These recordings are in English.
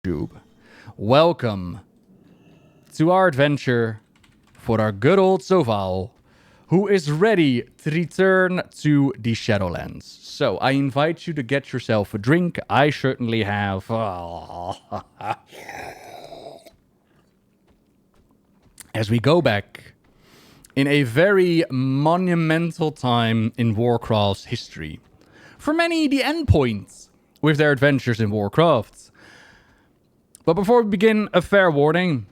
YouTube. Welcome to our adventure for our good old Zovaal, who is ready to return to the Shadowlands. So I invite you to get yourself a drink. I certainly have. As we go back in a very monumental time in Warcraft's history. For many, the endpoint with their adventures in Warcraft. But before we begin, a fair warning.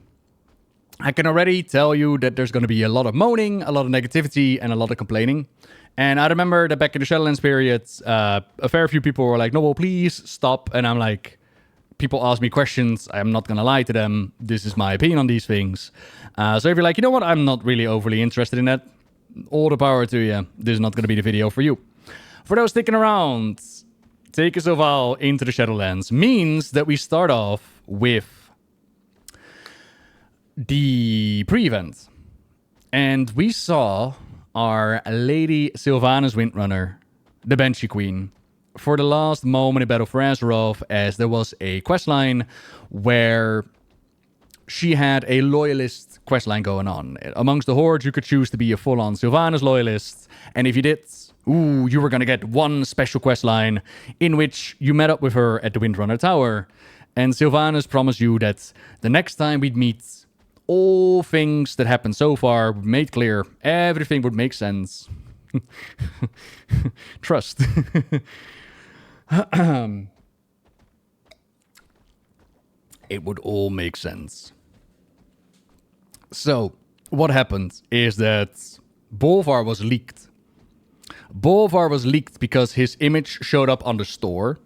I can already tell you that there's going to be a lot of moaning, a lot of negativity, and a lot of complaining. And I remember that back in the Shadowlands period, a fair few people were like, no, well, please stop. And I'm like, people ask me questions. I'm not going to lie to them. This is my opinion on these things. So if you're like, you know what, I'm not really overly interested in that, all the power to you. This is not going to be the video for you. For those sticking around, take a Zovaal into the Shadowlands means that we start off with the pre-event. And we saw our Lady Sylvanas Windrunner, the Banshee Queen, for the last moment in Battle for Azeroth, as there was a questline where she had a loyalist questline going on. Amongst the Horde, you could choose to be a full-on Sylvanas loyalist, and if you did, you were going to get one special questline in which you met up with her at the Windrunner Tower. And Sylvanas promised you that the next time we'd meet, all things that happened so far would be made clear. Everything would make sense. Trust. It would all make sense. So, what happened is that Bolvar was leaked. Bolvar was leaked because his image showed up on the store.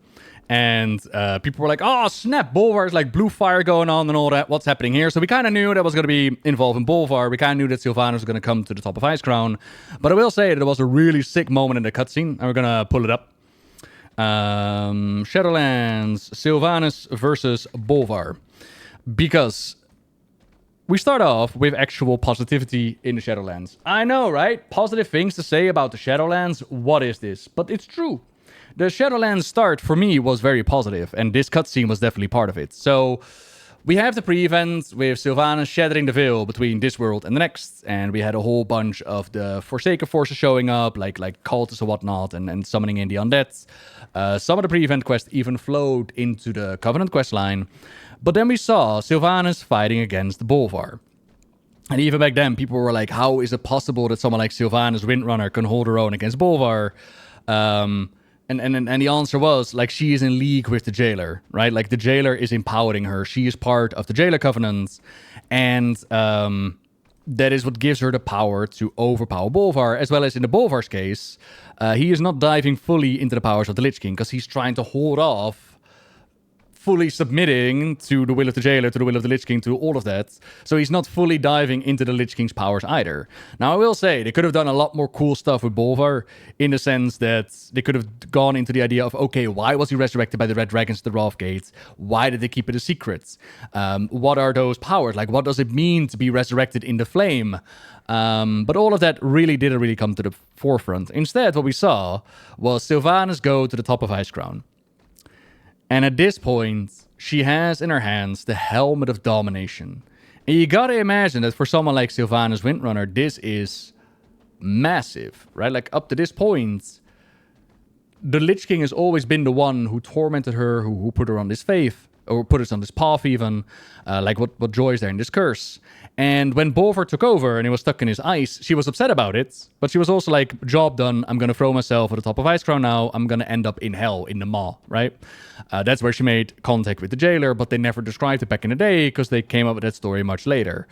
And people were like, oh, snap, Bolvar's like blue fire going on and all that. What's happening here? So we kind of knew that was going to be involved in Bolvar. We kind of knew that Sylvanas was going to come to the top of Icecrown. But I will say that it was a really sick moment in the cutscene. And we're going to pull it up. Shadowlands, Sylvanas versus Bolvar. Because we start off with actual positivity in the Shadowlands. I know, right? Positive things to say about the Shadowlands. What is this? But it's true. The Shadowlands start, for me, was very positive, and this cutscene was definitely part of it. So, we have the pre-event with Sylvanas shattering the veil between this world and the next, and we had a whole bunch of the Forsaken forces showing up, like cultists and whatnot, and summoning in the undead. Some of the pre-event quests even flowed into the Covenant questline, but then we saw Sylvanas fighting against Bolvar. And even back then, people were like, how is it possible that someone like Sylvanas Windrunner can hold her own against Bolvar? And the answer was, like, she is in league with the jailer, right? Like, the jailer is empowering her. She is part of the jailer covenant. And that is what gives her the power to overpower Bolvar. As well as in the Bolvar's case, he is not diving fully into the powers of the Lich King, because he's trying to hold off fully submitting to the will of the jailer, to the will of the Lich King, to all of that. So he's not fully diving into the Lich King's powers either. Now, I will say, they could have done a lot more cool stuff with Bolvar, in the sense that they could have gone into the idea of, okay, why was he resurrected by the Red Dragons at the Wrathgate? Why did they keep it a secret? What are those powers? Like, what does it mean to be resurrected in the flame? But all of that didn't really come to the forefront. Instead, what we saw was Sylvanas go to the top of Icecrown. And at this point, she has in her hands the Helmet of Domination. And you gotta imagine that for someone like Sylvanas Windrunner, this is massive, right? Like, up to this point, the Lich King has always been the one who tormented her, who put her on this faith, or put us on this path even, like what Joy is there in this curse. And when Bolvar took over and he was stuck in his ice, she was upset about it, but she was also like, job done, I'm gonna throw myself at the top of Icecrown now, I'm gonna end up in hell, in the maw, right? That's where she made contact with the jailer, but they never described it back in the day, because they came up with that story much later.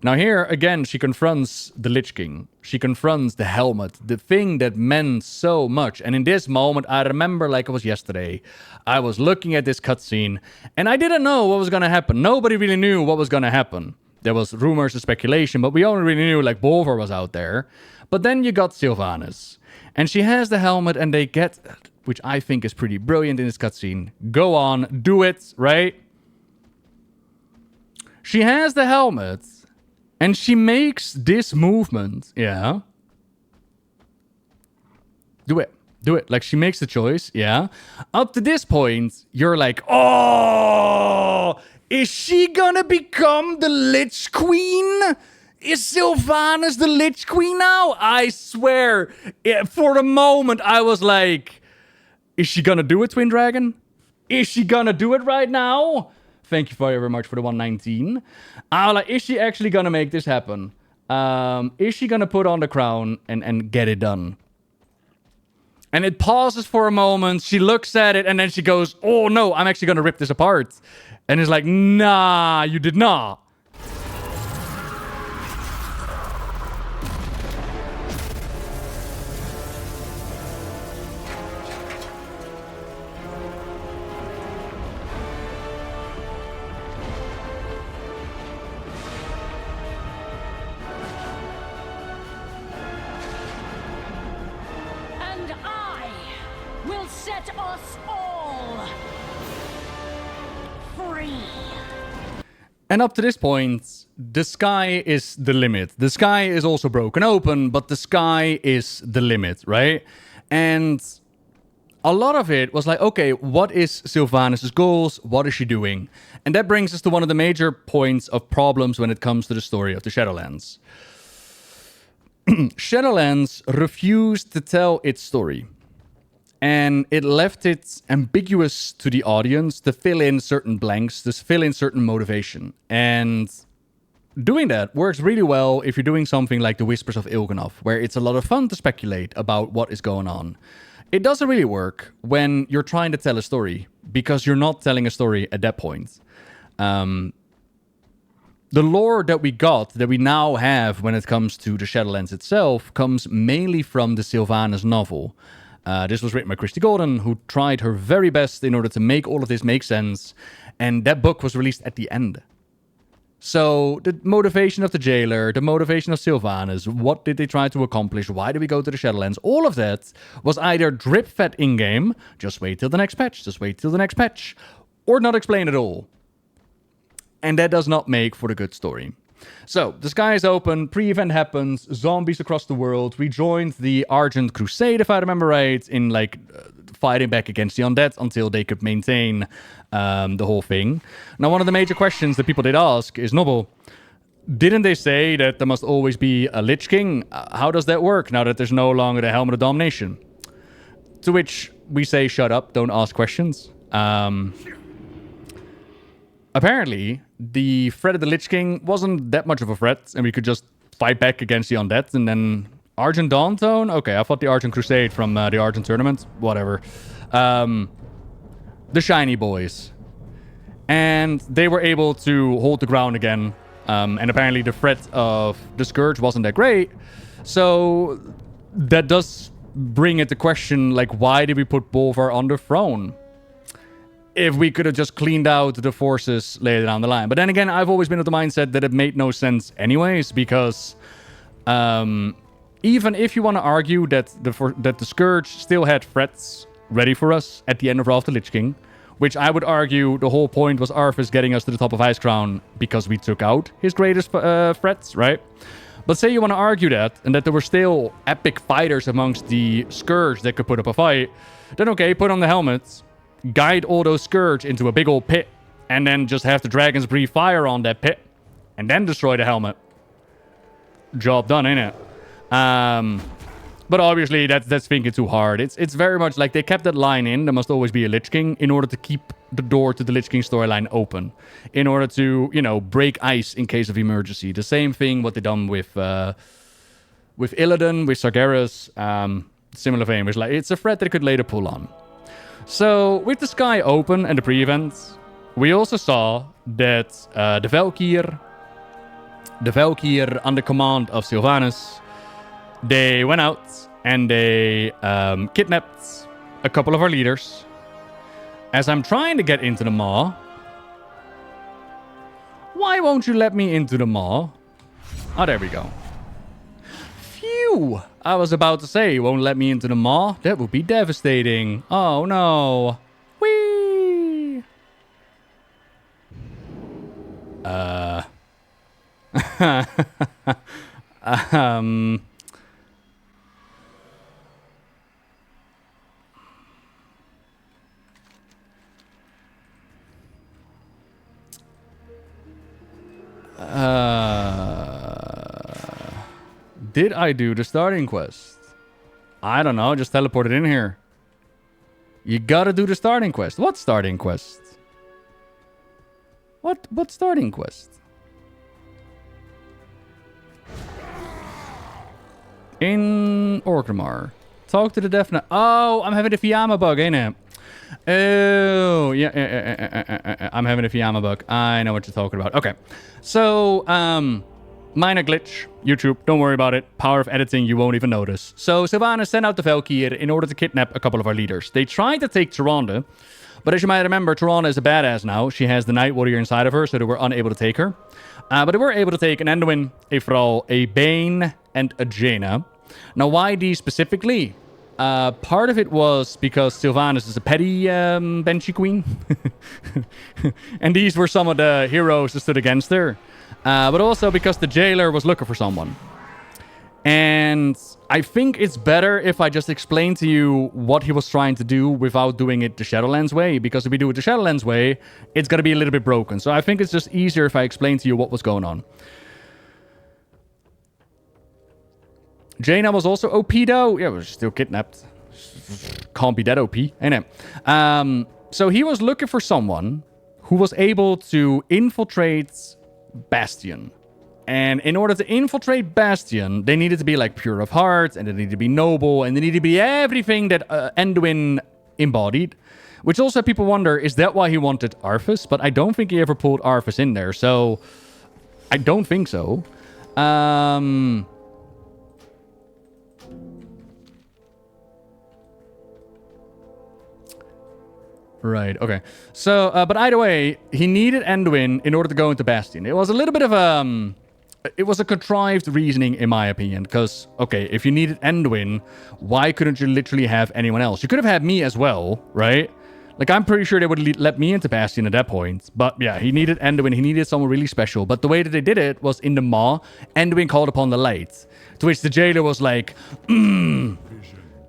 Now here, again, she confronts the Lich King. She confronts the helmet, the thing that meant so much. And in this moment, I remember like it was yesterday. I was looking at this cutscene, and I didn't know what was going to happen. Nobody really knew what was going to happen. There was rumors and speculation, but we only really knew like Bolvar was out there. But then you got Sylvanas, and she has the helmet, and they get, which I think is pretty brilliant in this cutscene. Go on, do it, right? She has the helmet, and she makes this movement, yeah. Do it. Like, she makes the choice, yeah. Up to this point, you're like, oh, Is she gonna become the Lich Queen? Is Sylvanas the Lich Queen now? I swear, for a moment I was like, is she gonna do it, Twin Dragon? Is she gonna do it right now? Thank you very much for the 119. I was like, is she actually gonna make this happen? Is she gonna put on the crown and get it done? And it pauses for a moment. She looks at it and then she goes, oh no, I'm actually gonna rip this apart. And it's like, nah, you did not. And up to this point, the sky is the limit. The sky is also broken open, but the sky is the limit, right? And a lot of it was like, okay, what is Sylvanas' goals? What is she doing? And that brings us to one of the major points of problems when it comes to the story of the Shadowlands. Shadowlands refused to tell its story. And it left it ambiguous to the audience to fill in certain blanks, to fill in certain motivation. And doing that works really well if you're doing something like the Whispers of Il'gynoth, where it's a lot of fun to speculate about what is going on. It doesn't really work when you're trying to tell a story, because you're not telling a story at that point. The lore that we got, that we now have when it comes to the Shadowlands itself, comes mainly from the Sylvanas novel. This was written by Christy Golden, who tried her very best in order to make all of this make sense. And that book was released at the end. So the motivation of the jailer, the motivation of Sylvanas, what did they try to accomplish? Why did we go to the Shadowlands? All of that was either drip-fed in-game, just wait till the next patch, just wait till the next patch, or not explain at all. And that does not make for the good story. So, the sky is open, pre-event happens, zombies across the world. We joined the Argent Crusade, if I remember right, in fighting back against the undead until they could maintain the whole thing. Now, one of the major questions that people did ask is, Noble, didn't they say that there must always be a Lich King? How does that work now that there's no longer the Helmet of Domination? To which we say, shut up, don't ask questions. Apparently, the threat of the Lich King wasn't that much of a threat, and we could just fight back against the undead, and then Argent Dawntone? Okay, I thought the Argent Crusade from the Argent Tournament. Whatever. The Shiny Boys. And they were able to hold the ground again, and apparently the threat of the Scourge wasn't that great, so that does bring into question, why did we put Bolvar on the throne? If we could have just cleaned out the forces later down the line. But then again, I've always been of the mindset that it made no sense anyways, because even if you want to argue that the Scourge still had threats ready for us at the end of Wrath of the Lich King, which I would argue the whole point was Arthas getting us to the top of Icecrown because we took out his greatest threats, right? But say you want to argue that, and that there were still epic fighters amongst the Scourge that could put up a fight, then okay, put on the helmets, guide all those Scourge into a big old pit, and then just have the dragons breathe fire on that pit, and then destroy the helmet. Job done, innit? But obviously, that's thinking too hard. It's very much like they kept that line in, there must always be a Lich King, in order to keep the door to the Lich King storyline open. In order to, break ice in case of emergency. The same thing what they done with Illidan, with Sargeras, similar vein. It's a threat that they could later pull on. So, with the sky open and the pre-events, we also saw that the Valkyr under command of Sylvanas, they went out and they kidnapped a couple of our leaders. As I'm trying to get into the maw, why won't you let me into the maw? Oh, there we go. Phew! I was about to say, you won't let me into the maw? That would be devastating. Oh, no. Whee! Did I do the starting quest? I don't know. Just teleported in here. You gotta do the starting quest. What starting quest? What starting quest? In Orgrimmar. Talk to the Death. Oh, I'm having a Fiamma bug, ain't it? Oh, yeah. I'm having a Fiamma bug. I know what you're talking about. Okay. So, minor glitch. YouTube, don't worry about it. Power of editing, you won't even notice. So, Sylvanas sent out the Valkyr in order to kidnap a couple of our leaders. They tried to take Tyrande, but as you might remember, Tyrande is a badass now. She has the Night Warrior inside of her, so they were unable to take her. But they were able to take an Anduin, a Thrall, a Bane, and a Jaina. Now, why these specifically? Part of it was because Sylvanas is a petty Banshee Queen. And these were some of the heroes that stood against her. But also because the jailer was looking for someone. And I think it's better if I just explain to you what he was trying to do without doing it the Shadowlands way. Because if we do it the Shadowlands way, it's going to be a little bit broken. So I think it's just easier if I explain to you what was going on. Jaina was also OP though. Yeah, was still kidnapped. Can't be that OP, ain't it? So he was looking for someone who was able to infiltrate Bastion. And in order to infiltrate Bastion, they needed to be like pure of heart, and they needed to be noble, and they needed to be everything that Anduin embodied. Which also people wonder, is that why he wanted Arthas? But I don't think he ever pulled Arthas in there, so I don't think so. Right, okay. So, but either way, he needed Anduin in order to go into Bastion. It was a little bit of it was a contrived reasoning, in my opinion. Because, okay, if you needed Anduin, why couldn't you literally have anyone else? You could have had me as well, right? Like, I'm pretty sure they would let me into Bastion at that point. But, yeah, he needed Anduin. He needed someone really special. But the way that they did it was in the Maw, Anduin called upon the light. To which the jailer was like,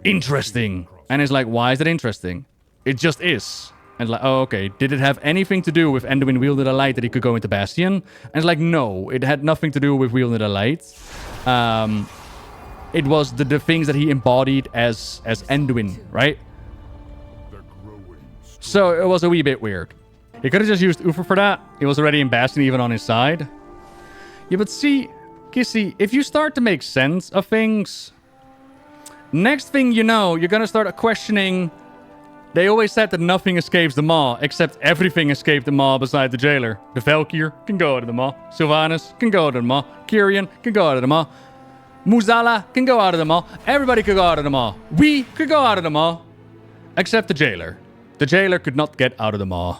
interesting. And it's like, why is it interesting? It just is. And like, oh, okay. Did it have anything to do with Anduin wielding a light that he could go into Bastion? And it's like, no. It had nothing to do with wielding a light. It was the things that he embodied as Anduin, right? So it was a wee bit weird. He could have just used Ufer for that. He was already in Bastion, even on his side. Yeah, but see, Kissy, if you start to make sense of things, next thing you know, you're gonna start questioning. They always said that nothing escapes the Maw, except everything escaped the Maw beside the jailer. The Valkyr can go out of the Maw. Sylvanas can go out of the Maw. Kyrian can go out of the Maw. Muzala can go out of the Maw. Everybody could go out of the Maw. We could go out of the Maw. Except the jailer. The jailer could not get out of the Maw.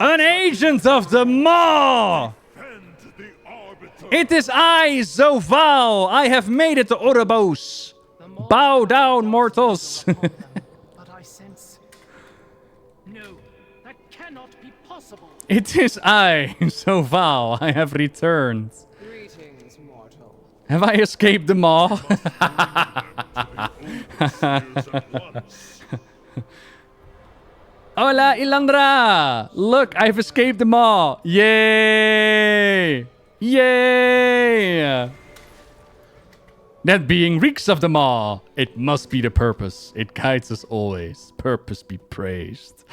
An agent of the Maw! It is I, Zovaal. I have made it to Oribos. Bow down, mortals. But I sense... No, that cannot be possible. It is I, Zovaal. I have returned. Greetings, mortal. Have I escaped the Maw? Hola, Ilandra! Look, I've escaped the Maw. Yay! Yay! That being reeks of the Maw. It must be the purpose. It guides us always. Purpose be praised.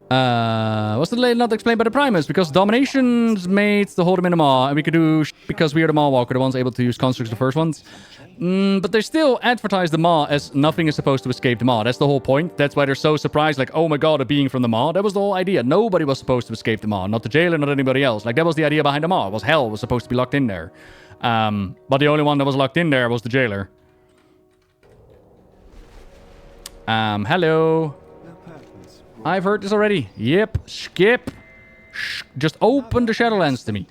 Was the delay not explained by the Primus? Because dominations made to hold them in the Maw, and we could do because we are the Maw Walker, the ones able to use constructs, the first ones. But they still advertise the Maw as nothing is supposed to escape the Maw. That's the whole point. That's why they're so surprised, like, oh my god, a being from the Maw. That was the whole idea. Nobody was supposed to escape the Maw. Not the jailer, not anybody else. Like, that was the idea behind the Maw. It was hell was supposed to be locked in there. But the only one that was locked in there was the jailer. Hello. I've heard this already. Yep. Skip. Just open the Shadowlands to me.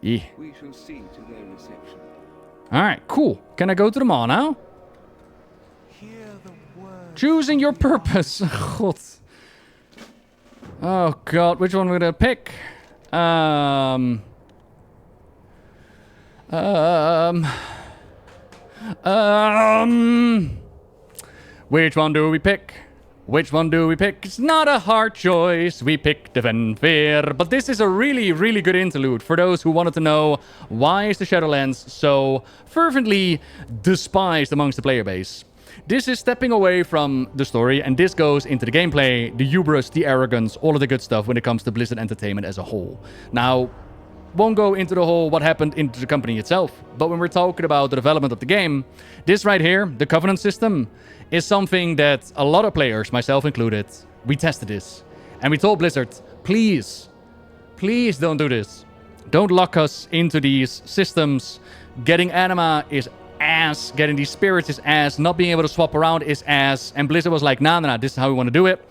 Yeah. We shall see to their reception. Alright, cool. Can I go to the Maw now? Choosing your purpose. God. Oh god, which one we're gonna pick? Which one do we pick? Which one do we pick? It's not a hard choice. We pick the Venfeir. But this is a really, really good interlude for those who wanted to know why is the Shadowlands so fervently despised amongst the player base. This is stepping away from the story, and this goes into the gameplay, the hubris, the arrogance, all of the good stuff when it comes to Blizzard Entertainment as a whole. Now, won't go into the whole what happened into the company itself, but when we're talking about the development of the game, this right here, the Covenant system, is something that a lot of players, myself included, we tested this. And we told Blizzard, please don't do this. Don't lock us into these systems. Getting anima is ass. Getting these spirits is ass. Not being able to swap around is ass. And Blizzard was like, nah, this is how we want to do it.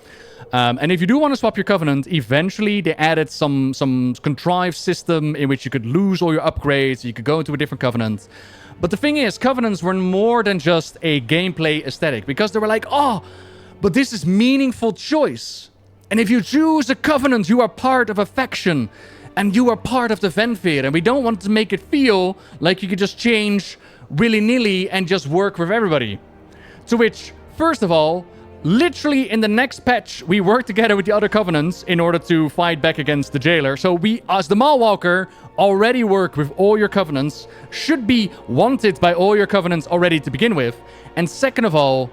And if you do want to swap your Covenant, eventually they added some contrived system in which you could lose all your upgrades. You could go into a different Covenant. But the thing is, Covenants were more than just a gameplay aesthetic. Because they were like, oh, but this is meaningful choice. And if you choose a Covenant, you are part of a faction. And you are part of the Venfeir. And we don't want to make it feel like you could just change willy-nilly and just work with everybody. To which, first of all, literally in the next patch, we worked together with the other Covenants in order to fight back against the Jailer. So we, as the Mallwalker, already work with all your Covenants, should be wanted by all your Covenants already to begin with. And second of all,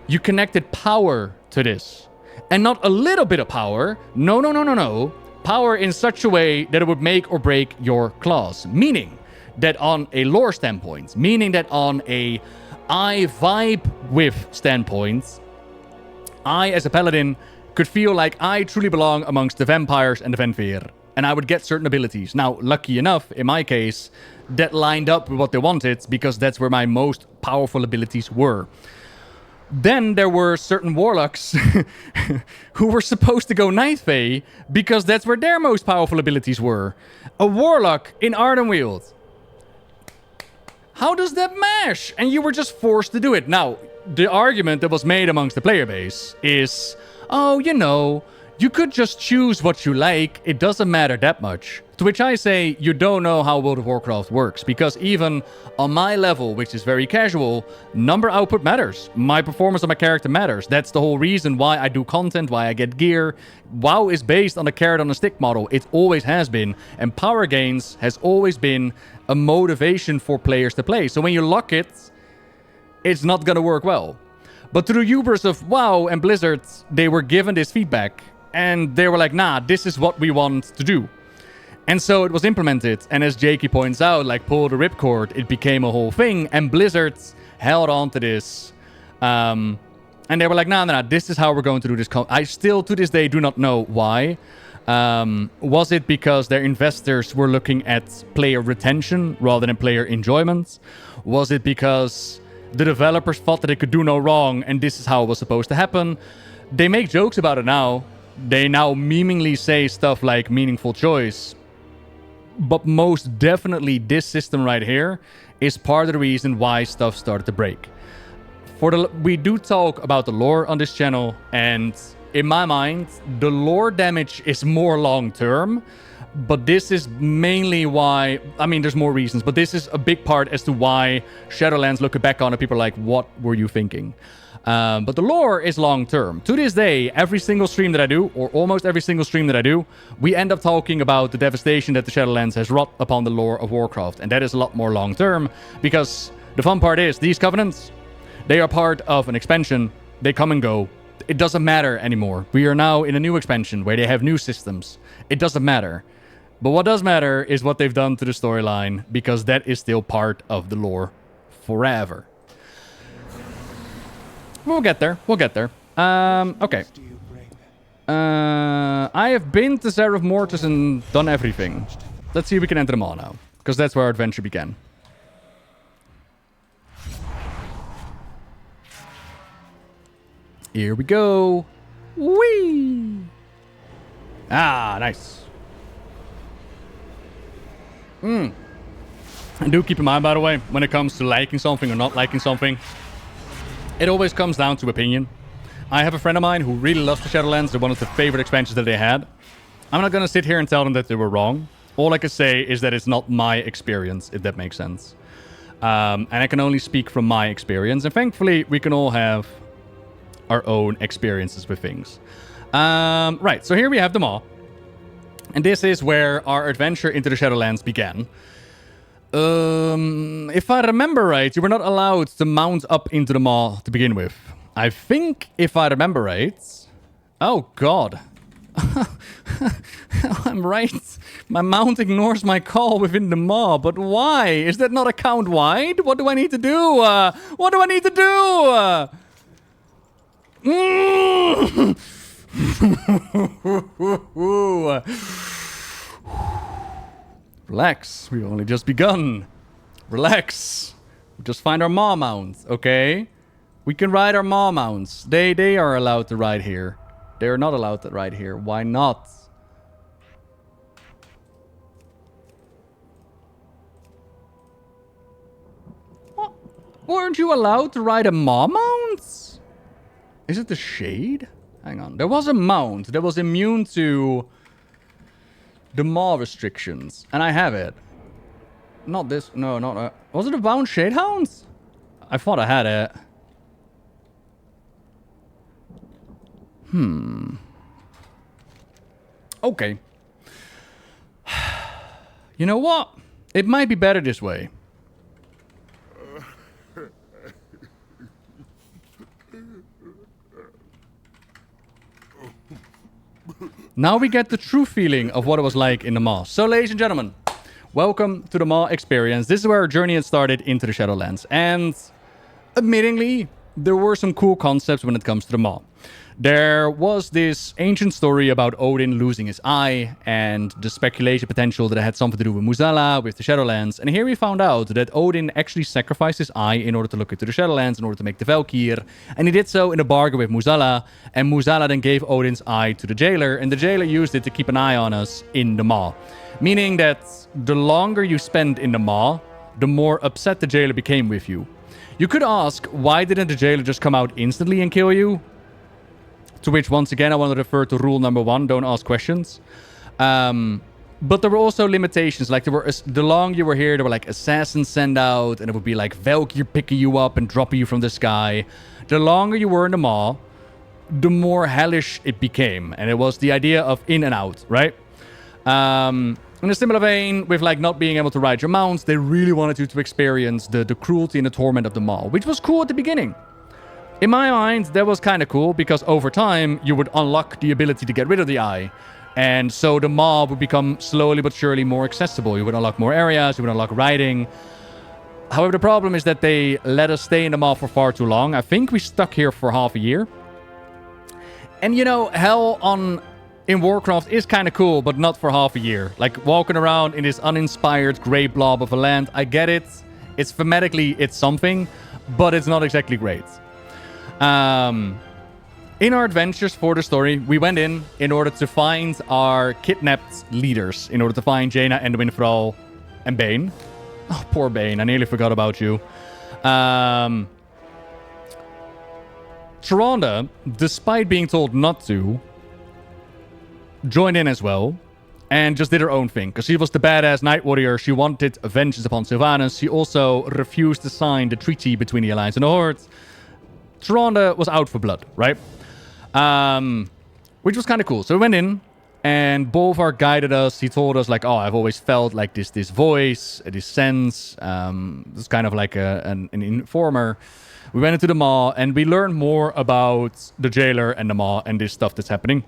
you connected power to this. And not a little bit of power. No. Power in such a way that it would make or break your class. Meaning that on a lore standpoint, meaning that on a I vibe with standpoint, I, as a paladin, could feel like I truly belong amongst the vampires and the Venfeir. And I would get certain abilities. Now, lucky enough, in my case, that lined up with what they wanted, because that's where my most powerful abilities were. Then there were certain warlocks who were supposed to go Nightfey, because that's where their most powerful abilities were. A warlock in Ardenweald. How does that mash? And you were just forced to do it. Now, the argument that was made amongst the player base is, oh, you could just choose what you like. It doesn't matter that much. To which I say, you don't know how World of Warcraft works. Because even on my level, which is very casual, number output matters. My performance of my character matters. That's the whole reason why I do content, why I get gear. WoW is based on a carrot on a stick model. It always has been. And power gains has always been a motivation for players to play. So when you lock it, it's not going to work well. But through the hubris of WoW and Blizzard, they were given this feedback. And they were like, nah, this is what we want to do. And so it was implemented. And as Jakey points out, like pull the ripcord, it became a whole thing. And Blizzard held on to this. And they were like, nah, this is how we're going to do this. I still, to this day, do not know why. Was it because their investors were looking at player retention rather than player enjoyment? Was it because the developers thought that it could do no wrong and this is how it was supposed to happen? They make jokes about it now. They now memingly say stuff like meaningful choice. But most definitely this system right here is part of the reason why stuff started to break. We do talk about the lore on this channel, and in my mind, the lore damage is more long-term. But this is mainly why, I mean, there's more reasons, but this is a big part as to why Shadowlands looking back on it, people are like, what were you thinking? But the lore is long-term. To this day, every single stream that I do, or almost every single stream that I do, we end up talking about the devastation that the Shadowlands has wrought upon the lore of Warcraft. And that is a lot more long-term, because the fun part is, these Covenants, they are part of an expansion. They come and go. It doesn't matter anymore. We are now in a new expansion where they have new systems. It doesn't matter. But what does matter is what they've done to the storyline, because that is still part of the lore forever. We'll get there. Okay. I have been to Zereth Mortis and done everything. Let's see if we can enter them all now, because that's where our adventure began. Here we go. Whee! Ah, nice. And do keep in mind, by the way, when it comes to liking something or not liking something, it always comes down to opinion. I have a friend of mine who really loves the Shadowlands. They're one of the favorite expansions that they had. I'm not going to sit here and tell them that they were wrong. All I can say is that it's not my experience, if that makes sense. And I can only speak from my experience. And thankfully, we can all have our own experiences with things. Right, so here we have the Maw. And this is where our adventure into the Shadowlands began. If I remember right, you were not allowed to mount up into the Maw to begin with. I think, if I remember right... Oh, God. I'm right. My mount ignores my call within the Maw, but why? Is that not account wide? What do I need to do? What do I need to do? Relax. We've only just begun. Relax. We just find our Maw mount, okay? We can ride our Maw mounts. They are allowed to ride here. They are not allowed to ride here. Why not? What? Weren't you allowed to ride a Maw mount? Is it the Shade? Hang on. There was a mount that was immune to the Maw restrictions. And I have it. Not this. No, not... was it a bound Shade Hound? I thought I had it. Okay. You know what? It might be better this way. Now we get the true feeling of what it was like in the Maw. So, ladies and gentlemen, welcome to the Maw experience. This is where our journey had started into the Shadowlands. And, admittingly, there were some cool concepts when it comes to the Maw. There was this ancient story about Odin losing his eye and the speculation potential that it had something to do with Muzala, with the Shadowlands. And here we found out that Odin actually sacrificed his eye in order to look into the Shadowlands, in order to make the Valkyr. And he did so in a bargain with Muzala. And Muzala then gave Odin's eye to the jailer. And the jailer used it to keep an eye on us in the Maw. Meaning that the longer you spend in the Maw, the more upset the jailer became with you. You could ask, why didn't the jailer just come out instantly and kill you? To which, once again, I want to refer to rule number 1, don't ask questions. But there were also limitations. Like, the longer you were here, there were, like, assassins sent out, and it would be, like, Valkyr picking you up and dropping you from the sky. The longer you were in the Maw, the more hellish it became. And it was the idea of in and out, right? In a similar vein, with, like, not being able to ride your mounts, they really wanted you to experience the cruelty and the torment of the Maw, which was cool at the beginning. In my mind, that was kind of cool, because over time, you would unlock the ability to get rid of the eye. And so the Maw would become slowly but surely more accessible. You would unlock more areas, you would unlock riding. However, the problem is that they let us stay in the Maw for far too long. I think we stuck here for half a year. And, you know, hell in Warcraft is kind of cool, but not for half a year. Like, walking around in this uninspired grey blob of a land, I get it. It's thematically, it's something, but it's not exactly great. In our adventures for the story, we went in order to find our kidnapped leaders, in order to find Jaina and Winfrau and Bane. Oh, poor Bane, I nearly forgot about you. Tyrande, despite being told not to, joined in as well, and just did her own thing, because she was the badass Night Warrior. She wanted vengeance upon Sylvanas. She also refused to sign the treaty between the Alliance and the Horde. Tyrande was out for blood, right? Which was kind of cool. So we went in, and Bolvar guided us. He told us, like, oh, I've always felt like this voice, this sense. This kind of like an informer. We went into the Maw, and we learned more about the jailer and the Maw and this stuff that's happening.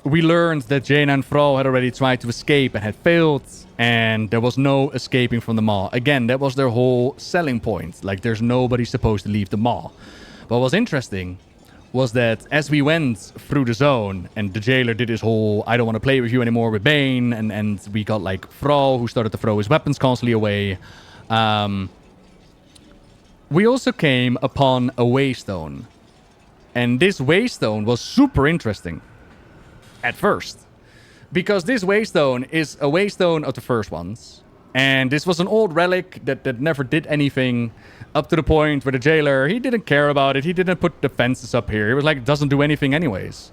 We learned that Jaina and Frau had already tried to escape and had failed, and there was no escaping from the Maw. Again, that was their whole selling point. Like, there's nobody supposed to leave the Maw. What was interesting was that as we went through the zone, and the jailer did his whole, I don't want to play with you anymore with Bane, and we got, like, Frau, who started to throw his weapons constantly away. We also came upon a waystone. And this waystone was super interesting. At first, because this waystone is a waystone of the first ones, and this was an old relic that never did anything, up to the point where the jailer, he didn't care about it. He didn't put the fences up here. He was like, it doesn't do anything anyways.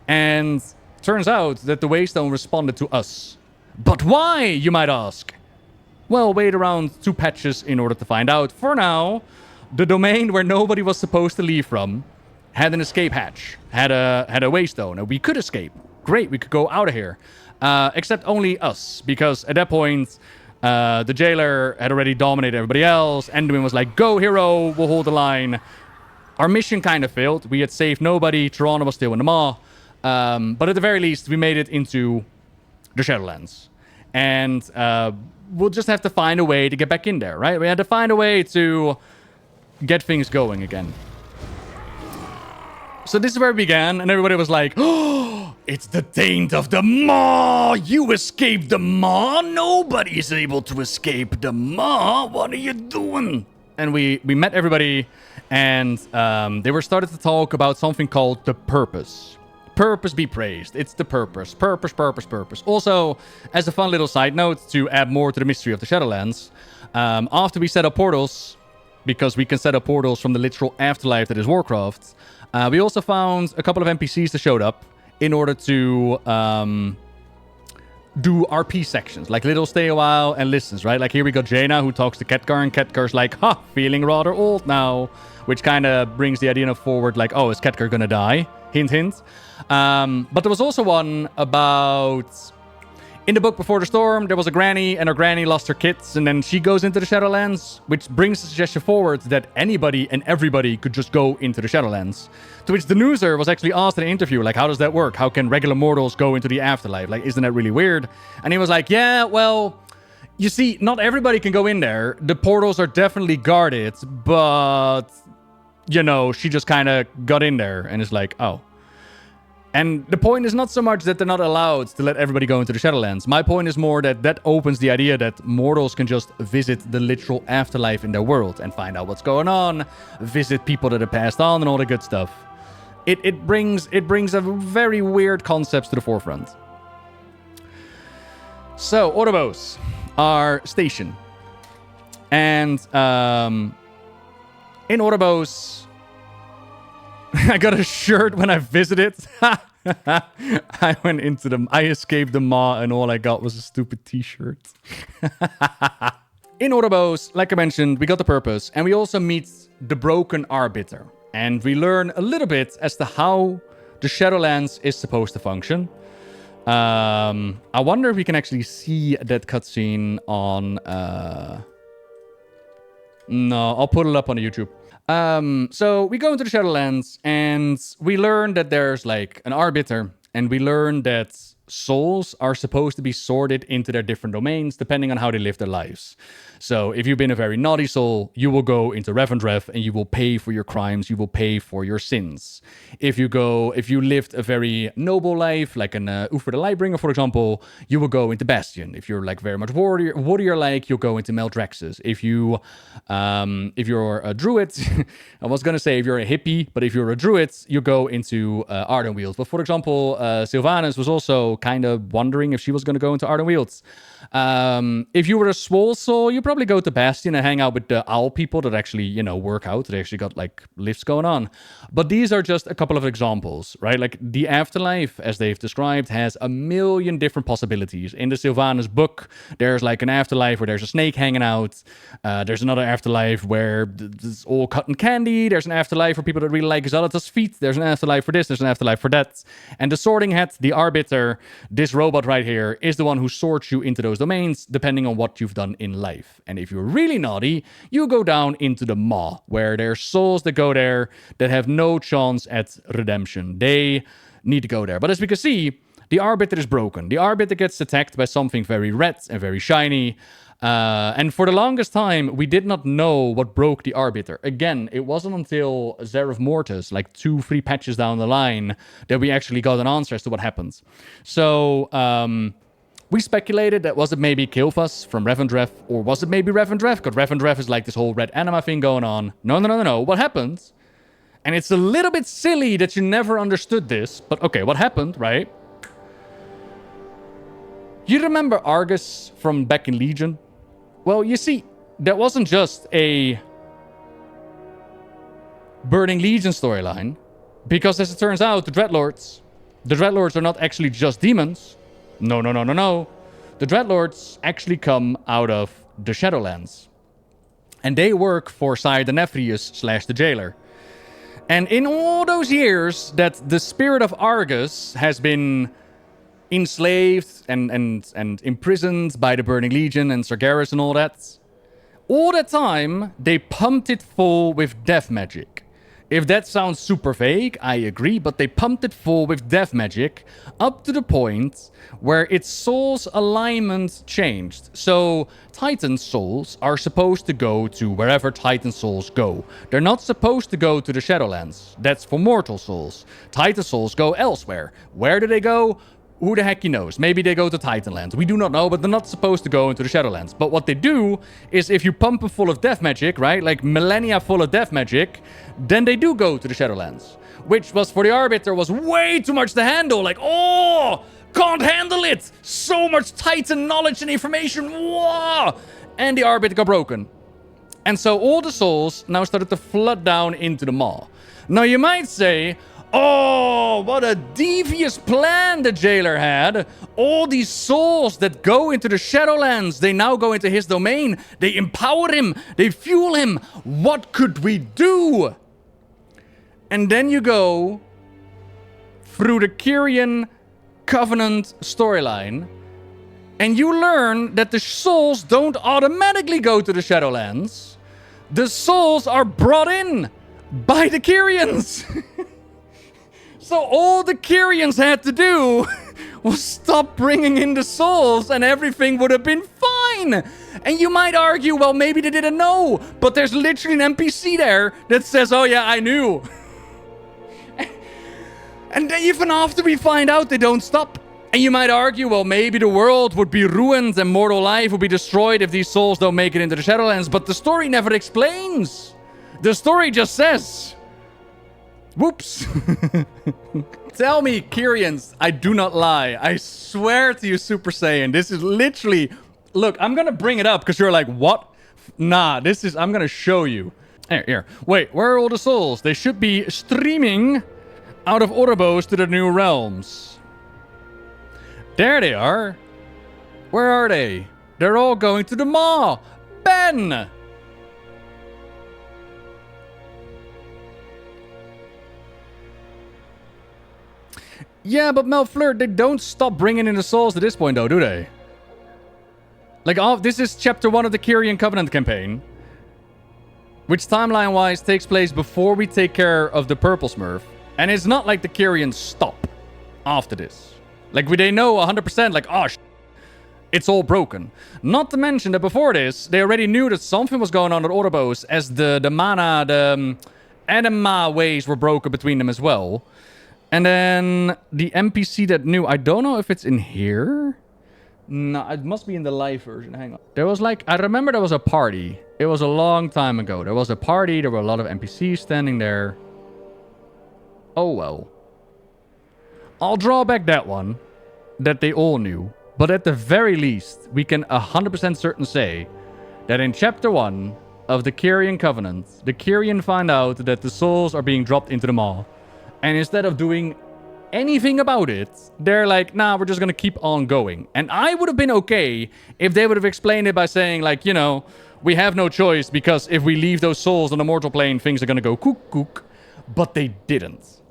And turns out that the waystone responded to us. But why, you might ask? Well, wait around 2 patches in order to find out. For now, the domain where nobody was supposed to leave from had an escape hatch, had a waystone, and we could escape. Great, we could go out of here. Except only us, because at that point, the jailer had already dominated everybody else. Enderman was like, go hero, we'll hold the line. Our mission kind of failed. We had saved nobody. Toronto was still in the maw. But at the very least, we made it into the Shadowlands. And we'll just have to find a way to get back in there, right? We had to find a way to get things going again. So this is where it began, and everybody was like, oh, it's the taint of the maw! You escaped the maw! Nobody's able to escape the maw! What are you doing? And we met everybody, and they were started to talk about something called the purpose. Purpose be praised. It's the purpose. Purpose, purpose, purpose. Also, as a fun little side note to add more to the mystery of the Shadowlands, after we set up portals, because we can set up portals from the literal afterlife that is Warcraft, we also found a couple of NPCs that showed up in order to do RP sections, like little stay a while and listens, right? Like here we got Jaina, who talks to Khadgar, and Khadgar's like, ha, feeling rather old now, which kind of brings the idea forward, like, oh, is Khadgar gonna die? Hint, hint. But there was also one about... In the book Before the Storm, there was a granny, and her granny lost her kids, and then she goes into the Shadowlands, which brings the suggestion forward that anybody and everybody could just go into the Shadowlands. To which the newser was actually asked in an interview, like, how does that work? How can regular mortals go into the afterlife? Like, isn't that really weird? And he was like, yeah, well, you see, not everybody can go in there. The portals are definitely guarded, but, you know, she just kind of got in there, and it's like, oh. And the point is not so much that they're not allowed to let everybody go into the Shadowlands. My point is more that that opens the idea that mortals can just visit the literal afterlife in their world and find out what's going on, visit people that have passed on and all the good stuff. It brings a very weird concepts to the forefront. So, Oribos, our station. And in Oribos... I got a shirt when I visited. I went into them. I escaped the maw, and all I got was a stupid t-shirt. In Oribos, like I mentioned, we got the purpose, and we also meet the broken arbiter. And we learn a little bit as to how the Shadowlands is supposed to function. I wonder if we can actually see that cutscene on... No, I'll put it up on YouTube. So we go into the Shadowlands, and we learn that there's like an arbiter, and we learn that souls are supposed to be sorted into their different domains depending on how they live their lives. So if you've been a very naughty soul, you will go into Revendreth and you will pay for your crimes, you will pay for your sins. If you lived a very noble life, like an Uther the Lightbringer, for example, you will go into Bastion. If you're like very much warrior-like, you'll go into Maldraxxus. If you're a druid, I was gonna say if you're a hippie, but if you're a druid, you go into Ardenweald. But for example, Sylvanas was also kind of wondering if she was gonna go into Ardenweald. If you were a swole soul, you probably go to Bastion and hang out with the owl people that actually, you know, work out. They actually got like lifts going on. But these are just a couple of examples, right? Like the afterlife, as they've described, has a million different possibilities. In the Sylvanas book, there's like an afterlife where there's a snake hanging out. There's another afterlife where it's all cotton candy. There's an afterlife for people that really like Xalata's feet. There's an afterlife for this. There's an afterlife for that. And the sorting hat, the arbiter, this robot right here, is the one who sorts you into those domains depending on what you've done in life. And if you're really naughty, you go down into the maw, where there's souls that go there that have no chance at redemption. They need to go there. But as we can see, the arbiter is broken. The arbiter gets attacked by something very red and very shiny. And for the longest time, we did not know what broke the arbiter. Again, it wasn't until Zereth Mortis, like 2-3 patches down the line, that we actually got an answer as to what happened. So, we speculated that was it maybe Kil'Thuzz from Revendreth, or was it maybe Revendreth? Because Revendreth is like this whole red anima thing going on. No. What happened? And it's a little bit silly that you never understood this, but okay, what happened, right? You remember Argus from back in Legion? Well, you see, that wasn't just a Burning Legion storyline, because as it turns out, the Dreadlords are not actually just demons. No. The Dreadlords actually come out of the Shadowlands. And they work for Sire Denethrius / the Jailer. And in all those years that the spirit of Argus has been enslaved and imprisoned by the Burning Legion and Sargeras and all that time, they pumped it full with death magic. If that sounds super vague, I agree, but they pumped it full with death magic up to the point where its soul's alignment changed. So Titan souls are supposed to go to wherever Titan souls go. They're not supposed to go to the Shadowlands. That's for mortal souls. Titan souls go elsewhere. Where do they go? Who the heck knows? Maybe they go to Titanlands. We do not know, but they're not supposed to go into the Shadowlands. But what they do is if you pump them full of death magic, right? Like millennia full of death magic, then they do go to the Shadowlands. Which was, for the Arbiter, was way too much to handle. Like, oh, can't handle it. So much Titan knowledge and information. Whoa! And the Arbiter got broken. And so all the souls now started to flood down into the maw. Now you might say, oh, what a devious plan the Jailer had. All these souls that go into the Shadowlands, they now go into his domain. They empower him. They fuel him. What could we do? And then you go through the Kyrian Covenant storyline, and you learn that the souls don't automatically go to the Shadowlands. The souls are brought in by the Kyrians. So all the Kyrians had to do was stop bringing in the souls and everything would have been fine. And you might argue, well, maybe they didn't know. But there's literally an NPC there that says, oh yeah, I knew. And then even after we find out, they don't stop. And you might argue, well, maybe the world would be ruined and mortal life would be destroyed if these souls don't make it into the Shadowlands. But the story never explains. The story just says, whoops. Tell me, Kyrians, I do not lie. I swear to you, Super Saiyan, this is literally... Look, I'm gonna bring it up because you're like, what? Nah, this is... I'm gonna show you. Here. Wait, where are all the souls? They should be streaming out of Oribos to the New Realms. There they are. Where are they? They're all going to the Maw. Ben! Yeah, but Malfleur, they don't stop bringing in the souls at this point, though, do they? Like, this is chapter 1 of the Kyrian Covenant campaign, which timeline-wise takes place before we take care of the Purple Smurf. And it's not like the Kyrians stop after this. Like, they know 100%, like, oh, it's all broken. Not to mention that before this, they already knew that something was going on at Oribos as the mana, the anima ways were broken between them as well. And then the NPC that knew, I don't know if it's in here. No, it must be in the live version. Hang on. There was like, I remember there was a party. It was a long time ago. There was a party. There were a lot of NPCs standing there. Oh, well. I'll draw back that one. That they all knew. But at the very least, we can 100% certain say that in chapter 1 of the Kyrian Covenant, the Kyrian find out that the souls are being dropped into the Maw. And instead of doing anything about it, they're like, nah, we're just going to keep on going. And I would have been okay if they would have explained it by saying, like, you know, we have no choice because if we leave those souls on the mortal plane, things are going to go kook. But they didn't.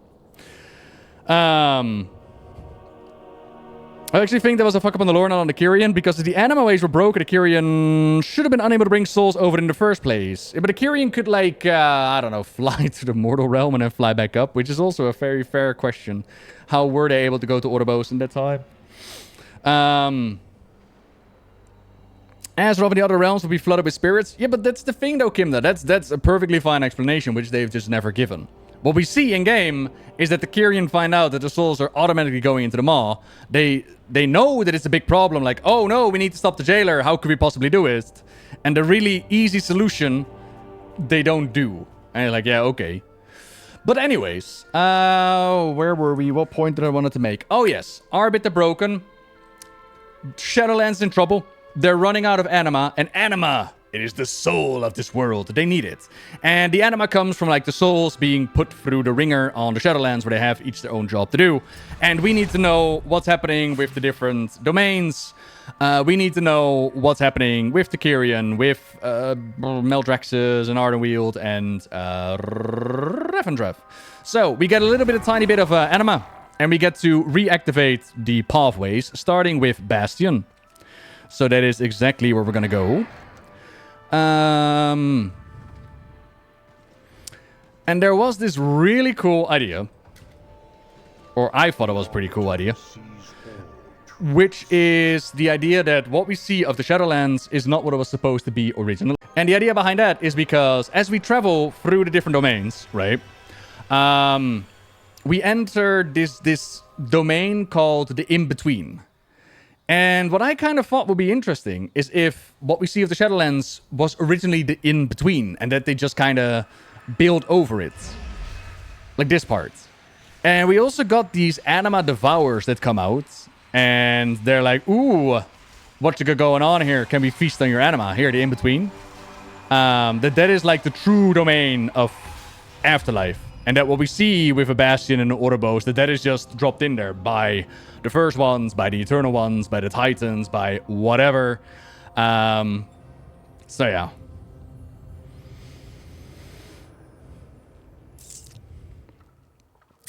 I actually think there was a fuck up on the lore, not on the Kyrian, because if the anima ways were broken, the Kyrian should have been unable to bring souls over in the first place. But the Kyrian could, like, I don't know, fly to the mortal realm and then fly back up, which is also a very fair question. How were they able to go to Oribos in that time? As Rob, the other realms will be flooded with spirits. Yeah, but that's the thing, though, Kimda. That's a perfectly fine explanation, which they've just never given. What we see in-game is that the Kyrian find out that the souls are automatically going into the Maw. They know that it's a big problem, like, oh no, we need to stop the Jailer, how could we possibly do it? And the really easy solution, they don't do. And you're like, yeah, okay. But anyways, where were we? What point did I wanted to make? Oh yes, Arbiter broken. Shadowlands in trouble. They're running out of anima, and anima... It is the soul of this world. They need it. And the anima comes from, like, the souls being put through the ringer on the Shadowlands where they have each their own job to do. And we need to know what's happening with the different domains. We need to know what's happening with the Kyrian, with Meldraxxus and Ardenweald and Revendrev. So we get a little bit, a tiny bit of anima, and we get to reactivate the pathways, starting with Bastion. So that is exactly where we're gonna go. And there was this really cool idea, or I thought it was a pretty cool idea, which is the idea that what we see of the Shadowlands is not what it was supposed to be originally. And the idea behind that is because as we travel through the different domains, right, we enter this domain called the In-Between. And what I kind of thought would be interesting is if what we see of the Shadowlands was originally the In-Between, and that they just kind of build over it. Like this part. And we also got these anima devours that come out, and they're like, ooh, what's going on here? Can we feast on your anima? Here, the In-Between. That is like the true domain of Afterlife. And that what we see with a Bastion and an Ouroboros, that is just dropped in there by the First Ones, by the Eternal Ones, by the Titans, by whatever. So yeah.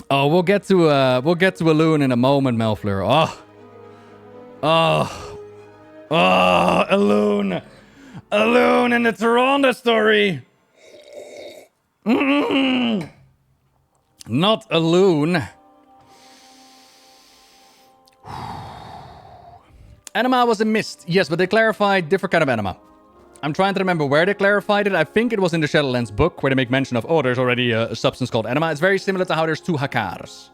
Oh, we'll get to Elune in a moment, Melfleur. Elune in the Tyrande story. Not Elune. Anima was a mist. Yes, but they clarified different kind of anima. I'm trying to remember where they clarified it. I think it was in the Shadowlands book where they make mention of, there's already a substance called anima. It's very similar to how there's two Hakars.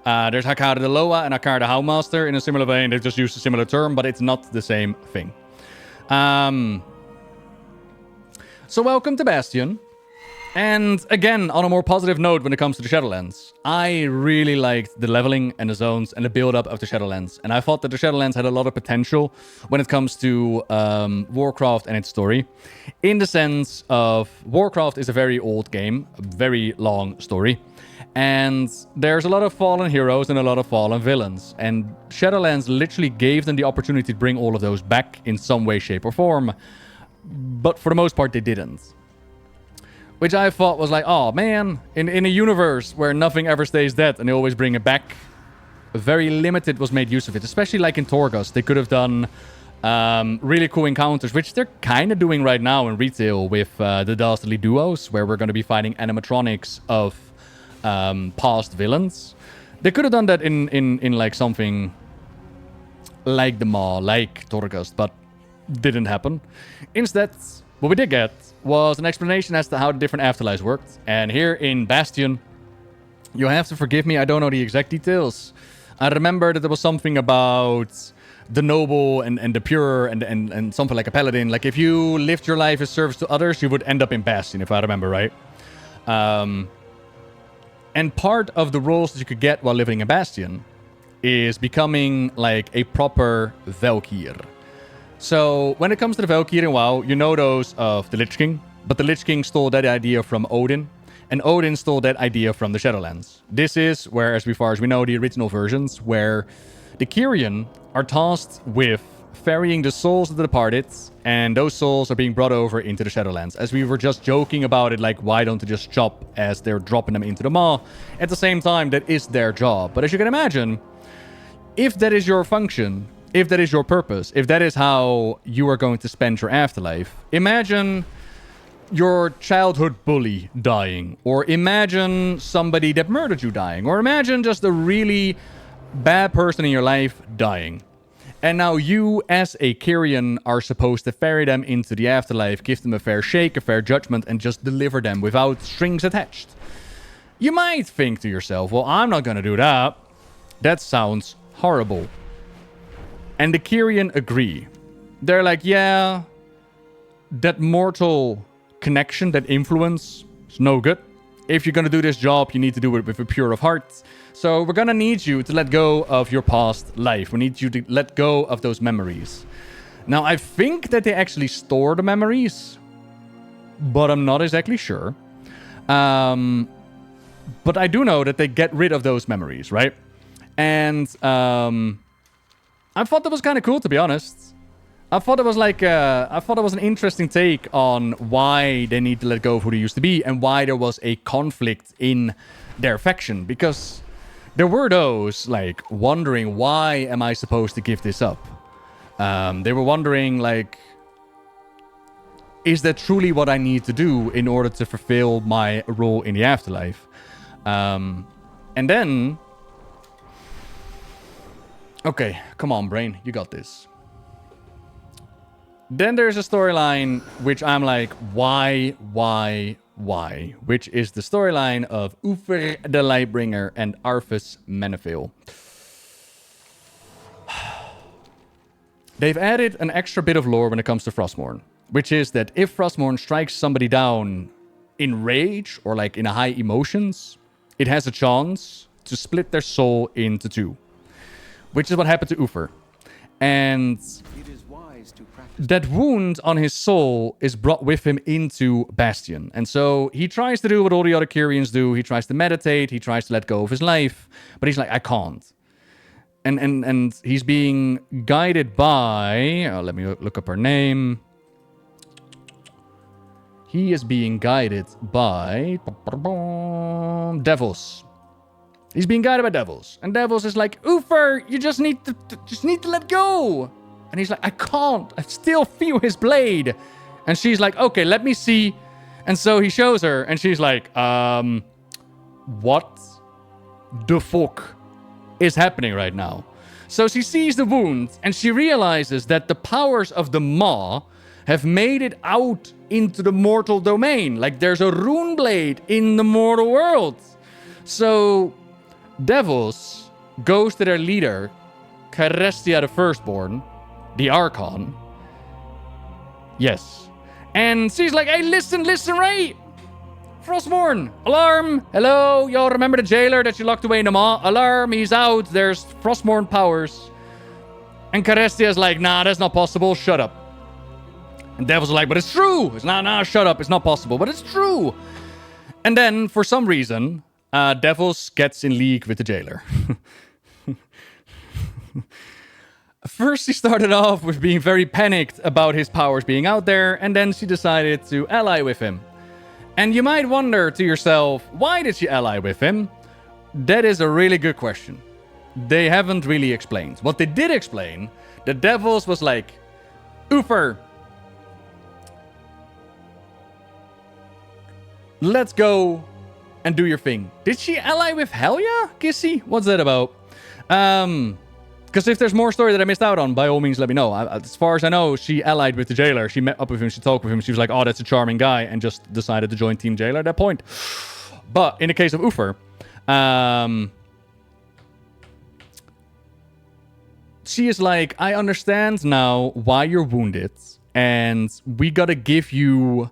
There's Hakar the Loa and Hakar the Howmaster. In a similar vein, they just use a similar term, but it's not the same thing. So welcome to Bastion. And again, on a more positive note when it comes to the Shadowlands, I really liked the leveling and the zones and the build-up of the Shadowlands. And I thought that the Shadowlands had a lot of potential when it comes to Warcraft and its story. In the sense of Warcraft is a very old game, a very long story. And there's a lot of fallen heroes and a lot of fallen villains. And Shadowlands literally gave them the opportunity to bring all of those back in some way, shape, or form. But for the most part, they didn't. Which I thought was like, oh man, in a universe where nothing ever stays dead and they always bring it back, very limited was made use of it. Especially like in Torghast, they could have done really cool encounters, which they're kind of doing right now in retail with the Dastardly Duos, where we're going to be fighting animatronics of past villains. They could have done that in like something like the Maw, like Torghast, but didn't happen. Instead, what we did get was an explanation as to how the different afterlives worked. And here in Bastion, you have to forgive me, I don't know the exact details. I remember that there was something about the noble and the pure and something like a paladin. Like if you lived your life as service to others, you would end up in Bastion, if I remember right. And part of the roles that you could get while living in Bastion is becoming like a proper Valkyr. So, when it comes to the Valkyrie in WoW, you know those of the Lich King, but the Lich King stole that idea from Odin, and Odin stole that idea from the Shadowlands. This is where, as far as we know, the original versions, where the Kyrian are tasked with ferrying the souls of the departed, and those souls are being brought over into the Shadowlands. As we were just joking about it, like, why don't they just chop as they're dropping them into the Maw? At the same time, that is their job. But as you can imagine, if that is your function, if that is your purpose, if that is how you are going to spend your afterlife, imagine your childhood bully dying, or imagine somebody that murdered you dying, or imagine just a really bad person in your life dying. And now you, as a Kyrian, are supposed to ferry them into the afterlife, give them a fair shake, a fair judgment, and just deliver them without strings attached. You might think to yourself, well, I'm not going to do that. That sounds horrible. And the Kyrian agree. They're like, yeah, that mortal connection, that influence, is no good. If you're going to do this job, you need to do it with a pure of heart. So we're going to need you to let go of your past life. We need you to let go of those memories. Now, I think that they actually store the memories, but I'm not exactly sure. But I do know that they get rid of those memories, right? And I thought that was kind of cool, to be honest. I thought it was like, I thought it was an interesting take on why they need to let go of who they used to be and why there was a conflict in their faction. Because there were those, like, wondering, why am I supposed to give this up? They were wondering, like, is that truly what I need to do in order to fulfill my role in the afterlife? And then... Okay, come on, brain. You got this. Then there's a storyline which I'm like, why? Which is the storyline of Uther the Lightbringer and Arthas Menethil. They've added an extra bit of lore when it comes to Frostmourne, which is that if Frostmourne strikes somebody down in rage or like in high emotions, it has a chance to split their soul into two, which is what happened to Uther. And that wound on his soul is brought with him into Bastion. And so he tries to do what all the other Kyrians do. He tries to meditate. He tries to let go of his life. But he's like, I can't. And he's being guided by... let me look up her name. He is being guided by... Devils. He's being guided by Devils. And Devils is like, Uther, you just need to let go. And he's like, I can't. I still feel his blade. And she's like, okay, let me see. And so he shows her. And she's like, what the fuck is happening right now? So she sees the wound. And she realizes that the powers of the Maw have made it out into the mortal domain. Like there's a rune blade in the mortal world. So Devils goes to their leader, Carestia the Firstborn, the Archon. Yes. And she's like, hey, listen, right? Frostmourne, alarm. Hello, y'all remember the jailer that you locked away in the Maw? Alarm, he's out. There's Frostmourne powers. And Carestia's like, nah, that's not possible. Shut up. And Devil's like, but it's true. It's not, nah, shut up. It's not possible, but it's true. And then, for some reason, Devils gets in league with the jailer. First, she started off with being very panicked about his powers being out there, and then she decided to ally with him. And you might wonder to yourself, why did she ally with him? That is a really good question. They haven't really explained. What they did explain, the Devils was like, Uther, let's go and do your thing. Did she ally with Halfyy? Kissy? What's that about? Because if there's more story that I missed out on, by all means, let me know. As far as I know, she allied with the jailer. She met up with him. She talked with him. She was like, oh, that's a charming guy. And just decided to join Team Jailer at that point. But in the case of Uther, she is like, I understand now why you're wounded. And we gotta give you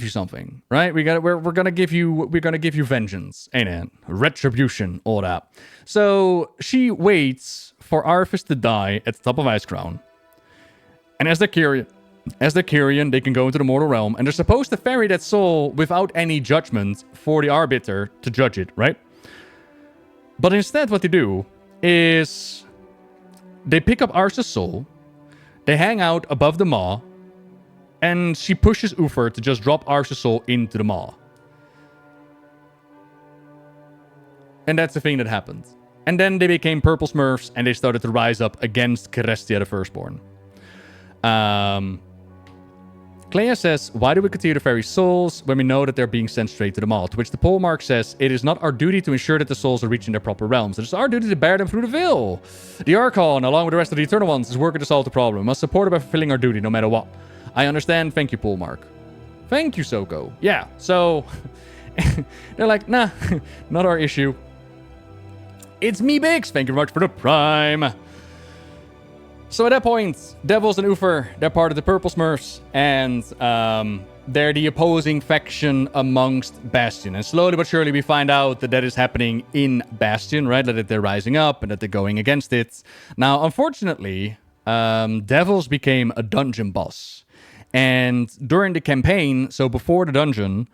something, right? We're gonna give you vengeance, ain't it? Retribution, all that. So she waits for Arthas to die at the top of Icecrown. And as the Kyrian, they can go into the mortal realm, and they're supposed to ferry that soul without any judgment for the Arbiter to judge it, right? But instead, what they do is they pick up Arthas' soul, they hang out above the Maw, and she pushes Uther to just drop Arthas' soul into the Maw. And that's the thing that happened. And then they became Purple Smurfs, and they started to rise up against Carestia the Firstborn. Clea says, why do we continue to ferry souls when we know that they're being sent straight to the Maw? To which the Polemarch says, it is not our duty to ensure that the souls are reaching their proper realms. It is our duty to bear them through the Veil. The Archon, along with the rest of the Eternal Ones, is working to solve the problem. We must support it by fulfilling our duty, no matter what. I understand. Thank you, Polemarch. Thank you, Soko. Yeah, so they're like, nah, not our issue. It's me, Biggs. Thank you very much for the Prime. So at that point, Devils and Uther, they're part of the Purple Smurfs, and they're the opposing faction amongst Bastion. And slowly but surely we find out that is happening in Bastion, right? That they're rising up and that they're going against it. Now, unfortunately, Devils became a dungeon boss. And during the campaign, so before the dungeon,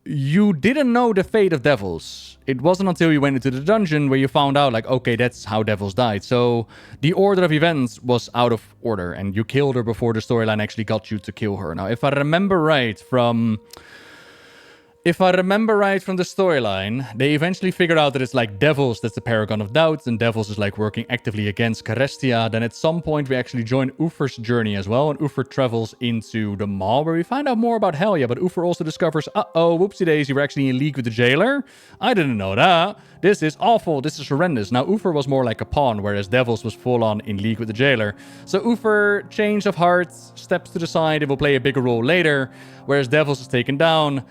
you didn't know the fate of devils. It wasn't until you went into the dungeon where you found out, like, okay, that's how devils died. So the order of events was out of order, and you killed her before the storyline actually got you to kill her. Now, if I remember right from the storyline, they eventually figured out that it's like Devils that's the paragon of doubt, and Devils is like working actively against Carestia. Then at some point we actually join Uther's journey as well, and Uther travels into the mall where we find out more about Halfyy, but Uther also discovers, uh-oh, whoopsie daisy, we're actually in league with the jailer. I didn't know that. This is awful, this is horrendous. Now Uther was more like a pawn, whereas Devils was full on in league with the jailer. So Uther, change of heart, steps to the side, it will play a bigger role later, whereas Devils is taken down.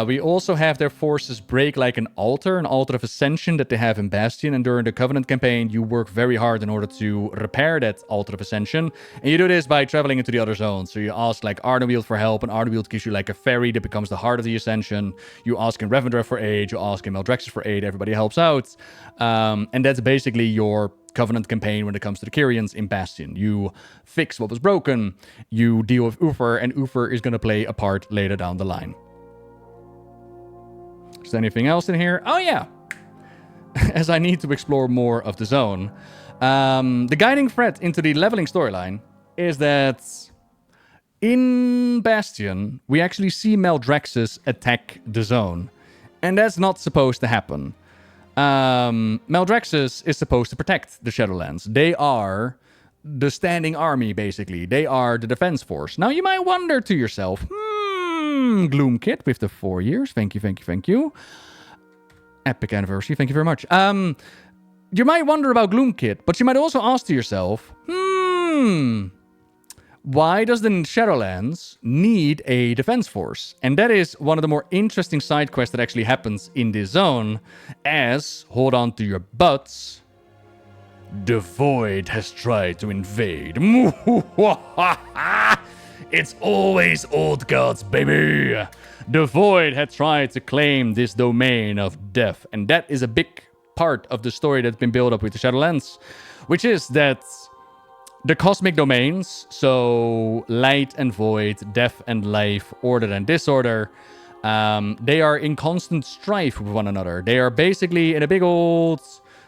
We also have their forces break like an altar of ascension that they have in Bastion. And during the Covenant campaign, you work very hard in order to repair that altar of ascension. And you do this by traveling into the other zone. So you ask like Ardenweald for help, and Ardenweald gives you like a ferry that becomes the heart of the ascension. You ask in Revendreth for aid, you ask in Maldraxxus for aid, everybody helps out. And that's basically your Covenant campaign when it comes to the Kyrians in Bastion. You fix what was broken, you deal with Uther, and Uther is going to play a part later down the line. Is there anything else in here? Oh, yeah. As I need to explore more of the zone. The guiding thread into the leveling storyline is that in Bastion, we actually see Maldraxxus attack the zone. And that's not supposed to happen. Maldraxxus is supposed to protect the Shadowlands. They are the standing army, basically. They are the defense force. Now, you might wonder to yourself, Gloomkit with the 4 years. Thank you. Epic anniversary. Thank you very much. You might wonder about Gloomkit, but you might also ask to yourself, why does the Shadowlands need a defense force? And that is one of the more interesting side quests that actually happens in this zone, as, hold on to your butts, the Void has tried to invade. It's always old gods, baby. The Void had tried to claim this domain of death. And that is a big part of the story that's been built up with the Shadowlands. Which is that the cosmic domains, so light and void, death and life, order and disorder, they are in constant strife with one another. They are basically in a big old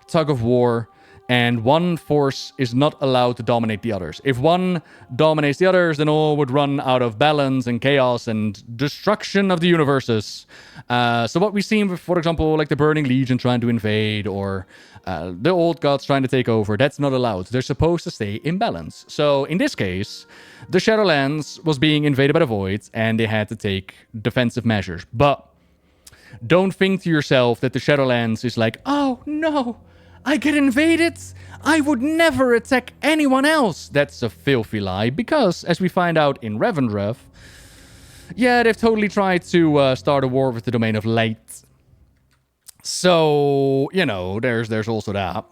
tug of war. And one force is not allowed to dominate the others. If one dominates the others, then all would run out of balance and chaos and destruction of the universes. So what we've seen with, for example, like the Burning Legion trying to invade, or the old gods trying to take over, that's not allowed. They're supposed to stay in balance. So in this case, the Shadowlands was being invaded by the Void, and they had to take defensive measures. But don't think to yourself that the Shadowlands is like, oh no, I get invaded? I would never attack anyone else. That's a filthy lie, because, as we find out in Revendreth, yeah, they've totally tried to start a war with the Domain of Light. So, you know, there's also that.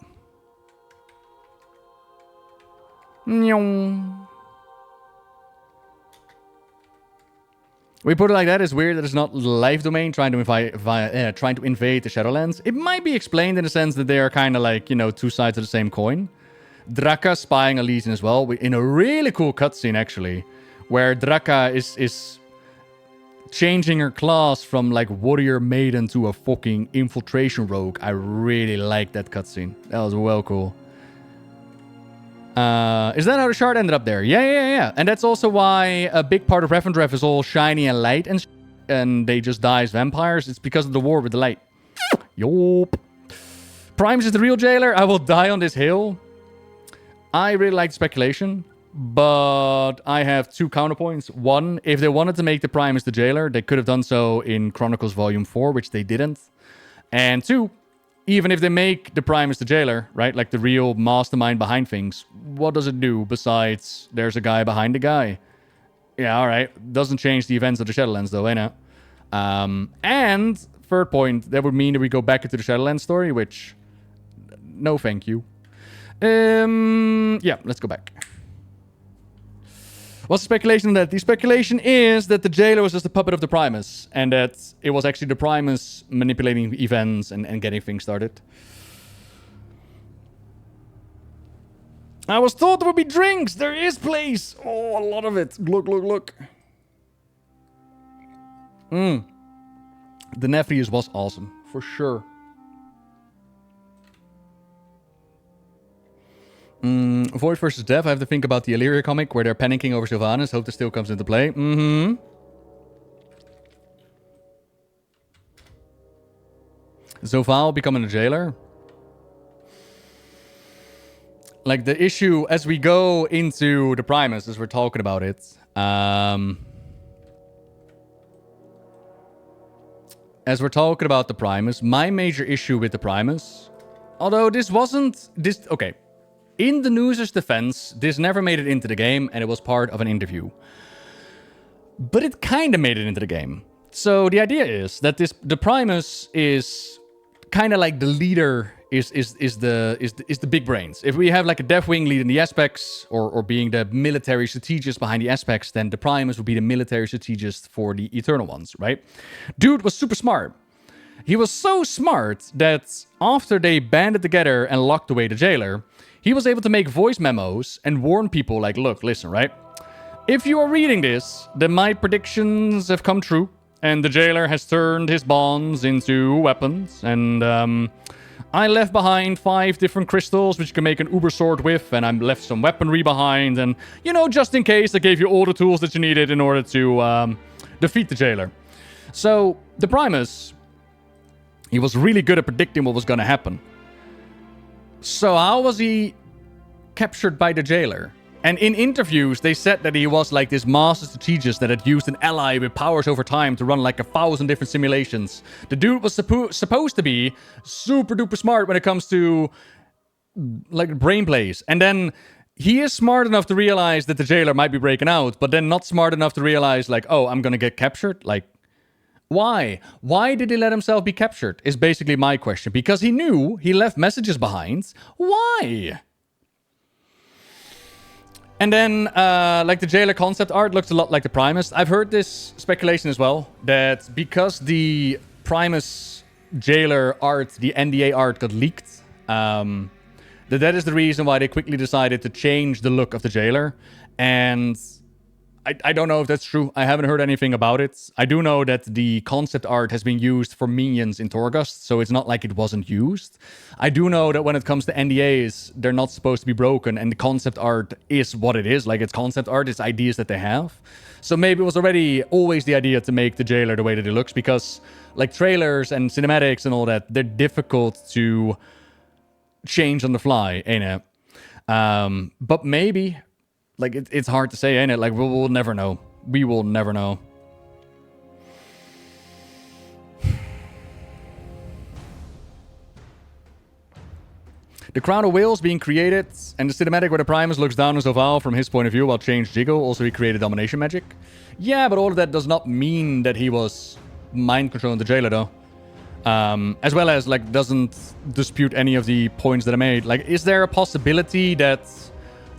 We put it like that. It's weird that it's not Life Domain trying to invade the Shadowlands. It might be explained in the sense that they are kind of like, you know, two sides of the same coin. Draka spying a Legion as well, in a really cool cutscene actually, where Draka is changing her class from like warrior maiden to a fucking infiltration rogue. I really like that cutscene. That was well cool. Is that how the shard ended up there? Yeah. And that's also why a big part of Revendreth is all shiny and light and they just die as vampires. It's because of the war with the light. Yup. Primus is the real jailer. I will die on this hill. I really like speculation, but I have two counterpoints. One, if they wanted to make the Primus the jailer, they could have done so in Chronicles Volume 4, which they didn't. And two, even if they make the Primus the jailer, right, like the real mastermind behind things, what does it do besides there's a guy behind the guy? Yeah, all right. Doesn't change the events of the Shadowlands, though, I know. And third point, that would mean that we go back into the Shadowlands story, which, no thank you. Yeah, let's go back. What's the speculation on that? The speculation is that the jailer was just a puppet of the Primus, and that it was actually the Primus manipulating events and getting things started. I was told there would be drinks! There is, please! Oh, a lot of it. Look. The Nephews was awesome, for sure. Void versus Death, I have to think about the Illyria comic where they're panicking over Sylvanas. Hope this still comes into play. Mm-hmm. Zovaal becoming a jailer. Like, the issue, as we go into the Primus, as we're talking about it, as we're talking about the Primus, my major issue with the Primus, although this wasn't, okay, in the newser's defense, this never made it into the game, and it was part of an interview. But it kind of made it into the game. So the idea is that the Primus is kind of like the leader, is the big brains. If we have like a Deathwing leading the aspects, or being the military strategist behind the aspects, then the Primus would be the military strategist for the Eternal Ones, right? Dude was super smart. He was so smart that after they banded together and locked away the jailer, he was able to make voice memos and warn people like, look, listen, right? If you are reading this, then my predictions have come true, and the jailer has turned his bonds into weapons, and I left behind 5 different crystals which you can make an uber sword with, and I left some weaponry behind, and, you know, just in case, I gave you all the tools that you needed in order to defeat the jailer. So, the Primus, he was really good at predicting what was going to happen. So how was he captured by the jailer? And in interviews, they said that he was like this master strategist that had used an ally with powers over time to run like 1,000 different simulations. The dude was supposed to be super duper smart when it comes to like brain plays. And then he is smart enough to realize that the jailer might be breaking out, but then not smart enough to realize like, oh, I'm gonna get captured. Like, why? Why did he let himself be captured? Is basically my question. Because he knew he left messages behind. Why? And then, like the jailer concept art looks a lot like the Primus. I've heard this speculation as well, that because the Primus jailer art, the NDA art, got leaked, that is the reason why they quickly decided to change the look of the jailer. And I don't know if that's true. I haven't heard anything about it. I do know that the concept art has been used for minions in Torghast, so it's not like it wasn't used. I do know that when it comes to NDAs, they're not supposed to be broken, and the concept art is what it is. Like, it's concept art, it's ideas that they have. So maybe it was already always the idea to make the jailer the way that it looks, because, like, trailers and cinematics and all that, they're difficult to change on the fly, ain't it? But maybe... Like, it's hard to say, ain't it? Like, we'll never know. We will never know. The Crown of Whales being created, and the cinematic where the Primus looks down on Zovaal from his point of view while changed Jiggle. Also, he created domination magic. Yeah, but all of that does not mean that he was mind controlling the jailer, though. As well as, like, doesn't dispute any of the points that I made. Like, is there a possibility that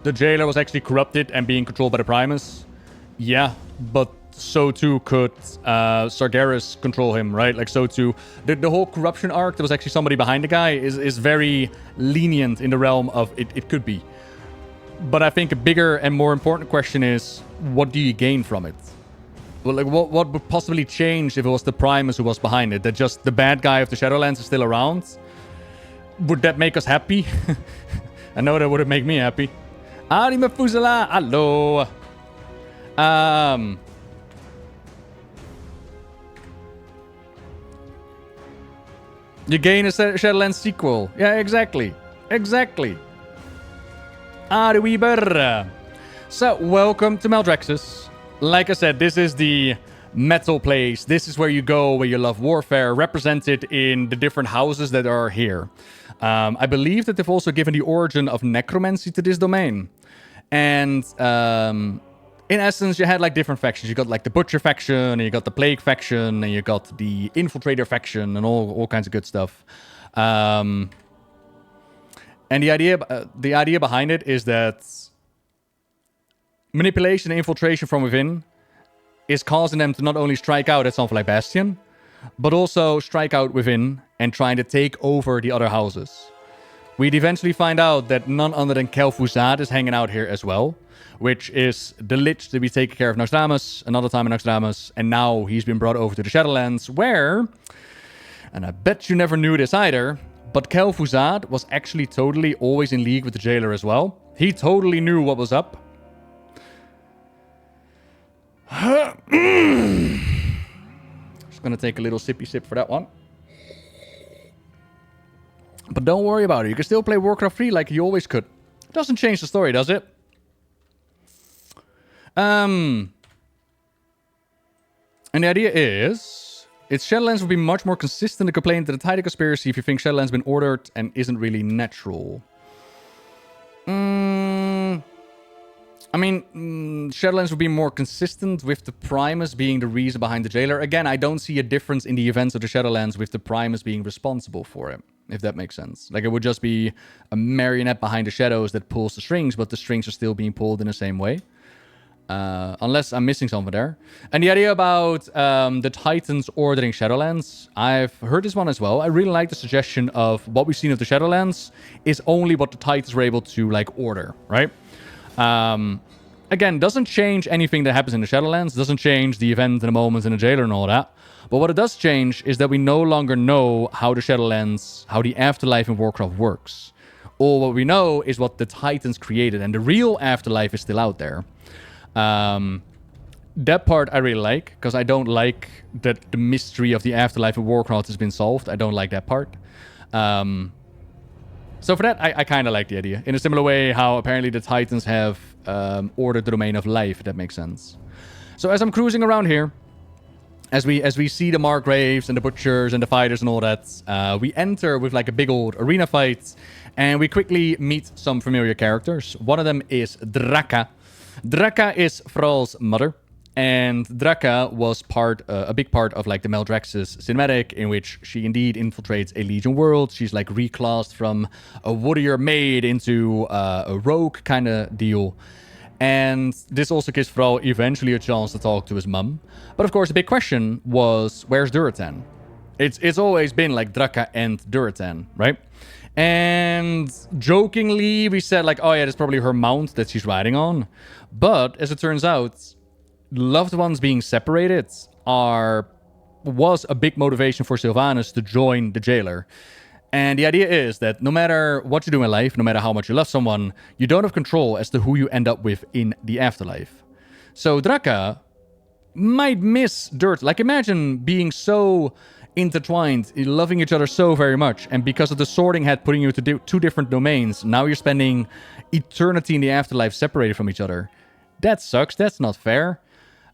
the jailer was actually corrupted and being controlled by the Primus? Yeah, but so too could Sargeras control him, right? Like, so too... The whole corruption arc, there was actually somebody behind the guy, is very lenient in the realm of it could be. But I think a bigger and more important question is, what do you gain from it? Well, like, what would possibly change if it was the Primus who was behind it? That just the bad guy of the Shadowlands is still around? Would that make us happy? I know that wouldn't make me happy. Ari Mefuzela, hello. You gain a Shadowlands sequel. Yeah, exactly. Exactly. Ari Weber. So, welcome to Maldraxxus. Like I said, this is the metal place. This is where you go, where you love warfare, represented in the different houses that are here. I believe that they've also given the origin of necromancy to this domain. And in essence, you had like different factions. You got like the Butcher faction, and you got the Plague faction, and you got the Infiltrator faction, and all kinds of good stuff. And the idea behind it is that manipulation and infiltration from within is causing them to not only strike out at something like Bastion, but also strike out within and trying to take over the other houses. we'd eventually find out that none other than Kel'Thuzad is hanging out here as well, which is the Lich that we take care of Noxdamus, another time in Noxdamus, and now he's been brought over to the Shadowlands, where, and I bet you never knew this either, but Kel'Thuzad was actually totally always in league with the Jailer as well. He totally knew what was up. Just gonna take a little sippy sip for that one. But don't worry about it. You can still play Warcraft 3 like you always could. Doesn't change the story, does it? And the idea is, Shadowlands would be much more consistent to complain to the Titan conspiracy if you think Shadowlands has been ordered and isn't really natural. I mean, Shadowlands would be more consistent with the Primus being the reason behind the Jailer. Again, I don't see a difference in the events of the Shadowlands with the Primus being responsible for it, if that makes sense. Like, it would just be a marionette behind the shadows that pulls the strings, but the strings are still being pulled in the same way. Unless I'm missing something there. And the idea about the Titans ordering Shadowlands, I've heard this one as well. I really like the suggestion of what we've seen of the Shadowlands is only what the Titans were able to, like, order, right? Again, doesn't change anything that happens in the Shadowlands, doesn't change the event and the moments in the Jailer and all that. But what it does change is that we no longer know how the Shadowlands, how the afterlife in Warcraft works. All what we know is what the Titans created, and the real afterlife is still out there. That part I really like, because I don't like that the mystery of the afterlife of Warcraft has been solved. I don't like that part. So for that, I kind of like the idea. In a similar way how apparently the Titans have ordered the domain of life, if that makes sense. So as I'm cruising around here, as we see the Margraves and the Butchers and the Fighters and all that, we enter with like a big old arena fight, and we quickly meet some familiar characters. One of them is Draka. Draka is Thrall's mother, and Draka was a big part of like the Maldraxxus cinematic, in which she indeed infiltrates a Legion world. She's like reclassed from a warrior maid into a rogue kind of deal. And this also gives Thrall eventually a chance to talk to his mum. But of course, the big question was, where's Durotan? It's always been like Draka and Durotan, right? And jokingly, we said like, oh yeah, that's probably her mount that she's riding on. But as it turns out, loved ones being separated was a big motivation for Sylvanas to join the Jailer. And the idea is that no matter what you do in life, no matter how much you love someone, you don't have control as to who you end up with in the afterlife. So Draka might miss Dirt. Like, imagine being so intertwined, loving each other so very much, and because of the sorting hat putting you to two different domains, now you're spending eternity in the afterlife separated from each other. That sucks. That's not fair.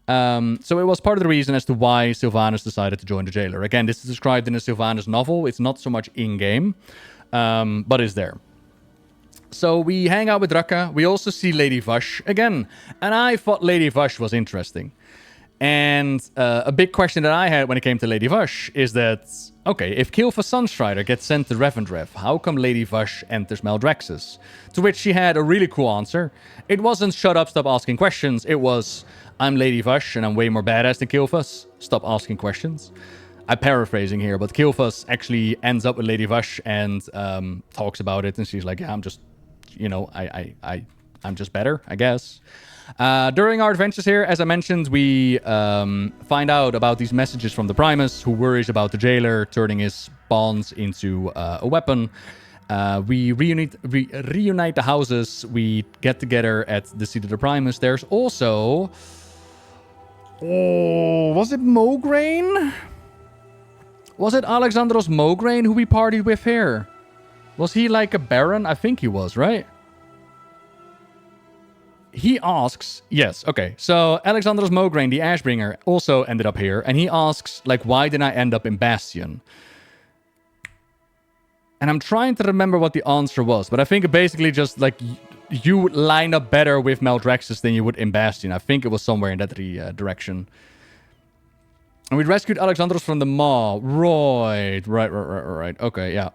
So it was part of the reason as to why Sylvanas decided to join the Jailer. Again, this is described in the Sylvanas novel. It's not so much in-game, but it's there. So we hang out with Draka. We also see Lady Vush again. And I thought Lady Vush was interesting. And a big question that I had when it came to Lady Vush is that, okay, if Kilfa Sunstrider gets sent to Revendreth, how come Lady Vush enters Maldraxxus? To which she had a really cool answer. It wasn't shut up, stop asking questions. It was, I'm Lady Vush and I'm way more badass than Kilfas. Stop asking questions. I'm paraphrasing here, but Kilfas actually ends up with Lady Vush and talks about it. And she's like, yeah, I'm just, you know, I'm just better, I guess. During our adventures here, as I mentioned, we find out about these messages from the Primus, who worries about the Jailer turning his bonds into a weapon. We reunite the houses. We get together at the seat of the Primus. There's also... Oh, was it Mograine? Was it Alexandros Mograine who we partied with here? Was he like a baron? I think he was, right? He asks, yes, okay. So Alexandros Mograine, the Ashbringer, also ended up here. And he asks, like, why did I end up in Bastion? And I'm trying to remember what the answer was. But I think it basically just, like, you would line up better with Maldraxxus than you would in Bastion. I think it was somewhere in that direction. And we rescued Alexandros from the Maw. Right. Okay, yeah.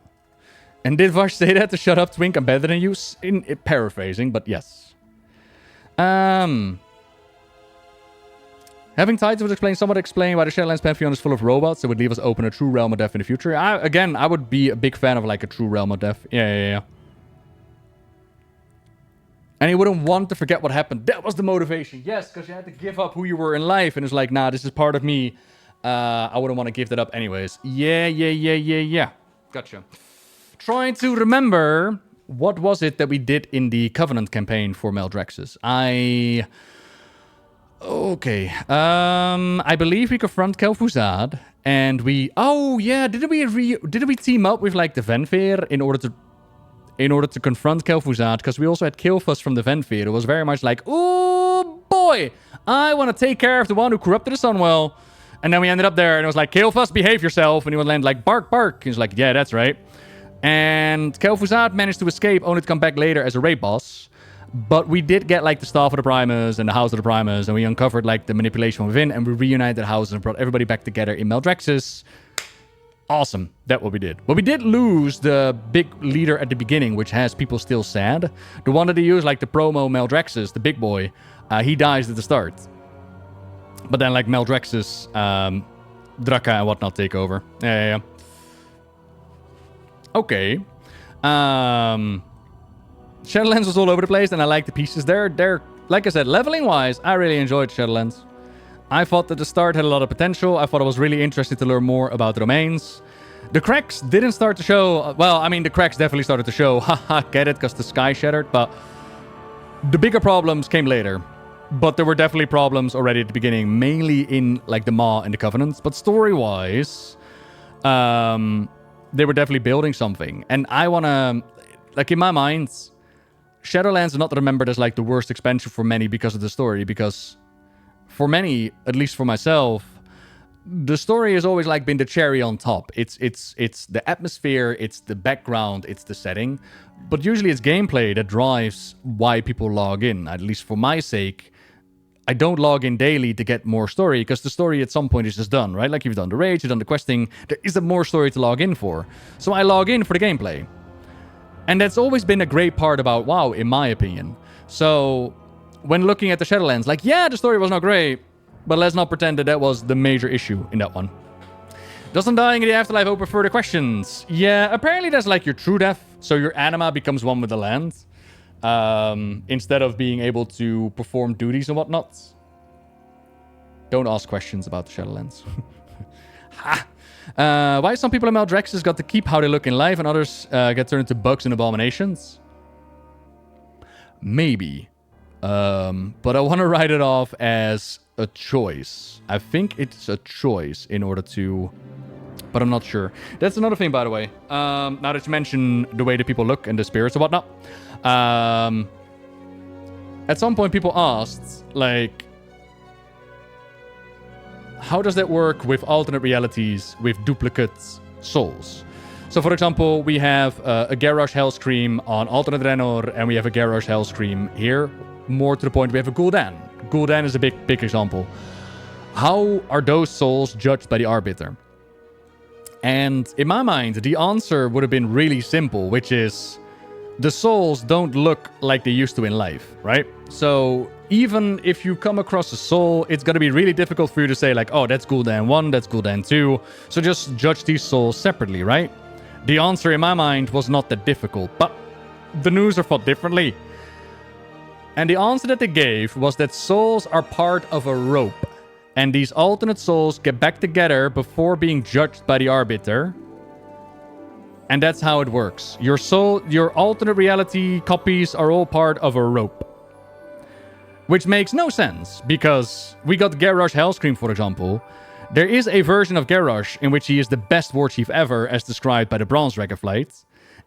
And did Vash say that to shut up, Twink? I'm better than you? In paraphrasing, but yes. Having Titans would somewhat explain why the Shadowlands Pantheon is full of robots. It would leave us open a true realm of death in the future. I would be a big fan of like a true realm of death. Yeah. And you wouldn't want to forget what happened. That was the motivation. Yes, because you had to give up who you were in life. And it's like, nah, this is part of me. I wouldn't want to give that up anyways. Yeah. Gotcha. Trying to remember, what was it that we did in the Covenant campaign for Maldraxxus? Okay. I believe we confront Kel'Thuzad. And we... Oh, yeah. Did we team up with, like, the Venveer in order to confront Kel'Thuzad, because we also had Killfuss from the Venveer. It was very much like, oh boy, I want to take care of the one who corrupted the Sunwell. And then we ended up there, and it was like, Killfuss, behave yourself. And he would land like, bark, bark. He's like, yeah, that's right. And Kel'Thuzad managed to escape, only to come back later as a raid boss. But we did get like the Staff of the Primus and the House of the Primus, and we uncovered like the manipulation from within, and we reunited the houses and brought everybody back together in Maldraxxus. Awesome. That's what we did. But we did lose the big leader at the beginning, which has people still sad. The one that they use, like the promo Maldraxxus, the big boy, he dies at the start. But then, like, Maldraxxus, Draka and whatnot take over. Yeah. Okay. Shadowlands was all over the place, and I like the pieces. They're like I said, leveling-wise, I really enjoyed Shadowlands. I thought that the start had a lot of potential. I thought it was really interesting to learn more about the domains. The cracks didn't start to show... Well, I mean, the cracks definitely started to show. Haha, get it, because the sky shattered. But the bigger problems came later. But there were definitely problems already at the beginning. Mainly in, like, the Maw and the Covenants. But story-wise, they were definitely building something. And I want to... Like, in my mind, Shadowlands is not remembered as, like, the worst expansion for many because of the story. Because... For many, at least for myself, the story has always like been the cherry on top. It's the atmosphere, it's the background, it's the setting. But usually it's gameplay that drives why people log in. At least for my sake, I don't log in daily to get more story, because the story at some point is just done, right? Like you've done the raids, you've done the questing, there isn't more story to log in for. So I log in for the gameplay. And that's always been a great part about WoW, in my opinion. So... When looking at the Shadowlands, like, yeah, the story was not great, but let's not pretend that that was the major issue in that one. Does undying in the afterlife open further questions? Yeah, apparently that's like your true death, so your anima becomes one with the land, instead of being able to perform duties and whatnot. Don't ask questions about the Shadowlands. Ha! Why some people in Maldraxxus got to keep how they look in life and others get turned into bugs and abominations? Maybe. But I want to write it off as a choice. I think it's a choice in order to... But I'm not sure. That's another thing, by the way. Now that you mention the way that people look and the spirits and whatnot. At some point, people asked, like... How does that work with alternate realities with duplicate souls? So, for example, we have a Garrosh Hellscream on alternate Draenor, and we have a Garrosh Hellscream here. More to the point, we have a Gul'dan. Gul'dan is a big example. How are those souls judged by the Arbiter? And in my mind, the answer would have been really simple, which is the souls don't look like they used to in life, right? So even if you come across a soul, it's going to be really difficult for you to say like, oh, that's Gul'dan 1, that's Gul'dan 2. So just judge these souls separately, right? The answer in my mind was not that difficult, but the news are thought differently. And the answer that they gave was that souls are part of a rope. And these alternate souls get back together before being judged by the Arbiter. And that's how it works. Your soul, your alternate reality copies are all part of a rope. Which makes no sense, because we got Garrosh Hellscream, for example. There is a version of Garrosh in which he is the best war chief ever, as described by the Bronze Dragonflight.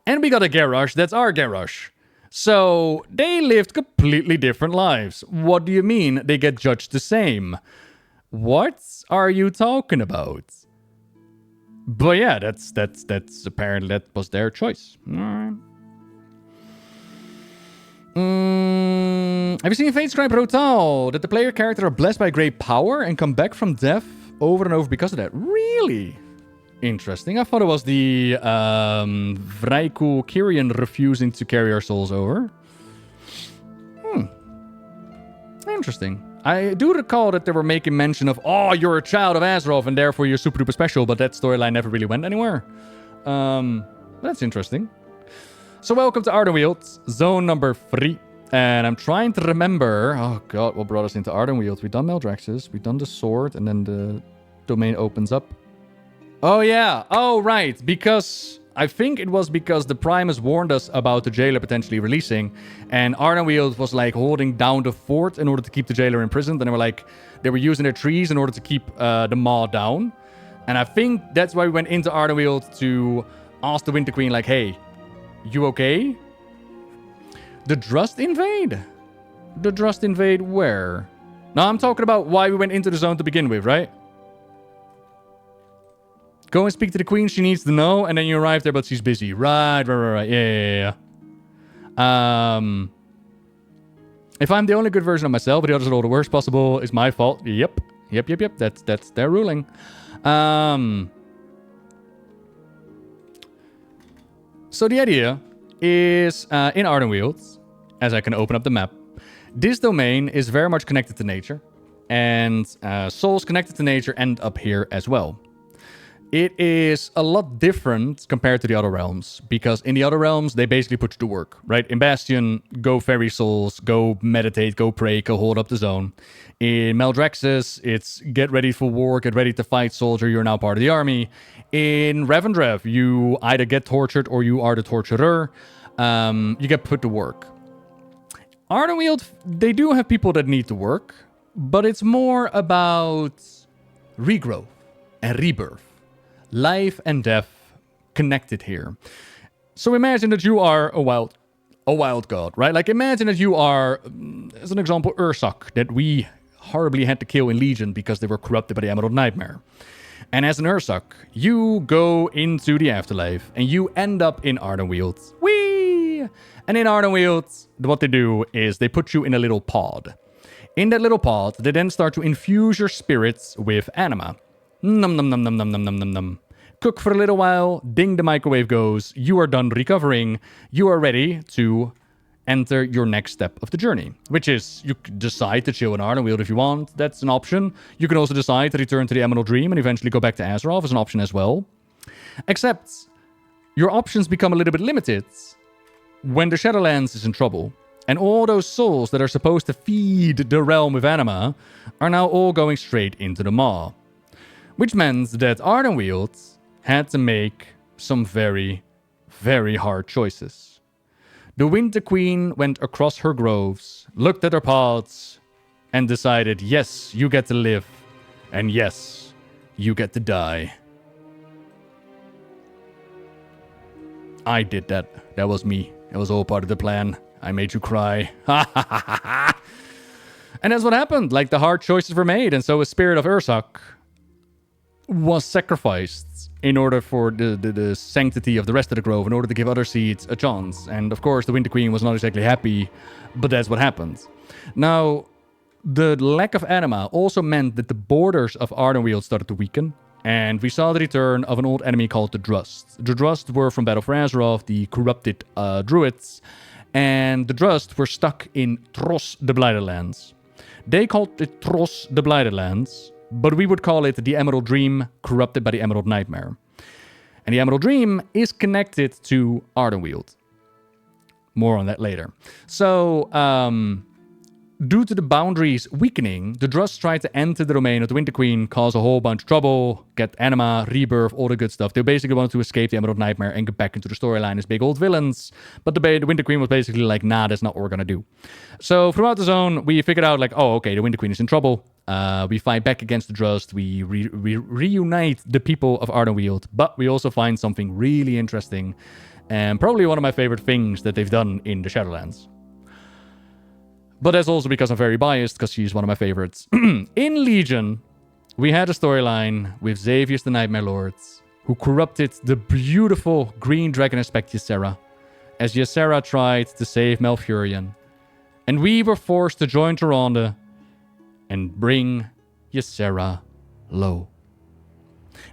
And we got a Garrosh that's our Garrosh. So, they lived completely different lives. What do you mean they get judged the same? What are you talking about? But yeah, that's apparently that was their choice. Alright. Have you seen Fate Scribe Rotal? That the player character are blessed by great power and come back from death over and over because of that. Really? Interesting. I thought it was the Vraiku Kyrian refusing to carry our souls over. Interesting. I do recall that they were making mention of, oh, you're a child of Azeroth and therefore you're super duper special, but that storyline never really went anywhere. That's interesting. So welcome to Ardenweald, zone number 3. And I'm trying to remember... Oh, God, what brought us into Ardenweald? We've done Meldrax's, we've done the sword, and then the domain opens up. Oh, yeah. Oh, right. Because... I think it was because the Primus warned us about the jailer potentially releasing, and Ardenweald was like holding down the fort in order to keep the jailer imprisoned, and they were using their trees in order to keep the maw down. And I think that's why we went into Ardenweald to ask the Winter Queen, like, hey, you okay? The Drust invade? The Drust invade where? No, I'm talking about why we went into the zone to begin with, right? Go and speak to the queen, she needs to know, and then you arrive there, but she's busy. Right. Yeah. If I'm the only good version of myself, but the others are all the worst possible, it's my fault. Yep. That's their ruling. So the idea is, in Ardenweald, as I can open up the map, this domain is very much connected to nature, and souls connected to nature end up here as well. It is a lot different compared to the other realms, because in the other realms, they basically put you to work, right? In Bastion, go ferry souls, go meditate, go pray, go hold up the zone. In Maldraxxus, it's get ready for war, get ready to fight, soldier, you're now part of the army. In Revendreth, you either get tortured or you are the torturer. You get put to work. Ardenweald, they do have people that need to work, but it's more about regrowth and rebirth. Life and death connected here. So imagine that you are a wild god, right? Like imagine that you are, as an example, Ursak, that we horribly had to kill in Legion because they were corrupted by the Emerald Nightmare. And as an Ursak, you go into the afterlife and you end up in Ardenweald. Whee! And in Ardenweald, what they do is they put you in a little pod. In that little pod, they then start to infuse your spirits with anima. Num num num num num num num num num. Cook for a little while, ding, the microwave goes, you are done recovering, you are ready to enter your next step of the journey. Which is, you can decide to chill in Ardenweald if you want, that's an option. You can also decide to return to the Emerald Dream and eventually go back to Azeroth as an option as well. Except, your options become a little bit limited when the Shadowlands is in trouble. And all those souls that are supposed to feed the realm with anima are now all going straight into the maw. Which meant that Ardenweald had to make some very, very hard choices. The Winter Queen went across her groves, looked at her paths, and decided, yes, you get to live, and yes, you get to die. I did that. That was me. It was all part of the plan. I made you cry. And that's what happened. Like, the hard choices were made, and so a spirit of Ursak was sacrificed in order for the sanctity of the rest of the grove, in order to give other seeds a chance. And of course, the Winter Queen was not exactly happy, but that's what happened. Now, the lack of anima also meant that the borders of Ardenweald started to weaken, and we saw the return of an old enemy called the Drust. The Drust were from Battle for Azeroth, the corrupted druids, and the Drust were stuck in Tross the Blighted Lands. They called it Tross the Blighted Lands, but we would call it the Emerald Dream, corrupted by the Emerald Nightmare. And the Emerald Dream is connected to Ardenweald. More on that later. So, due to the boundaries weakening, the Drust tried to enter the domain of the Winter Queen, cause a whole bunch of trouble, get anima, rebirth, all the good stuff. They basically wanted to escape the Emerald Nightmare and get back into the storyline as big old villains. But the Winter Queen was basically like, nah, that's not what we're gonna do. So throughout the zone, we figured out like, oh, okay, the Winter Queen is in trouble. We fight back against the Drust. We reunite the people of Ardenweald. But we also find something really interesting, and probably one of my favorite things that they've done in the Shadowlands. But that's also because I'm very biased, because she's one of my favorites. In Legion, we had a storyline with Xavius the Nightmare Lord, who corrupted the beautiful green dragon aspect Ysera, as Ysera tried to save Malfurion. And we were forced to join Tyrande and bring Ysera low.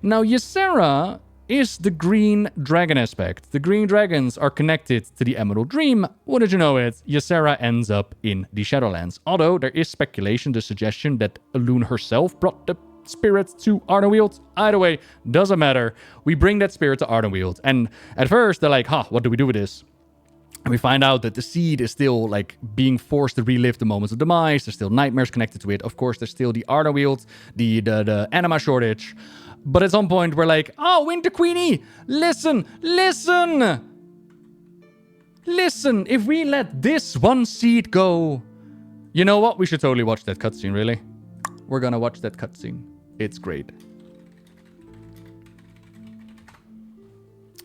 Now, Ysera is the green dragon aspect. The green dragons are connected to the Emerald Dream. Wouldn't you know it, Ysera ends up in the Shadowlands. Although there is speculation, the suggestion that Elune herself brought the spirit to Ardenweald. Either way, doesn't matter. We bring that spirit to Ardenweald. And at first, they're like, what do we do with this? And we find out that the seed is still like being forced to relive the moments of demise. There's still nightmares connected to it. Of course, there's still the Ardenweald, the anima shortage. But at some point, we're like, oh, Winter Queenie, listen. Listen, if we let this one seed go, you know what? We should totally watch that cutscene, really. We're gonna watch that cutscene. It's great.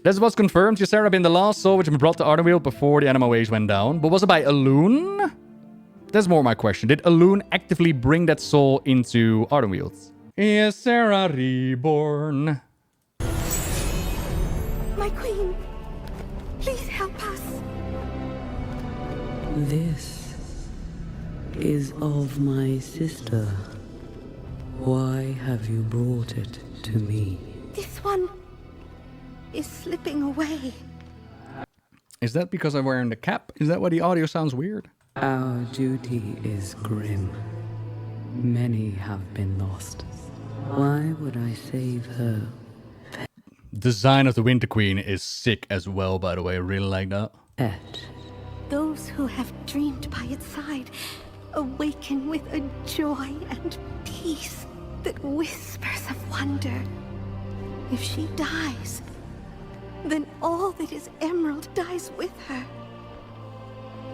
This was confirmed. Ysera been the last soul which had been brought to Ardenweald before the anima waves went down. But was it by Elune? That's more my question. Did Elune actively bring that soul into Ardenweald? Ysera reborn. My queen, please help us. This is of my sister. Why have you brought it to me? This one is slipping away. Is that because I'm wearing the cap? Is that why the audio sounds weird? Our duty is grim. Many have been lost. Why would I save her? Design of the Winter Queen is sick as well, by the way. I really like that. Pet. Those who have dreamed by its side awaken with a joy and peace that whispers of wonder. If she dies, then all that is Emerald dies with her.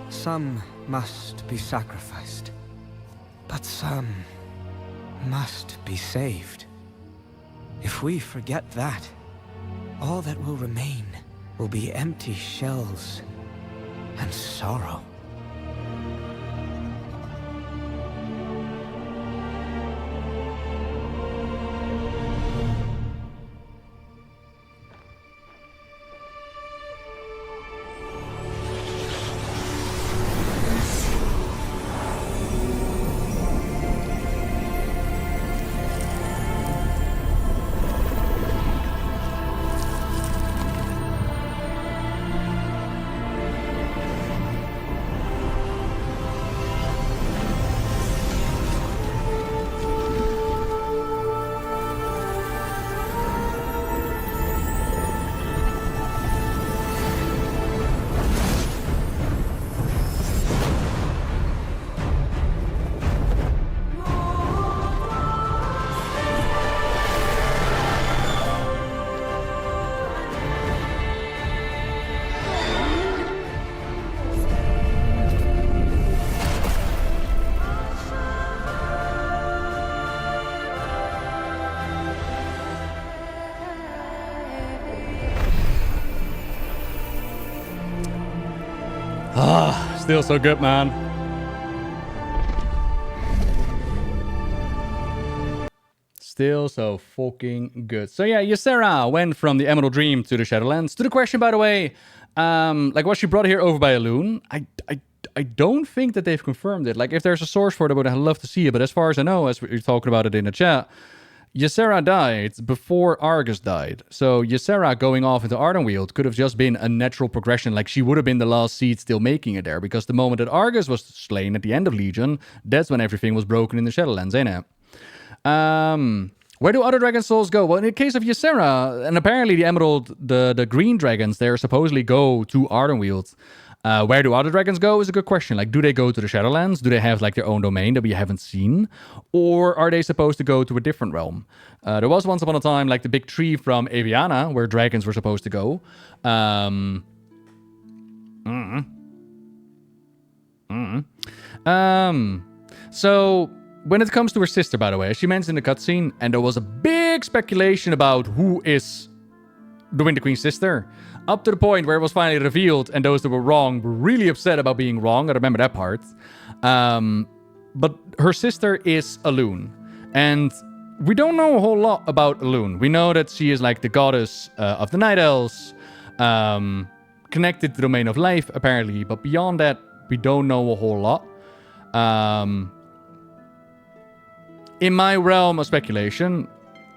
Some must be sacrificed, but some must be saved. If we forget that, all that will remain will be empty shells and sorrow. Still so good, man. Still so fucking good. So yeah, Ysera went from the Emerald Dream to the Shadowlands. To the question, by the way, like was she brought here over by Elune? I don't think that they've confirmed it. Like if there's a source for it, I would love to see it. But as far as I know, as we're talking about it in the chat, Ysera died before Argus died. So Ysera going off into Ardenweald could have just been a natural progression. Like she would have been the last seed still making it there. Because the moment that Argus was slain at the end of Legion, that's when everything was broken in the Shadowlands, ain't it? Where do other dragon souls go? Well, in the case of Ysera, and apparently the Emerald, the green dragons, they supposedly go to Ardenweald. Where do other dragons go is a good question. Like, do they go to the Shadowlands? Do they have, like, their own domain that we haven't seen? Or are they supposed to go to a different realm? There was once upon a time, like, the big tree from Aviana, where dragons were supposed to go. So, when it comes to her sister, by the way, she mentioned in the cutscene, and there was a big speculation about who is the Winter Queen's sister. Up to the point where it was finally revealed, and those that were wrong were really upset about being wrong. I remember that part. But her sister is Elune. And we don't know a whole lot about Elune. We know that she is like the goddess of the Night Elves, connected to the domain of life, apparently. But beyond that, we don't know a whole lot. In my realm of speculation,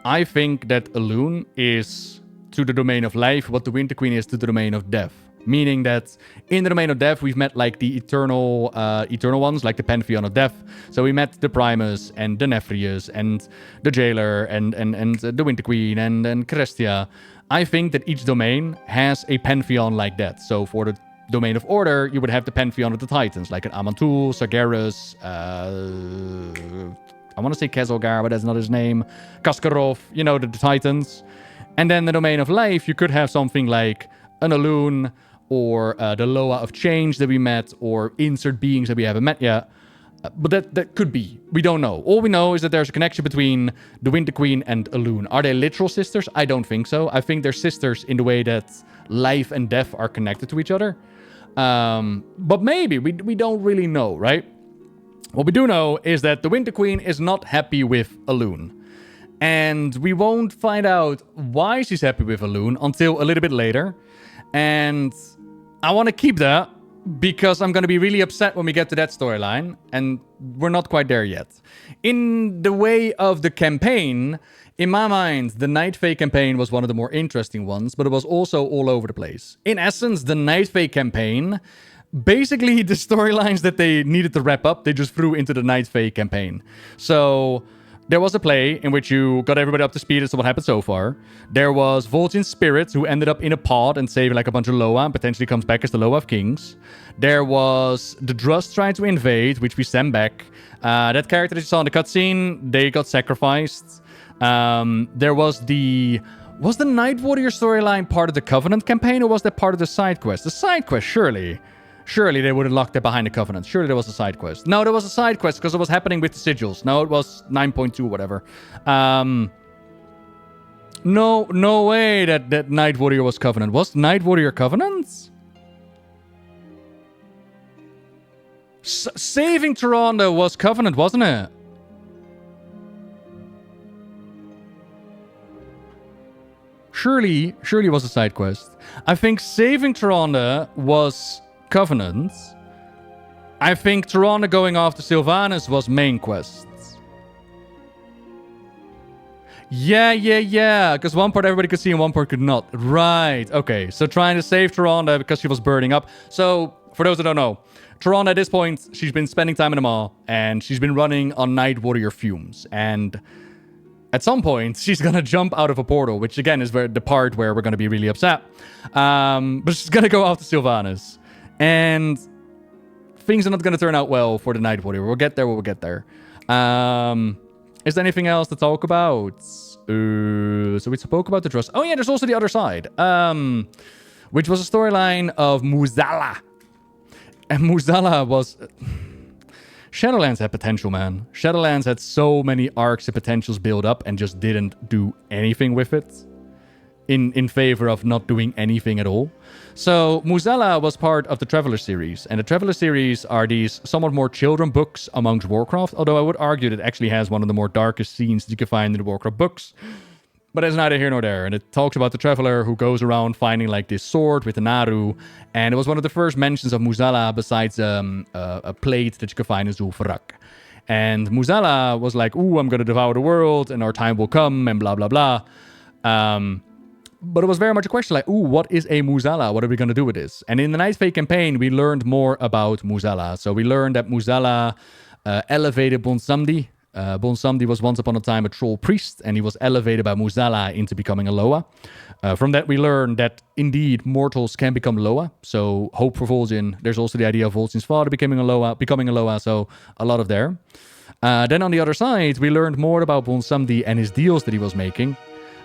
I think that Elune is to the domain of life what the Winter Queen is to the domain of death. Meaning that in the domain of death, we've met like the eternal ones, like the Pantheon of Death. So we met the Primus and the Nephrius and the Jailer and the Winter Queen and Carestia. I think that each domain has a Pantheon like that. So for the domain of order, you would have the pantheon of the Titans, like an Amantul, Sargeras, I want to say Kezelgar, but that's not his name, Kaskarov, you know, the Titans. And then the domain of life, you could have something like an Elune, or the Loa of Change that we met, or insert beings that we haven't met yet. But that could be. We don't know. All we know is that there's a connection between the Winter Queen and Elune. Are they literal sisters? I don't think so. I think they're sisters in the way that life and death are connected to each other. But maybe. We don't really know, right? What we do know is that the Winter Queen is not happy with Elune. And we won't find out why she's happy with Elune until a little bit later. And I want to keep that, because I'm going to be really upset when we get to that storyline, and we're not quite there yet. In the way of the campaign, in my mind, the Night Fae campaign was one of the more interesting ones, but it was also all over the place. In essence, the Night Fae campaign, basically the storylines that they needed to wrap up, they just threw into the Night Fae campaign. So there was a play in which you got everybody up to speed as to what happened so far. There was Vol'jin's spirit, who ended up in a pod and saved like a bunch of Loa and potentially comes back as the Loa of Kings. There was the Drust trying to invade, which we sent back. That character that you saw in the cutscene, they got sacrificed. There was the... Was the Night Warrior storyline part of the Covenant campaign, or was that part of the side quest? The side quest, surely. Surely they would have locked it behind the Covenant. Surely there was a side quest. No, there was a side quest because it was happening with the sigils. No, it was 9.2 or whatever. No way that Night Warrior was Covenant. Was Night Warrior Covenant? Saving Tyrande was Covenant, wasn't it? Surely it was a side quest. I think saving Tyrande was Covenant. I think Tyrande going after Sylvanas was main quests. Yeah. Because one part everybody could see and one part could not. Right. Okay. So trying to save Tyrande because she was burning up. So for those that don't know, Tyrande at this point, she's been spending time in the Maw and she's been running on Night Warrior fumes. And at some point, she's going to jump out of a portal, which again is the part where we're going to be really upset. But she's going to go after Sylvanas. And things are not going to turn out well for the Night Warrior. We'll get there. Is there anything else to talk about? So we spoke about the Trust. Oh yeah, there's also the other side. Which was a storyline of Muzala. And Muzala was... Shadowlands had potential, man. Shadowlands had so many arcs and potentials built up and just didn't do anything with it. In favor of not doing anything at all. So Muzala was part of the Traveller series. And the Traveller series are these somewhat more children books amongst Warcraft. Although I would argue that it actually has one of the more darkest scenes that you can find in the Warcraft books. But it's neither here nor there. And it talks about the Traveller who goes around finding like this sword with a Naru. And it was one of the first mentions of Muzala besides a plate that you can find in Zul'Farrak. And Muzala was like, ooh, I'm going to devour the world and our time will come and blah, blah, blah. But it was very much a question like, ooh, what is a Muzala? What are we going to do with this? And in the Night Fae campaign, we learned more about Muzala. So we learned that Muzala elevated Bonsamdi. Bonsamdi was once upon a time a troll priest, and he was elevated by Muzala into becoming a Loa. From that, we learned that indeed mortals can become Loa. So hope for Vol'jin. There's also the idea of Vol'jin's father becoming a Loa. So a lot of there. Then on the other side, we learned more about Bonsamdi and his deals that he was making.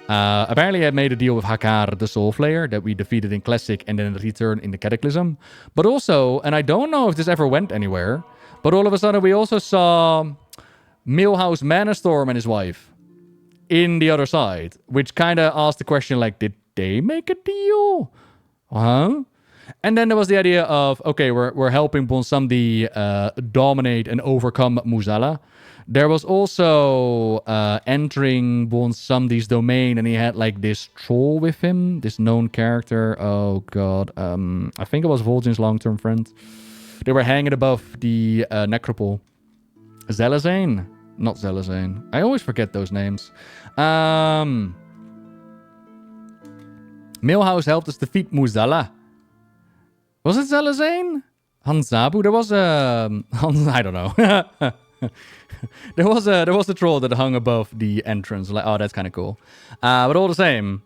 Apparently I made a deal with Hakar, the Soul Flayer, that we defeated in Classic and then returned in the Cataclysm. But also, and I don't know if this ever went anywhere, but all of a sudden we also saw Millhouse Manastorm and his wife in the other side, which kind of asked the question like, did they make a deal? Huh? And then there was the idea of, okay, we're helping Bonsamdi dominate and overcome Muzala. There was also entering Bonsamdi's domain, and he had like this troll with him, this known character. Oh god, I think it was Vol'jin's long-term friend. They were hanging above the necropole. Zelazane? Not Zelazane. I always forget those names. Millhouse helped us defeat Muzala. Was it Zelazane? Hanzabu? There was a... I don't know. there was a troll that hung above the entrance. Like, oh, that's kind of cool. But all the same,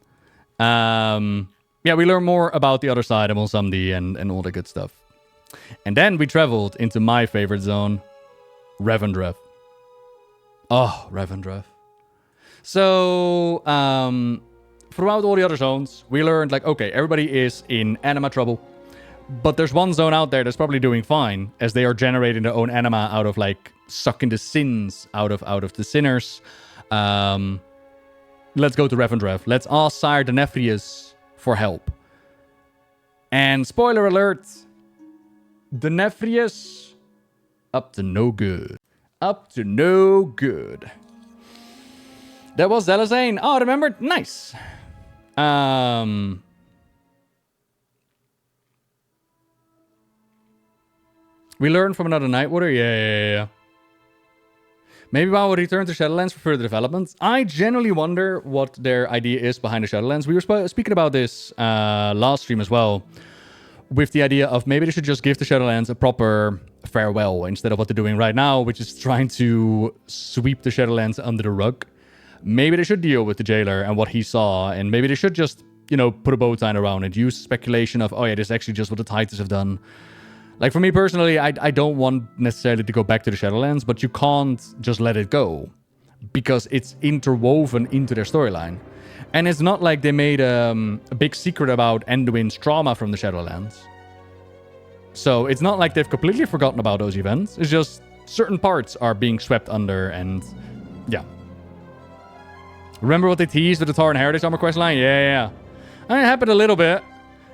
yeah, we learn more about the other side of Mulsamdi and all the good stuff. And then we traveled into my favorite zone, Revendreth. Oh, Revendreth. So, throughout all the other zones, we learned, like, okay, everybody is in anima trouble. But there's one zone out there that's probably doing fine, as they are generating their own anima out of, like, sucking the sins out of the sinners. Let's go to Revendreth. Let's ask Sire Denethrius for help. And spoiler alert, Denethrius up to no good. Up to no good. That was Zelazane. Oh, remembered? Nice. We learned from another Nightwater? Yeah. Maybe I will return to Shadowlands for further development. I genuinely wonder what their idea is behind the Shadowlands. We were speaking about this last stream as well, with the idea of maybe they should just give the Shadowlands a proper farewell instead of what they're doing right now, which is trying to sweep the Shadowlands under the rug. Maybe they should deal with the jailer and what he saw, and maybe they should just, you know, put a bow tie around it, use speculation of, oh yeah, this is actually just what the Titans have done. Like, for me personally, I don't want necessarily to go back to the Shadowlands, but you can't just let it go, because it's interwoven into their storyline. And it's not like they made a big secret about Anduin's trauma from the Shadowlands. So it's not like they've completely forgotten about those events. It's just certain parts are being swept under, and yeah. Remember what they teased with the Tar and Heritage Armor questline? Yeah. I mean, it happened a little bit.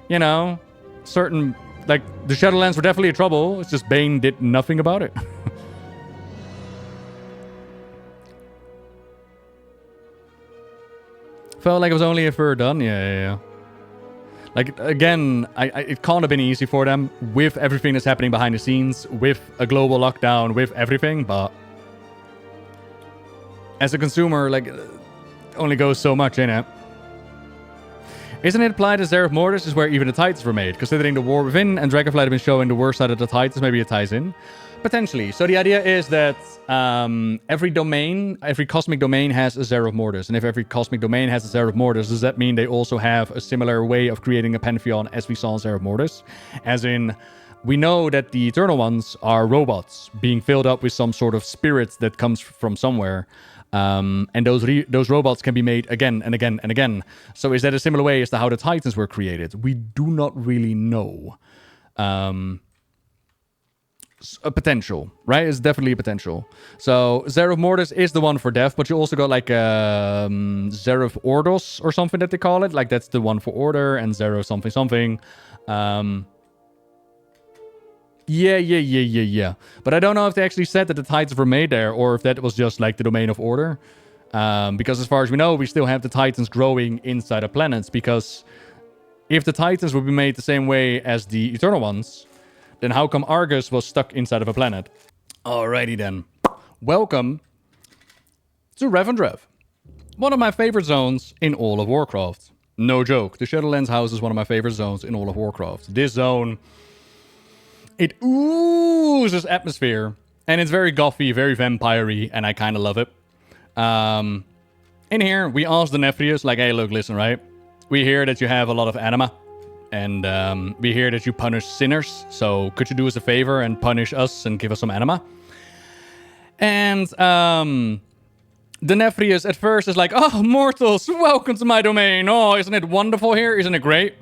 You know, certain... Like, the Shadowlands were definitely in trouble. It's just Bane did nothing about it. Felt like it was only a third done. Yeah. Like, again, it can't have been easy for them with everything that's happening behind the scenes, with a global lockdown, with everything, but as a consumer, like, it only goes so much in it. Isn't it implied that Zereth Mortis is where even the Titans were made? Considering the War Within and Dragonflight have been showing the worst side of the Titans, maybe it ties in. Potentially. So the idea is that every cosmic domain has a Zereth Mortis. And if every cosmic domain has a Zereth Mortis, does that mean they also have a similar way of creating a pantheon as we saw in Zereth Mortis? As in, we know that the Eternal Ones are robots being filled up with some sort of spirit that comes from somewhere. And those robots can be made again and again and again. So is that a similar way as to how the Titans were created? We do not really know. A potential, right? It's definitely a potential. So Zereth Mortis is the one for death, but you also got like Zereth Ordos or something that they call it. Like that's the one for order, and Zereth something. Yeah. But I don't know if they actually said that the Titans were made there, or if that was just like the domain of order. Because as far as we know, we still have the Titans growing inside of planets. Because if the Titans would be made the same way as the Eternal Ones, then how come Argus was stuck inside of a planet? Alrighty then. Welcome to Revendreth. One of my favorite zones in all of Warcraft. No joke. The Shadowlands house is one of my favorite zones in all of Warcraft. This zone... It oozes atmosphere, and it's very gothy, very vampire-y, and I kind of love it. In here, we asked Denethrius, like, hey, look, listen, right? We hear that you have a lot of anima, and we hear that you punish sinners, so could you do us a favor and punish us and give us some anima? And Denethrius at first is like, oh, mortals, welcome to my domain. Oh, isn't it wonderful here? Isn't it great?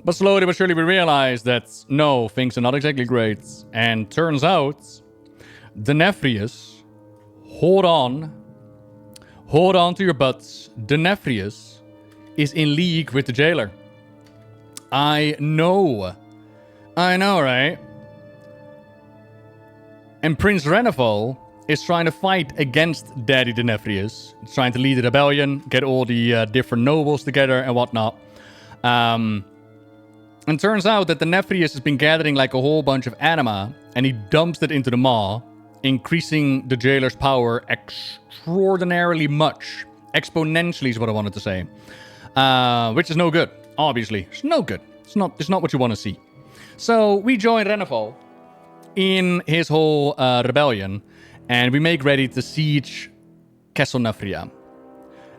But slowly but surely we realize that, no, things are not exactly great. And turns out, Denethrius, hold on to your butts. Denethrius is in league with the jailer. I know, right? And Prince Renethal is trying to fight against Daddy Denethrius. He's trying to lead a rebellion, get all the different nobles together and whatnot. And turns out that Denethrius has been gathering like a whole bunch of anima, and he dumps it into the maw, increasing the jailer's power extraordinarily much. Exponentially is what I wanted to say. Which is no good, obviously. It's no good. It's not what you want to see. So we join Renethal in his whole rebellion, and we make ready to siege Castle Nafria.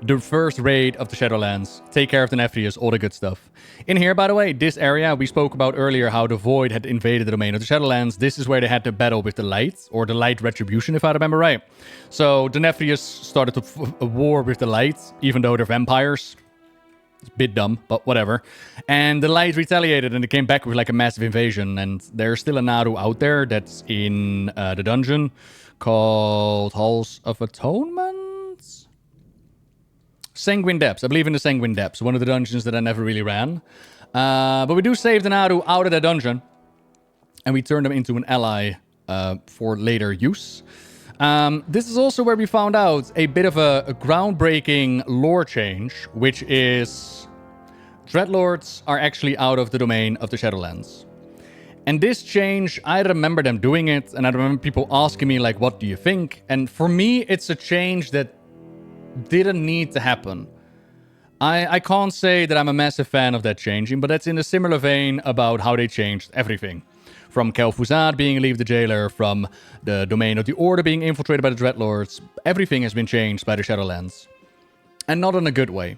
the first raid of the Shadowlands, take care of the Nephius, all the good stuff. In here, by the way, this area, we spoke about earlier how the Void had invaded the domain of the Shadowlands. This is where they had to battle with the Light, or the Light Retribution, if I remember right. So the Nephius started a war with the Light, even though they're vampires. It's a bit dumb, but whatever. And the Light retaliated, and they came back with like a massive invasion. And there's still a Naru out there that's in the dungeon called Halls of Atonement? Sanguine Depths. I believe in the Sanguine Depths, one of the dungeons that I never really ran. But we do save the Naru out of that dungeon, and we turn them into an ally for later use. This is also where we found out a bit of a groundbreaking lore change, which is Dreadlords are actually out of the domain of the Shadowlands. And this change, I remember them doing it, and I remember people asking me, like, what do you think? And for me, it's a change that didn't need to happen. I can't say that I'm a massive fan of that changing, but that's in a similar vein about how they changed everything. From Kel'Thuzad being Leave the Jailer, from the domain of the Order being infiltrated by the Dreadlords, everything has been changed by the Shadowlands. And not in a good way.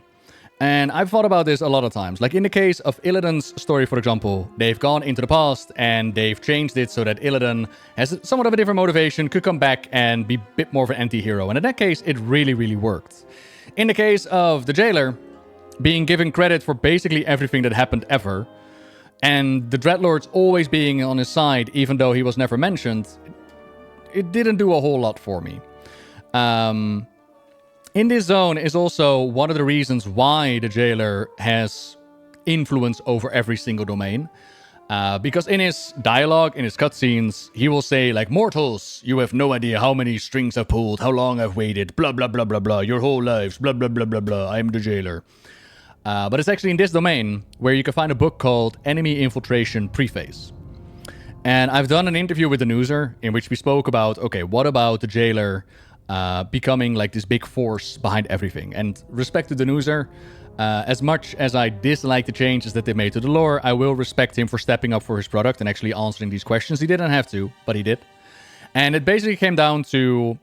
And I've thought about this a lot of times. Like in the case of Illidan's story, for example, they've gone into the past and they've changed it so that Illidan has somewhat of a different motivation, could come back and be a bit more of an anti-hero. And in that case, it really, really worked. In the case of the Jailer, being given credit for basically everything that happened ever, and the Dreadlords always being on his side, even though he was never mentioned, it didn't do a whole lot for me. In this zone is also one of the reasons why the Jailer has influence over every single domain. Because in his dialogue, in his cutscenes, he will say, like, mortals, you have no idea how many strings I've pulled, how long I've waited, blah, blah, blah, blah, blah, your whole lives, blah, blah, blah, blah, blah, I am the Jailer. But it's actually in this domain where you can find a book called Enemy Infiltration Preface. And I've done an interview with the Newser in which we spoke about, okay, what about the Jailer becoming like this big force behind everything? And respect to the Newser, as much as I dislike the changes that they made to the lore, I will respect him for stepping up for his product and actually answering these questions. He didn't have to, but he did. And it basically came down to...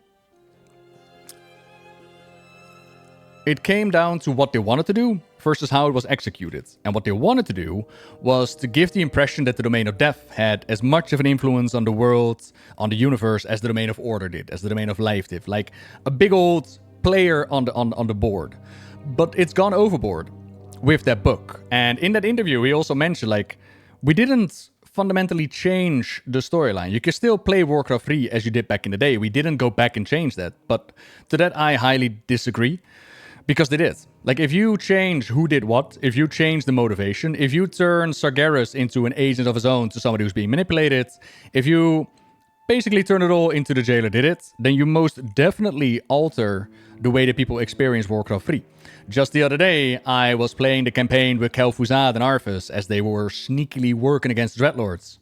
It came down to what they wanted to do versus how it was executed. And what they wanted to do was to give the impression that the Domain of Death had as much of an influence on the world, on the universe, as the Domain of Order did, as the Domain of Life did. Like a big old player on the board. But it's gone overboard with that book. And in that interview, he also mentioned, like, we didn't fundamentally change the storyline. You can still play Warcraft 3 as you did back in the day. We didn't go back and change that. But to that, I highly disagree. Because they did. Like, if you change who did what, if you change the motivation, if you turn Sargeras into an agent of his own to somebody who's being manipulated, if you basically turn it all into the Jailer did it, then you most definitely alter the way that people experience Warcraft 3. Just the other day, I was playing the campaign with Kel'Thuzad and Arthas as they were sneakily working against the Dreadlords.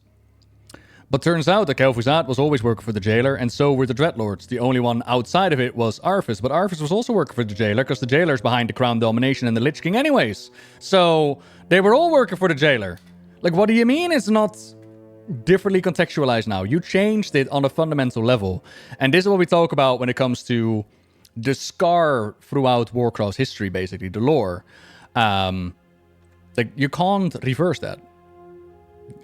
But turns out that Kel'Thuzad was always working for the Jailer, and so were the Dreadlords. The only one outside of it was Arthas, but Arthas was also working for the Jailer, because the Jailer's behind the Crown Domination and the Lich King anyways. So, they were all working for the Jailer. Like, what do you mean it's not differently contextualized now? You changed it on a fundamental level. And this is what we talk about when it comes to the scar throughout Warcraft's history, basically, the lore. Like, you can't reverse that.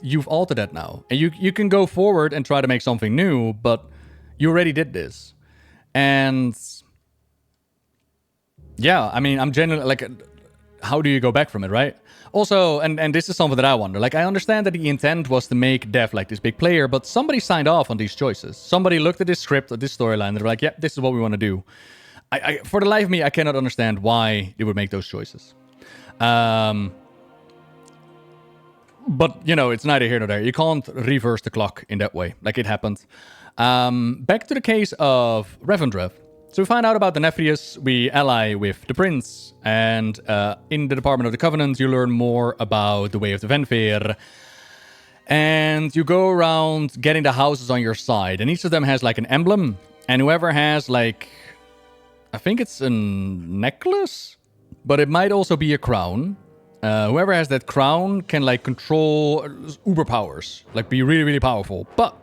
You've altered that now. And you can go forward and try to make something new, but you already did this. And yeah, I mean, I'm genuinely like, how do you go back from it, right? Also, and this is something that I wonder. Like, I understand that the intent was to make Dev like this big player, but somebody signed off on these choices. Somebody looked at this script, at this storyline, and they're like, yeah, this is what we want to do. I for the life of me, I cannot understand why they would make those choices. But, you know, it's neither here nor there. You can't reverse the clock in that way. Like, it happened. Back to the case of Revendreth. So we find out about the Nephius. We ally with the Prince. And in the Department of the Covenant, you learn more about the Way of the Venfeir. And you go around getting the houses on your side. And each of them has, like, an emblem. And whoever has, like, I think it's a necklace? But it might also be a crown. Whoever has that crown can, like, control uber powers. Like, be really, really powerful. But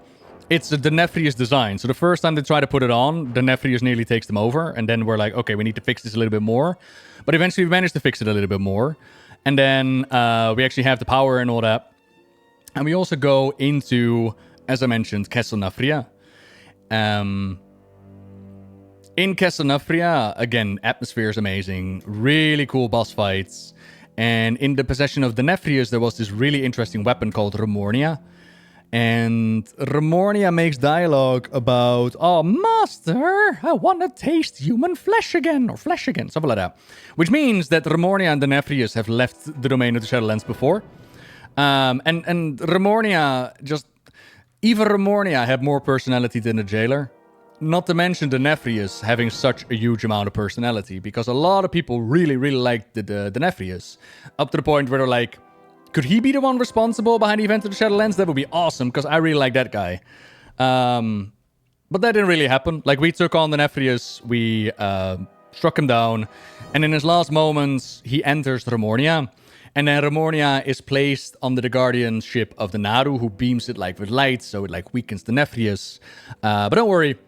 it's the Nefrius design. So the first time they try to put it on, the Nefrius nearly takes them over. And then we're like, okay, we need to fix this a little bit more. But eventually we managed to fix it a little bit more. And then we actually have the power and all that. And we also go into, as I mentioned, Castle Nafria. In Castle Nafria, again, atmosphere is amazing. Really cool boss fights. And in the possession of the Nefrius, there was this really interesting weapon called Remornia. And Remornia makes dialogue about, oh, master, I want to taste human flesh again, or flesh again, something like that. Which means that Remornia and the Nefrius have left the domain of the Shadowlands before. And Remornia, even Remornia had more personality than the jailer. Not to mention the Nefrius having such a huge amount of personality, because a lot of people really, really liked the Nefrius. Up to the point where they're like, could he be the one responsible behind the event of the Shadowlands? That would be awesome, because I really like that guy. But that didn't really happen. Like, we took on the Nefrius, we struck him down, and in his last moments, he enters Remornia. And then Remornia is placed under the guardianship of the Naru, who beams it like with light, so it like weakens the Nefrius. But don't worry.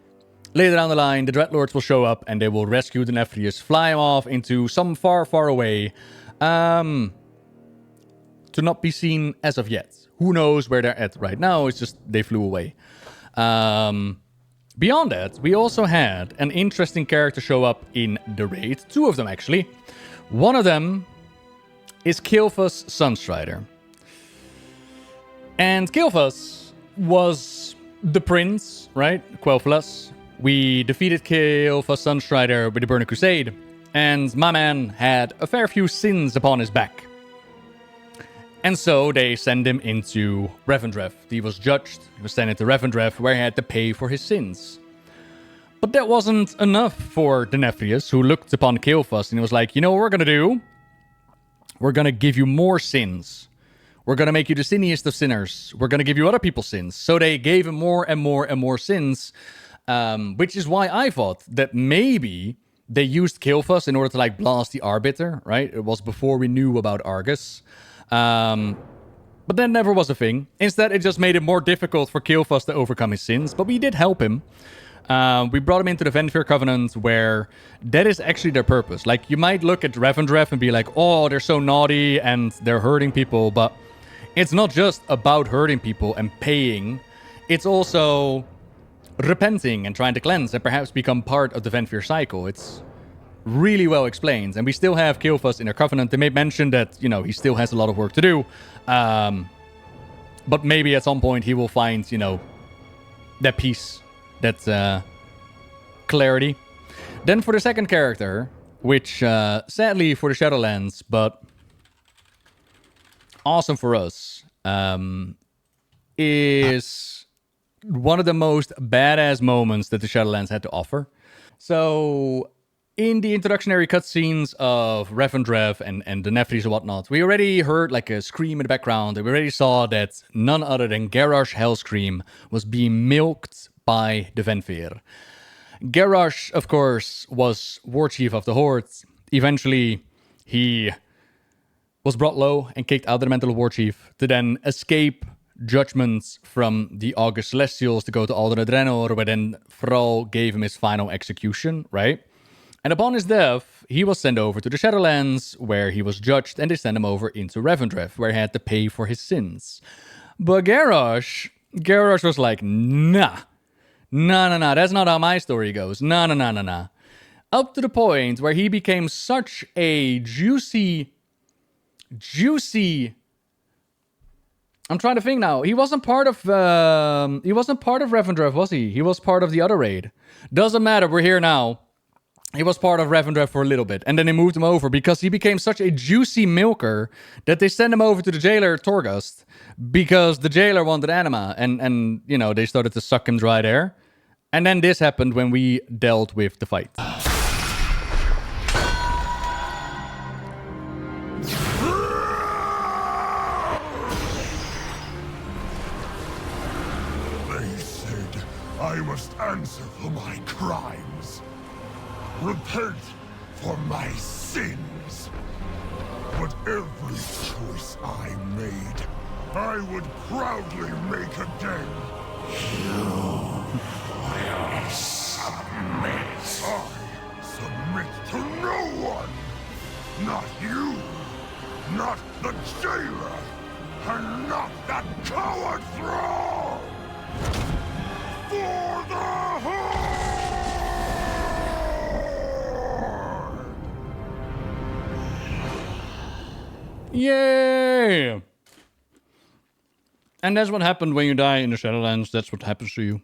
Later down the line, the Dreadlords will show up and they will rescue the Nefrius, fly him off into some far, far away, to not be seen as of yet. Who knows where they're at right now? It's just they flew away. Beyond that, we also had an interesting character show up in the raid. 2 of them, actually. One of them is Kilphas Sunstrider. And Kilphas was the prince, right? Quel'Thalas. We defeated Kilphas Sunstrider with the Burning Crusade, and my man had a fair few sins upon his back. And so they send him into Revendreth. He was judged, he was sent into Revendreth, where he had to pay for his sins. But that wasn't enough for the Nefrius, who looked upon Kilphas and he was like, you know what we're gonna do? We're gonna give you more sins. We're gonna make you the sinniest of sinners. We're gonna give you other people's sins. So they gave him more and more and more sins. Which is why I thought that maybe they used Kilphas in order to like blast the Arbiter, right? It was before we knew about Argus. But that never was a thing. Instead, it just made it more difficult for Kilphas to overcome his sins. But we did help him. We brought him into the Venthyr Covenant, where that is actually their purpose. Like, you might look at Revendreth and be like, oh, they're so naughty and they're hurting people. But it's not just about hurting people and paying. It's also repenting and trying to cleanse and perhaps become part of the Venthyr cycle. It's really well explained. And we still have Kilphas in our covenant. They may mention that, you know, he still has a lot of work to do. But maybe at some point he will find, you know, that peace, that clarity. Then for the second character, which sadly for the Shadowlands, but awesome for us, is one of the most badass moments that the Shadowlands had to offer. So, in the introductionary cutscenes of Revendreth and the Nefrius and whatnot, we already heard like a scream in the background, and we already saw that none other than Garrosh Hellscream was being milked by the Venthyr. Garrosh, of course, was war chief of the Horde. Eventually, he was brought low and kicked out of the Mental War Chief to then escape judgments from the August Celestials to go to Alderaan Draenor, where then Thrall gave him his final execution, right? And upon his death, he was sent over to the Shadowlands, where he was judged, and they sent him over into Revendreth, where he had to pay for his sins. But Garrosh was like, nah, that's not how my story goes. Nah. Up to the point where he became such a juicy... I'm trying to think now. He wasn't part of Revendreth, was he? He was part of the other raid. Doesn't matter, we're here now. He was part of Revendreth for a little bit, and then they moved him over because he became such a juicy milker that they sent him over to the jailer Torghast because the jailer wanted anima, and you know, they started to suck him dry there. And then this happened when we dealt with the fight. I must answer for my crimes. Repent for my sins. But every choice I made, I would proudly make again. Submit to no one! Not you! Not the jailer! And not that coward thrall! For the Horde! Yeah! And that's what happened when you die in the Shadowlands. That's what happens to you.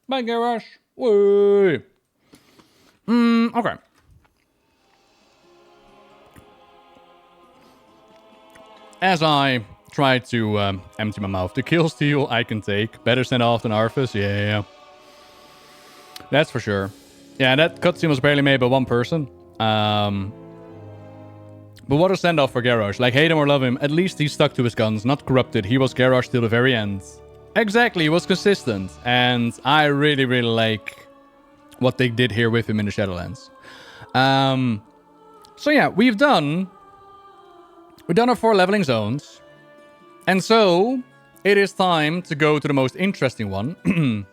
Bye, Garrosh. Whey! Okay. As I try to empty my mouth, the kill steal I can take. Better send off than Arthas. Yeah. That's for sure. Yeah, that cutscene was barely made by one person. But what a send-off for Garrosh. Like, hate him or love him, at least he stuck to his guns, not corrupted. He was Garrosh till the very end. Exactly, he was consistent. And I really, really like what they did here with him in the Shadowlands. So yeah, we've done our 4 leveling zones. And so, it is time to go to the most interesting one.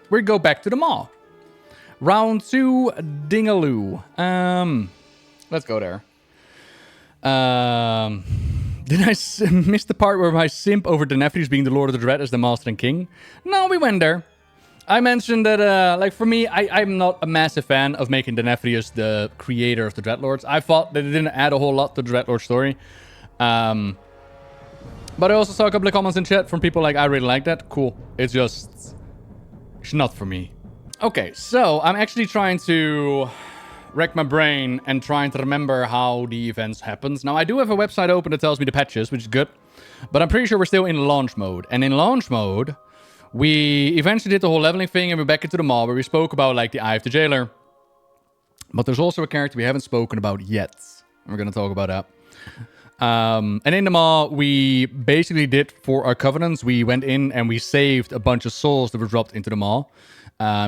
We go back to the Maw. Round 2, Dingaloo. Let's go there. Did I miss the part where I simp over Denethrius being the Lord of the Dread as the Master and King? No, we went there. I mentioned that, like, for me, I'm not a massive fan of making Denethrius the creator of the Dreadlords. I thought that it didn't add a whole lot to the Dreadlord story. But I also saw a couple of comments in chat from people like, I really like that. Cool. It's just... it's not for me. Okay, so I'm actually trying to rack my brain and trying to remember how the events happens. Now, I do have a website open that tells me the patches, which is good. But I'm pretty sure we're still in launch mode. And in launch mode, we eventually did the whole leveling thing and we're back into the Maw where we spoke about, like, the Eye of the Jailer. But there's also a character we haven't spoken about yet. And we're going to talk about that. And in the Maw, we basically did for our covenants. We went in and we saved a bunch of souls that were dropped into the Maw.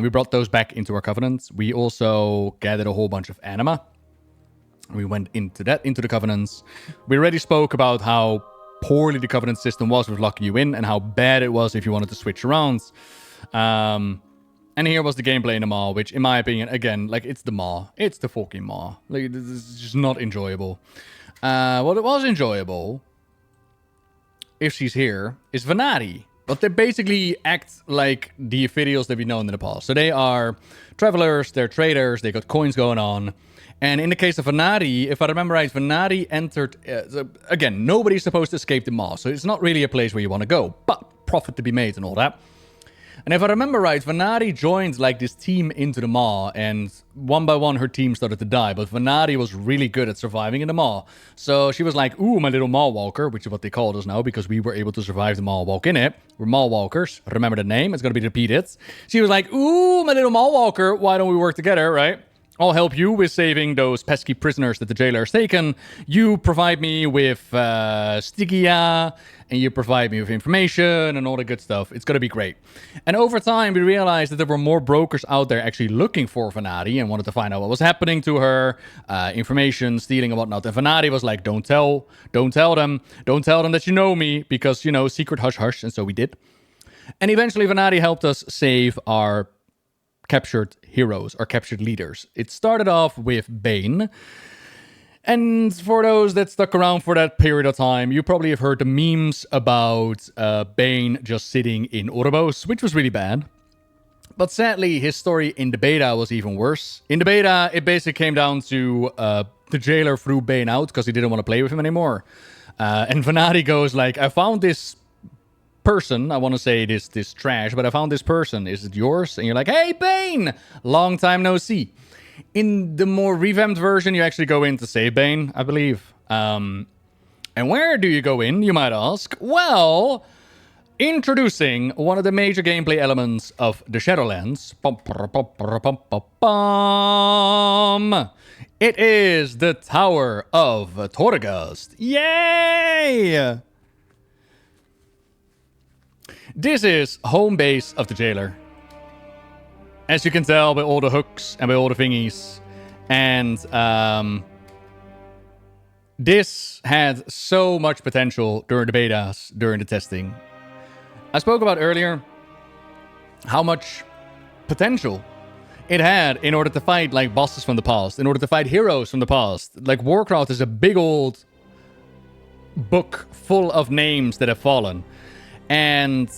We brought those back into our covenants. We also gathered a whole bunch of anima. We went into the covenants. We already spoke about how poorly the covenant system was with locking you in and how bad it was if you wanted to switch around. And here was the gameplay in the Maw, which, in my opinion, again, like, it's the Maw. It's the fucking Maw. Like, it's just not enjoyable. What it was enjoyable, if she's here, is Venari. But they basically act like the Ophidials that we've known in the past. So they are travelers, they're traders, they got coins going on. And in the case of Venari, if I remember right, Venari entered... again, nobody's supposed to escape the Maw, so it's not really a place where you want to go. But profit to be made and all that. And if I remember right, Venari joined, like, this team into the Maw, and one by one her team started to die, but Venari was really good at surviving in the Maw. So she was like, ooh, my little Maw Walker, which is what they called us now, because we were able to survive the Maw Walk in it. We're Maw Walkers. Remember the name, it's going to be repeated. She was like, ooh, my little Maw Walker, why don't we work together, right? I'll help you with saving those pesky prisoners that the jailer has taken. You provide me with Stygia, and you provide me with information and all the good stuff. It's going to be great. And over time, we realized that there were more brokers out there actually looking for Venari and wanted to find out what was happening to her, information, stealing and whatnot. And Venari was like, don't tell them that you know me, because, you know, secret hush hush. And so we did. And eventually Venari helped us save our captured heroes or captured leaders. It started off with Bane. And for those that stuck around for that period of time, you probably have heard the memes about Bane just sitting in Oribos, which was really bad. But sadly, his story in the beta was even worse. In the beta, it basically came down to the jailer threw Bane out because he didn't want to play with him anymore. And Venari goes like, I found this person, I want to say this trash, but I found this person. Is it yours? And you're like, hey, Bane! Long time no see. In the more revamped version, you actually go in to save Bane, I believe. And where do you go in, you might ask? Well, introducing one of the major gameplay elements of the Shadowlands. It is the Tower of Torghast. Yay! This is home base of the jailer. As you can tell by all the hooks and by all the thingies. And this had so much potential during the betas, during the testing. I spoke about earlier how much potential it had in order to fight like bosses from the past, in order to fight heroes from the past. Like Warcraft is a big old book full of names that have fallen. And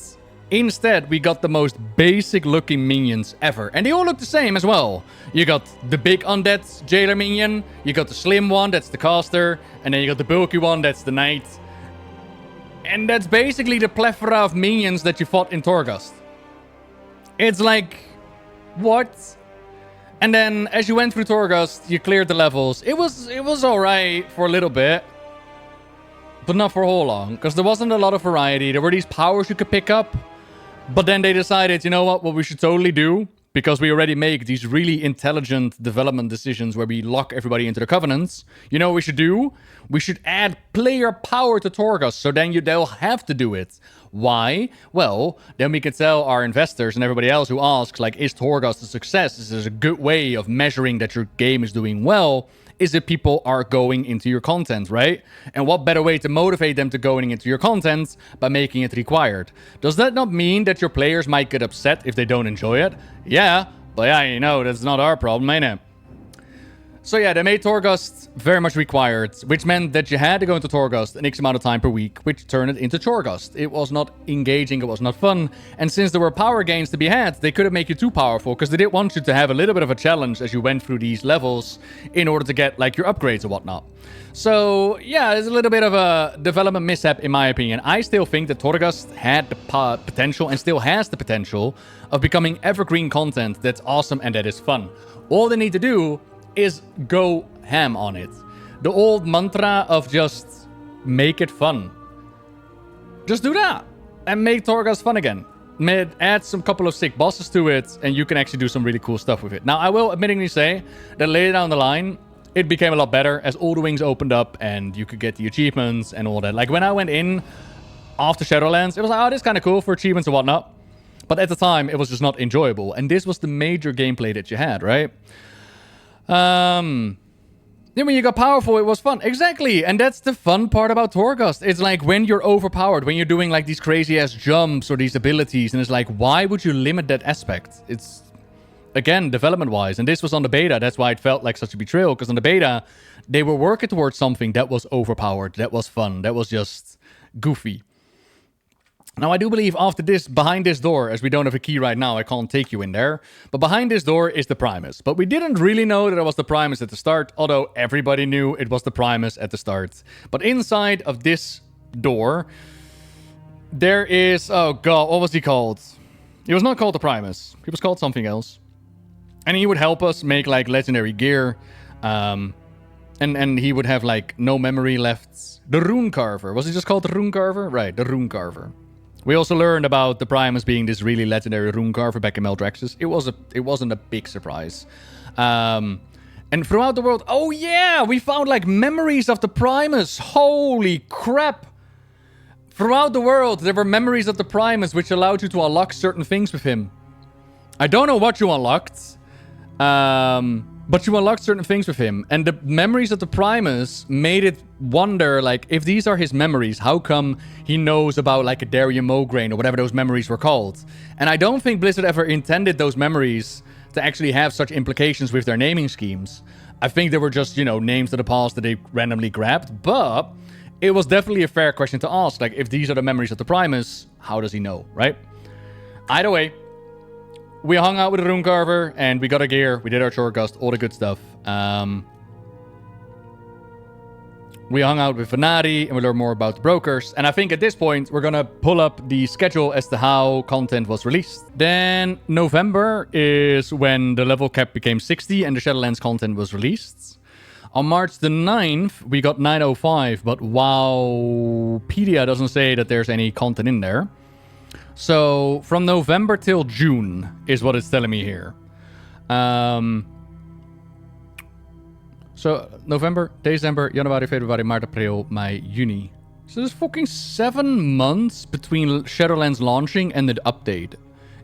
instead, we got the most basic looking minions ever. And they all look the same as well. You got the big undead jailer minion, you got the slim one, that's the caster, and then you got the bulky one, that's the knight. And that's basically the plethora of minions that you fought in Torghast. It's like, what? And then as you went through Torghast, you cleared the levels. It was alright for a little bit. But not for a whole long, because there wasn't a lot of variety. There were these powers you could pick up. But then they decided, you know what we should totally do, because we already make these really intelligent development decisions where we lock everybody into the covenants. You know what we should do? We should add player power to Torghast, so then they'll have to do it. Why? Well, then we can tell our investors and everybody else who asks, like, is Torghast a success? Is this a good way of measuring that your game is doing well? Is if people are going into your content, right? And what better way to motivate them to going into your content by making it required? Does that not mean that your players might get upset if they don't enjoy it? Yeah, but yeah, you know, that's not our problem, ain't it? So yeah, they made Torghast very much required, which meant that you had to go into Torghast an X amount of time per week, which turned it into Torghast. It was not engaging, it was not fun, and since there were power gains to be had, they couldn't make you too powerful, because they did want you to have a little bit of a challenge as you went through these levels in order to get, like, your upgrades and whatnot. So yeah, there's a little bit of a development mishap in my opinion. I still think that Torghast had the potential, and still has the potential, of becoming evergreen content that's awesome and that is fun. All they need to do is go ham on it. The old mantra of just make it fun. Just do that and make Torghast fun again. Add some couple of sick bosses to it and you can actually do some really cool stuff with it. Now, I will admittingly say that later down the line, it became a lot better as all the wings opened up and you could get the achievements and all that. Like when I went in after Shadowlands, it was like, oh, this is kind of cool for achievements and whatnot. But at the time, it was just not enjoyable. And this was the major gameplay that you had, right? Then when you got powerful, it was fun. Exactly. And that's the fun part about Torghast. It's like when you're overpowered, when you're doing like these crazy ass jumps or these abilities. And it's like, why would you limit that aspect? It's, again, development wise. And this was on the beta. That's why it felt like such a betrayal. Because on the beta, they were working towards something that was overpowered. That was fun. That was just goofy. Now, I do believe after this, behind this door, as we don't have a key right now, I can't take you in there. But behind this door is the Primus. But we didn't really know that it was the Primus at the start, although everybody knew it was the Primus at the start. But inside of this door, there is... Oh, God, what was he called? He was not called the Primus. He was called something else. And he would help us make, like, legendary gear. And he would have, like, no memory left. The Rune Carver. Was he just called the Rune Carver? Right, the Rune Carver. We also learned about the Primus being this really legendary rune carver back in Meldraxxus. It wasn't a big surprise. And throughout the world... Oh, yeah! We found, like, memories of the Primus. Holy crap! Throughout the world, there were memories of the Primus which allowed you to unlock certain things with him. I don't know what you unlocked. But you unlocked certain things with him. And the memories of the Primus made it wonder, like, if these are his memories, how come he knows about, like, a Darian Mograine or whatever those memories were called? And I don't think Blizzard ever intended those memories to actually have such implications with their naming schemes. I think they were just, you know, names of the past that they randomly grabbed. But it was definitely a fair question to ask. Like, if these are the memories of the Primus, how does he know, right? Either way, we hung out with the Rune Carver, and we got our gear, we did our Torghast, all the good stuff. We hung out with Venari, and we learned more about the brokers. And I think at this point, we're gonna pull up the schedule as to how content was released. Then November is when the level cap became 60, and the Shadowlands content was released. On March the 9th, we got 905, but Wowpedia doesn't say that there's any content in there. So, from November till June is what it's telling me here. So, November, December, January, February, March, April, May, Juni. So, there's fucking 7 months between Shadowlands launching and the update.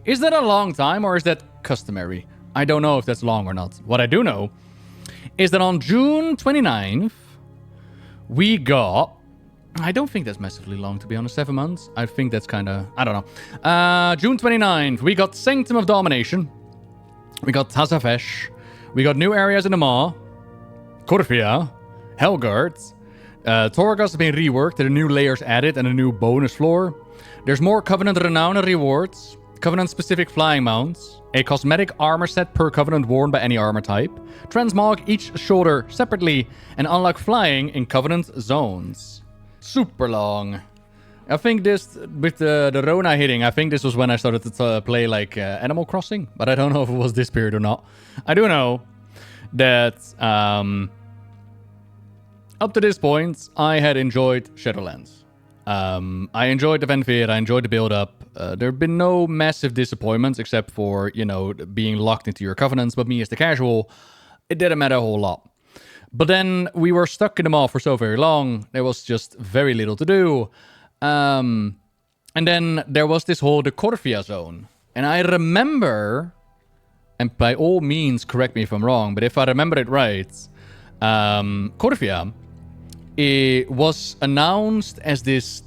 Is that a long time or is that customary? I don't know if that's long or not. What I do know is that on June 29th, we got I don't think that's massively long, to be honest. 7 months. I think that's kind of... I don't know. June 29th, we got Sanctum of Domination. We got Tazafesh. We got new areas in the Maw. Corvia. Helgard. Torghast has been reworked. There are new layers added and a new bonus floor. There's more Covenant Renown and rewards. Covenant-specific flying mounts. A cosmetic armor set per Covenant worn by any armor type. Transmog each shoulder separately and unlock flying in Covenant zones. Super long. I think this, with the Rona hitting, I think this was when I started to play like Animal Crossing. But I don't know if it was this period or not. I do know that up to this point, I had enjoyed Shadowlands. I enjoyed the Venfir, I enjoyed the build-up. There have been no massive disappointments except for, you know, being locked into your covenants. But me as the casual, it didn't matter a whole lot. But then we were stuck in the Maw for so very long. There was just very little to do. And then there was this whole the Corvia zone. And I remember, and by all means correct me if I'm wrong, but if I remember it right, Corvia, it was announced as this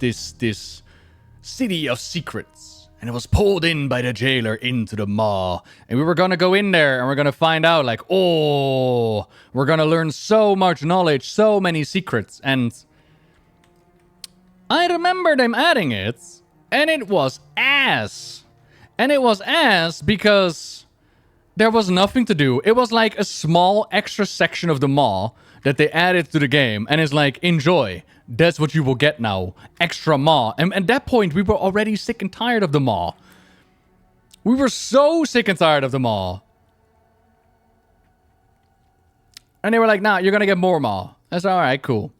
city of secrets, and it was pulled in by the jailer into the Maw, and we were gonna go in there and we're gonna find out like, oh, we're gonna learn so much knowledge, so many secrets. And I remember them adding it, and it was ass. And it was ass because there was nothing to do. It was like a small extra section of the Maw that they added to the game, and it's like, enjoy. That's what you will get now. Extra Maw. And at that point, we were already sick and tired of the Maw. We were so sick and tired of the Maw. And they were like, nah, you're gonna get more Maw. That's alright, cool.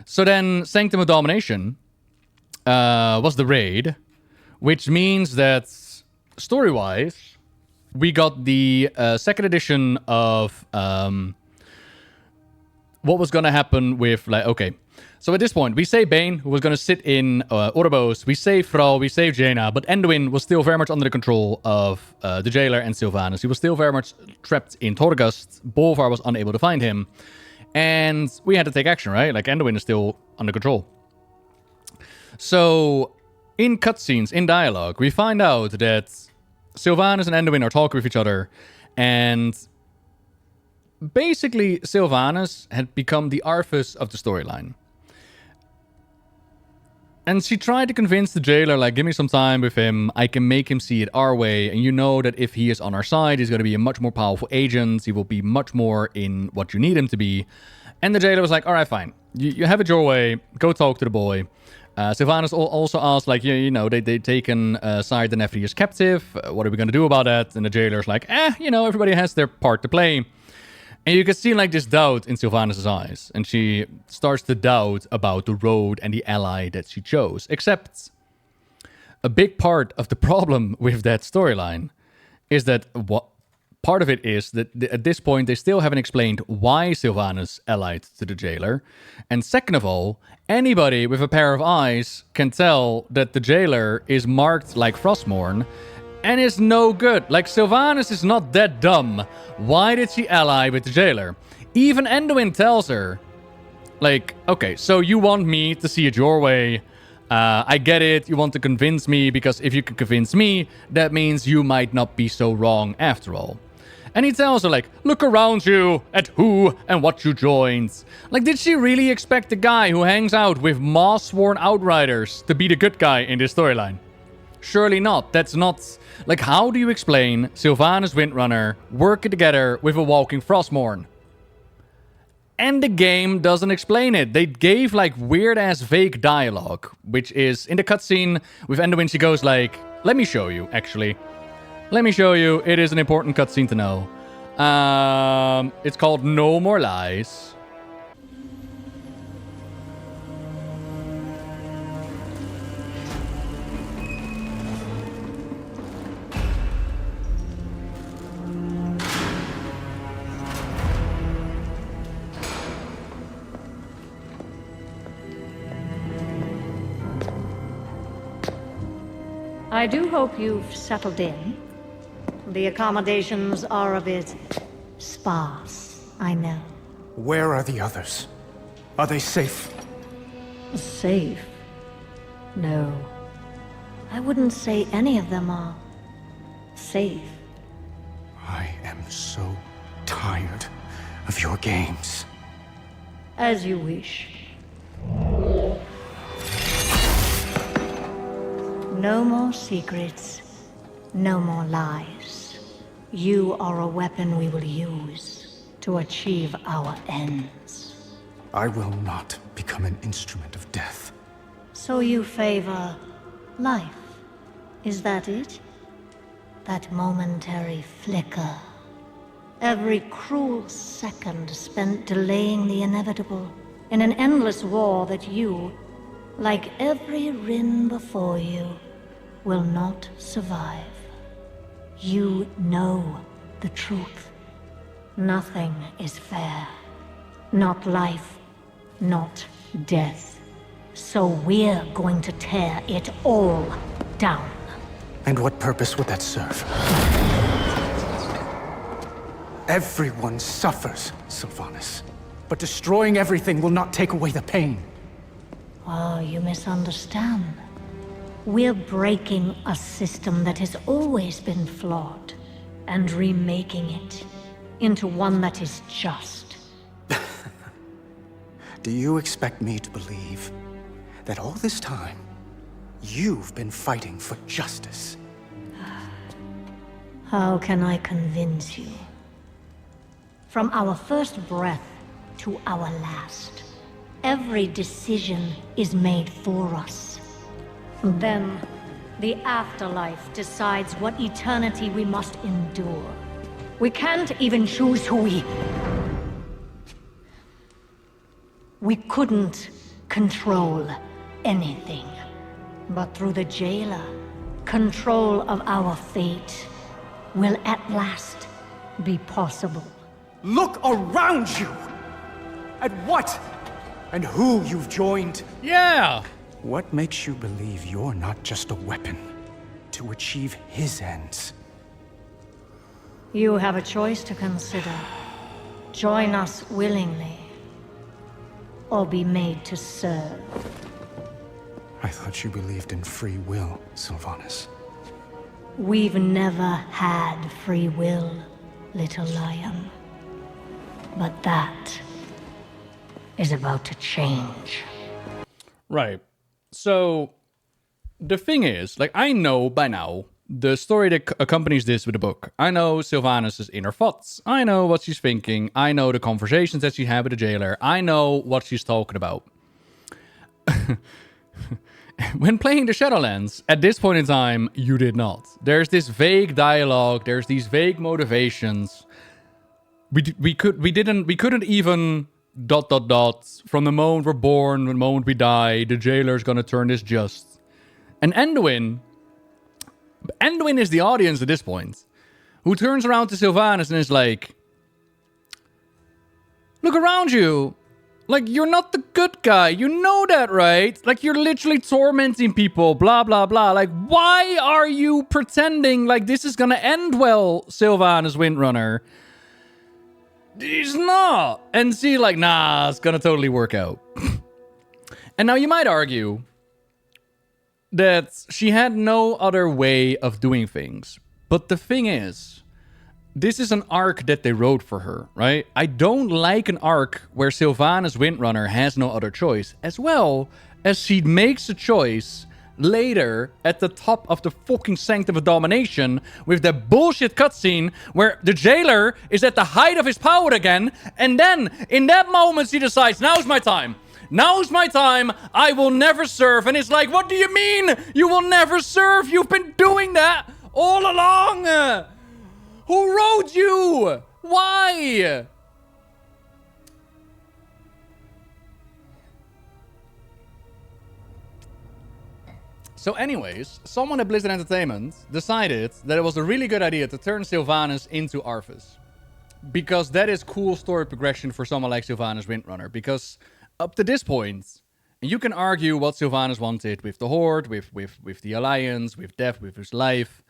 So then, Sanctum of Domination was the raid, which means that, story-wise, we got the second edition of... what was going to happen with, like, okay. So at this point, we save Bane, who was going to sit in Oribos. We save Thrall, we save Jaina, but Anduin was still very much under the control of the jailer and Sylvanas. He was still very much trapped in Torghast. Bolvar was unable to find him. And we had to take action, right? Like, Anduin is still under control. So, in cutscenes, in dialogue, we find out that Sylvanas and Anduin are talking with each other, and... basically, Sylvanas had become the Arthas of the storyline. And she tried to convince the jailer, like, give me some time with him. I can make him see it our way. And you know that if he is on our side, he's going to be a much more powerful agent. He will be much more in what you need him to be. And the jailer was like, all right, fine. You have it your way. Go talk to the boy. Sylvanas also asked, like, you know, they'd taken Sire the Nephi as captive. What are we going to do about that? And the jailer's like, you know, everybody has their part to play. And you can see, like, this doubt in Sylvanas' eyes. And she starts to doubt about the road and the ally that she chose. Except, a big part of the problem with that storyline is that part of it is that at this point, they still haven't explained why Sylvanas allied to the jailer. And second of all, anybody with a pair of eyes can tell that the jailer is marked like Frostmourne. And is no good. Like, Sylvanas is not that dumb. Why did she ally with the jailer? Even Anduin tells her, like, okay, so you want me to see it your way. I get it. You want to convince me, because if you can convince me, that means you might not be so wrong after all. And he tells her, like, look around you at who and what you joined. Like, did she really expect the guy who hangs out with Maw-sworn outriders to be the good guy in this storyline? Surely not. That's not... Like, how do you explain Sylvanas Windrunner working together with a walking Frostmourne? And the game doesn't explain it. They gave, like, weird-ass vague dialogue, which is, in the cutscene with Anduin, she goes like, let me show you, actually. Let me show you. It is an important cutscene to know. It's called No More Lies. I do hope you've settled in. The accommodations are a bit sparse, I know. Where are the others? Are they safe? Safe? No. I wouldn't say any of them are safe. I am so tired of your games. As you wish. No more secrets. No more lies. You are a weapon we will use to achieve our ends. I will not become an instrument of death. So you favor life? Is that it? That momentary flicker. Every cruel second spent delaying the inevitable in an endless war that you, like every Rin before you, will not survive. You know the truth. Nothing is fair. Not life, not death. So we're going to tear it all down. And what purpose would that serve? Everyone suffers, Sylvanas. But destroying everything will not take away the pain. Oh, you misunderstand. We're breaking a system that has always been flawed, and remaking it into one that is just. Do you expect me to believe that all this time, you've been fighting for justice? How can I convince you? From our first breath to our last, every decision is made for us. Then, the afterlife decides what eternity we must endure. We can't even choose who we couldn't control anything. But through the jailer, control of our fate will at last be possible. Look around you! At what and who you've joined. Yeah! What makes you believe you're not just a weapon to achieve his ends? You have a choice to consider. Join us willingly, or be made to serve. I thought you believed in free will, Sylvanas. We've never had free will, little lion. But that is about to change. Right. So, the thing is, like, I know by now the story that accompanies this with the book. I know Sylvanas' inner thoughts. I know what she's thinking. I know the conversations that she had with the jailer. I know what she's talking about. When playing the Shadowlands, at this point in time, you did not. There's this vague dialogue. There's these vague motivations. We couldn't even ... From the moment we're born, the moment we die, the jailer's gonna turn this just. And Anduin is the audience at this point, who turns around to Sylvanas and is like, look around you. Like, you're not the good guy. You know that, right? Like, you're literally tormenting people, blah, blah, blah. Like, why are you pretending like this is gonna end well, Sylvanas Windrunner? He's not. And see, like, nah, it's gonna totally work out. And now you might argue that she had no other way of doing things. But the thing is, this is an arc that they wrote for her, right? I don't like an arc where Sylvanas Windrunner has no other choice, as well as she makes a choice later at the top of the fucking Sanctum of Domination with that bullshit cutscene where the jailer is at the height of his power again, and then in that moment she decides, now's my time. Now's my time. I will never serve. And it's like, what do you mean you will never serve? You've been doing that all along. Who wrote you? Why? So anyways, someone at Blizzard Entertainment decided that it was a really good idea to turn Sylvanas into Arthas. Because that is cool story progression for someone like Sylvanas Windrunner. Because up to this point, and you can argue what Sylvanas wanted with the Horde, with the Alliance, with death, with his life.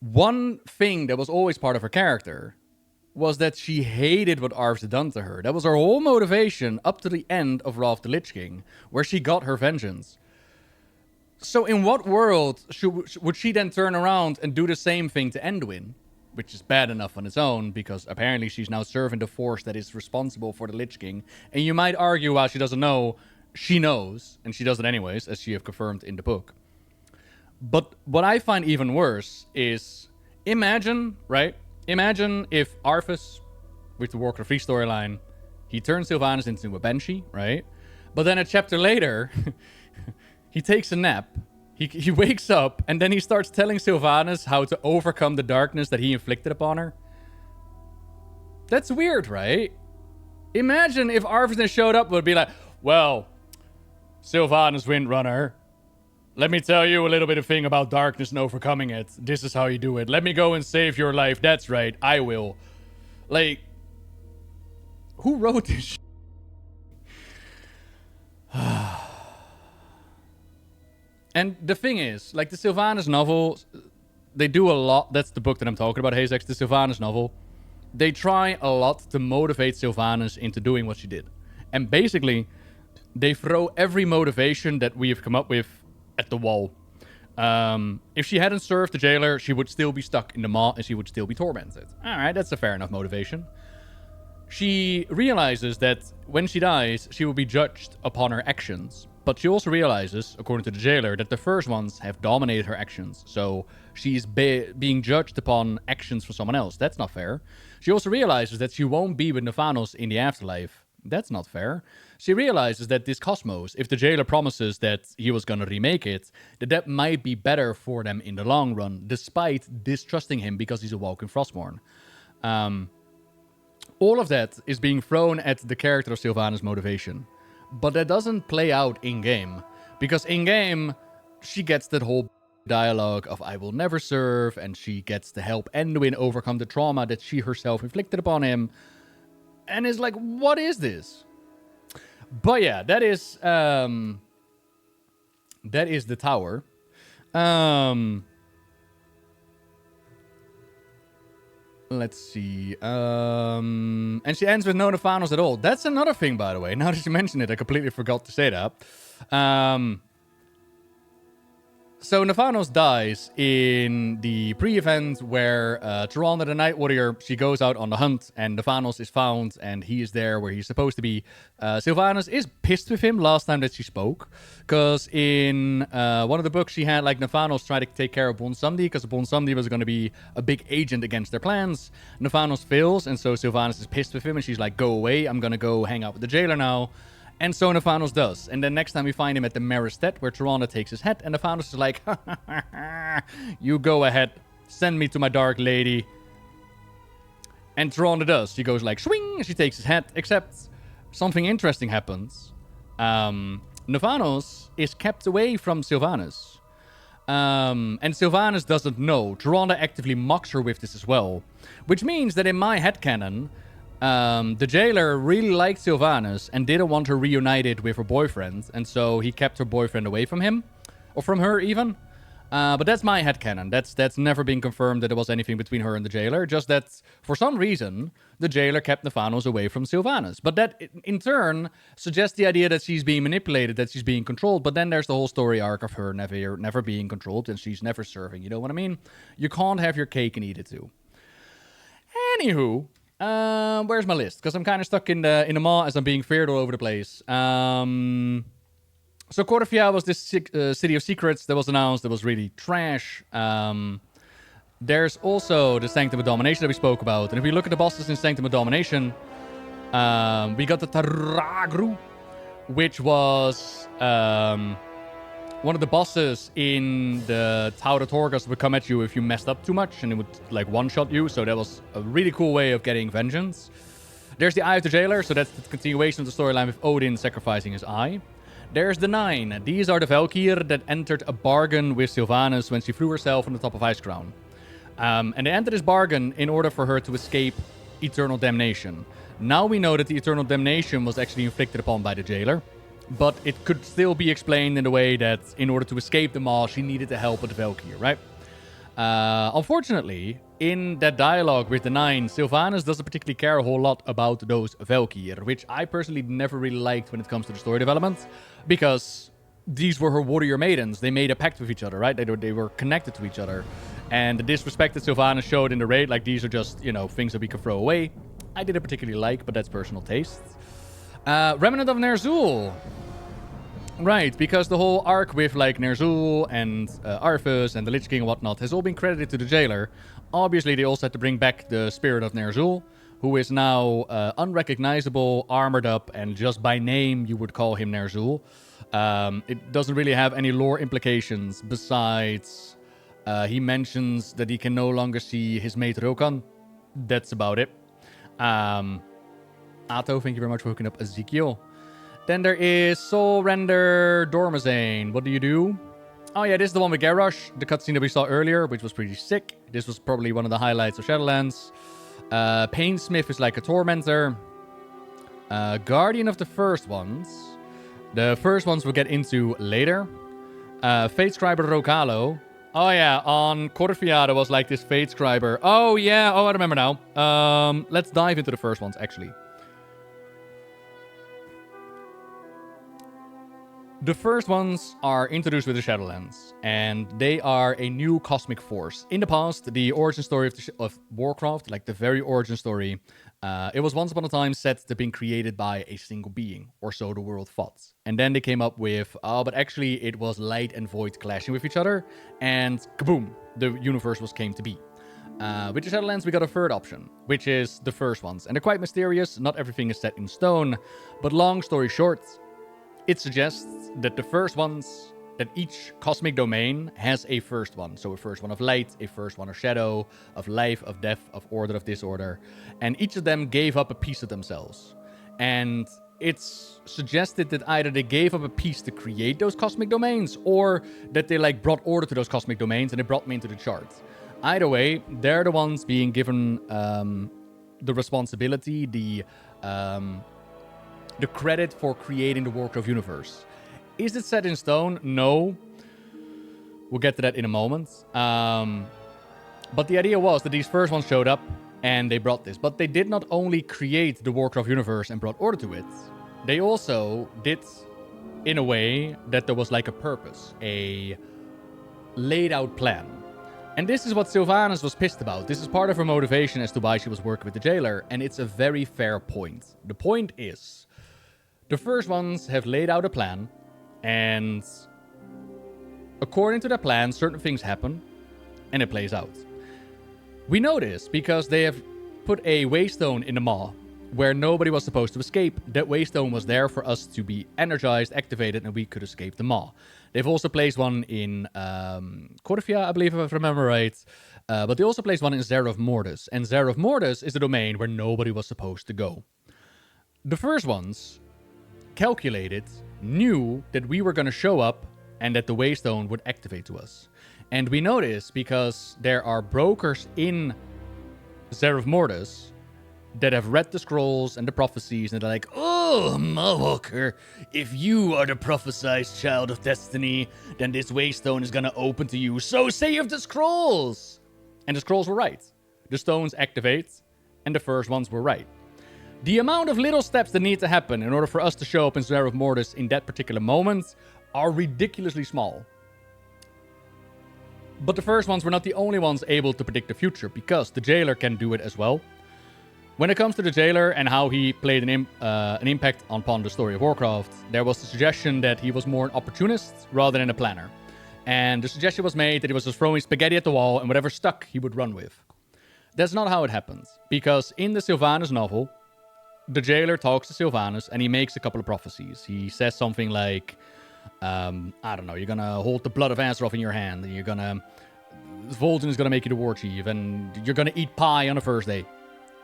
One thing that was always part of her character was that she hated what Arves had done to her. That was her whole motivation up to the end of Wrath of the Lich King, where she got her vengeance. So in what world would she then turn around and do the same thing to Anduin? Which is bad enough on its own, because apparently she's now serving the force that is responsible for the Lich King. And you might argue, while she doesn't know, she knows, and she does it anyways, as she have confirmed in the book. But what I find even worse is, imagine, right? Imagine if Arthas, with the Warcraft 3 storyline, he turns Sylvanas into a Banshee, right? But then a chapter later, he takes a nap, he wakes up, and then he starts telling Sylvanas how to overcome the darkness that he inflicted upon her. That's weird, right? Imagine if Arthas showed up, would be like, well, Sylvanas Windrunner, let me tell you a little bit of thing about darkness and overcoming it. This is how you do it. Let me go and save your life. That's right, I will. Like, who wrote this shit? And the thing is, like, the Sylvanas novel, they do a lot. That's the book that I'm talking about, Hazex, the Sylvanas novel. They try a lot to motivate Sylvanas into doing what she did. And basically, they throw every motivation that we have come up with at the wall. If she hadn't served the jailer, she would still be stuck in the maw and she would still be tormented. Alright, that's a fair enough motivation. She realizes that when she dies, she will be judged upon her actions. But she also realizes, according to the jailer, that the first ones have dominated her actions. So she's being judged upon actions for someone else. That's not fair. She also realizes that she won't be with Nephanos in the afterlife. That's not fair. She realizes that this cosmos, if the jailer promises that he was going to remake it, that might be better for them in the long run, despite distrusting him because he's a walking Frostborn. All of that is being thrown at the character of Sylvanas' motivation. But that doesn't play out in-game. Because in-game, she gets that whole dialogue of I will never serve, and she gets to help Anduin overcome the trauma that she herself inflicted upon him. And it's like, what is this? But yeah, that is the tower. Let's see. And she ends with no Nephanos at all. That's another thing, by the way. Now that you mention it, I completely forgot to say that. So Nephanos dies in the pre-event where Tyrande the Night Warrior, she goes out on the hunt and Nephanos is found and he is there where he's supposed to be. Sylvanas is pissed with him last time that she spoke, because in one of the books she had like Nephanos try to take care of Bonsumdi because Bonsumdi was going to be a big agent against their plans. Nephanos fails, and so Sylvanas is pissed with him and she's like, go away, I'm going to go hang out with the jailer now. And so Nephanos does. And then next time we find him at the Maristet, where Tyrande takes his hat, and Nephanos is like, you go ahead, send me to my dark lady. And Tyrande does. She goes like, swing, and she takes his hat, except something interesting happens. Nephanos is kept away from Sylvanas. And Sylvanas doesn't know. Tyrande actively mocks her with this as well. Which means that in my headcanon, the jailer really liked Sylvanas and didn't want her reunited with her boyfriend, and so he kept her boyfriend away from him, or from her even. But that's my headcanon. That's never been confirmed that there was anything between her and the jailer, just that for some reason the jailer kept Nephanos away from Sylvanas. But that in turn suggests the idea that she's being manipulated, that she's being controlled. But then there's the whole story arc of her never being controlled and she's never serving. You know what I mean? You can't have your cake and eat it too. Anywho. Where's my list? Because I'm kind of stuck in the maw as I'm being feared all over the place. So Cortafia was this City of Secrets that was announced. That was really trash. There's also the Sanctum of Domination that we spoke about. And if we look at the bosses in Sanctum of Domination, we got the Taragru, which was one of the bosses in the Tower of Torghast would come at you if you messed up too much, and it would like one-shot you. So that was a really cool way of getting vengeance. There's the Eye of the Jailer, so that's the continuation of the storyline with Odin sacrificing his eye. There's the Nine. These are the Valkyr that entered a bargain with Sylvanas when she threw herself on the top of Icecrown. And they entered this bargain in order for her to escape eternal damnation. Now we know that the eternal damnation was actually inflicted upon by the jailer. But it could still be explained in the way that in order to escape the maw, she needed the help of the Valkyr, right? Unfortunately, in that dialogue with the Nine, Sylvanas doesn't particularly care a whole lot about those Valkyr, which I personally never really liked when it comes to the story development, because these were her warrior maidens. They made a pact with each other, right? They were connected to each other. And the disrespect that Sylvanas showed in the raid, like, these are just, you know, things that we can throw away, I didn't particularly like, but that's personal taste. Remnant of Ner'zhul. Right, because the whole arc with, like, Ner'zhul and Arthas and the Lich King and whatnot has all been credited to the Jailer. Obviously, they also had to bring back the spirit of Ner'zhul, who is now unrecognizable, armored up, and just by name you would call him Ner'zhul. It doesn't really have any lore implications besides he mentions that he can no longer see his mate Rokan. That's about it. Atto, thank you very much for hooking up Ezekiel. Then there is Soul Render Dormazane. What do you do? Oh yeah, this is the one with Garrosh, the cutscene that we saw earlier, which was pretty sick. This was probably one of the highlights of Shadowlands. Painsmith is like a tormentor. Guardian of the first ones. The first ones we'll get into later. Fate Scriber Rokalo. Oh yeah, on Corvia there was like this Fate Scriber. Oh yeah, I remember now. Let's dive into the first ones actually. The first ones are introduced with the Shadowlands, and they are a new cosmic force. In the past, the origin story of Warcraft, like the very origin story, it was once upon a time said to have been created by a single being, or so the world thought. And then they came up with, but actually it was light and void clashing with each other, and kaboom, the universe came to be. With the Shadowlands, we got a third option, which is the first ones. And they're quite mysterious, not everything is set in stone, but long story short, it suggests that the first ones, that each cosmic domain has a first one. So a first one of light, a first one of shadow, of life, of death, of order, of disorder. And each of them gave up a piece of themselves. And it's suggested that either they gave up a piece to create those cosmic domains, or that they like brought order to those cosmic domains and they brought me into the chart. Either way, they're the ones being given the responsibility, the credit for creating the Warcraft universe. Is it set in stone? No. We'll get to that in a moment. But the idea was that these first ones showed up and they brought this. But they did not only create the Warcraft universe and brought order to it. They also did in a way that there was like a purpose, a laid out plan. And this is what Sylvanas was pissed about. This is part of her motivation as to why she was working with the Jailer. And it's a very fair point. The point is, the first ones have laid out a plan, and according to that plan, certain things happen, and it plays out. We know this because they have put a waystone in the maw where nobody was supposed to escape. That waystone was there for us to be energized, activated, and we could escape the maw. They've also placed one in Corvia, I believe, if I remember right. But they also placed one in Zerov Mortis, and Zerov Mortis is the domain where nobody was supposed to go. The first ones calculated, knew that we were going to show up and that the waystone would activate to us. And we know this because there are brokers in Zerov Mortis that have read the scrolls and the prophecies, and they're like, oh, Mawalker, if you are the prophesized child of destiny, then this waystone is going to open to you, so say of the scrolls! And the scrolls were right. The stones activate, and the first ones were right. The amount of little steps that need to happen in order for us to show up in Zerov Mortis in that particular moment are ridiculously small. But the first ones were not the only ones able to predict the future, because the Jailer can do it as well. When it comes to the Jailer and how he played an impact upon the story of Warcraft, there was the suggestion that he was more an opportunist rather than a planner. And the suggestion was made that he was just throwing spaghetti at the wall, and whatever stuck, he would run with. That's not how it happens, because in the Sylvanas novel, the Jailer talks to Sylvanas and he makes a couple of prophecies. He says something like, I don't know, you're gonna hold the blood of Azeroth in your hand, and you're gonna... Vol'jin is gonna make you the war chief, and you're gonna eat pie on the first day.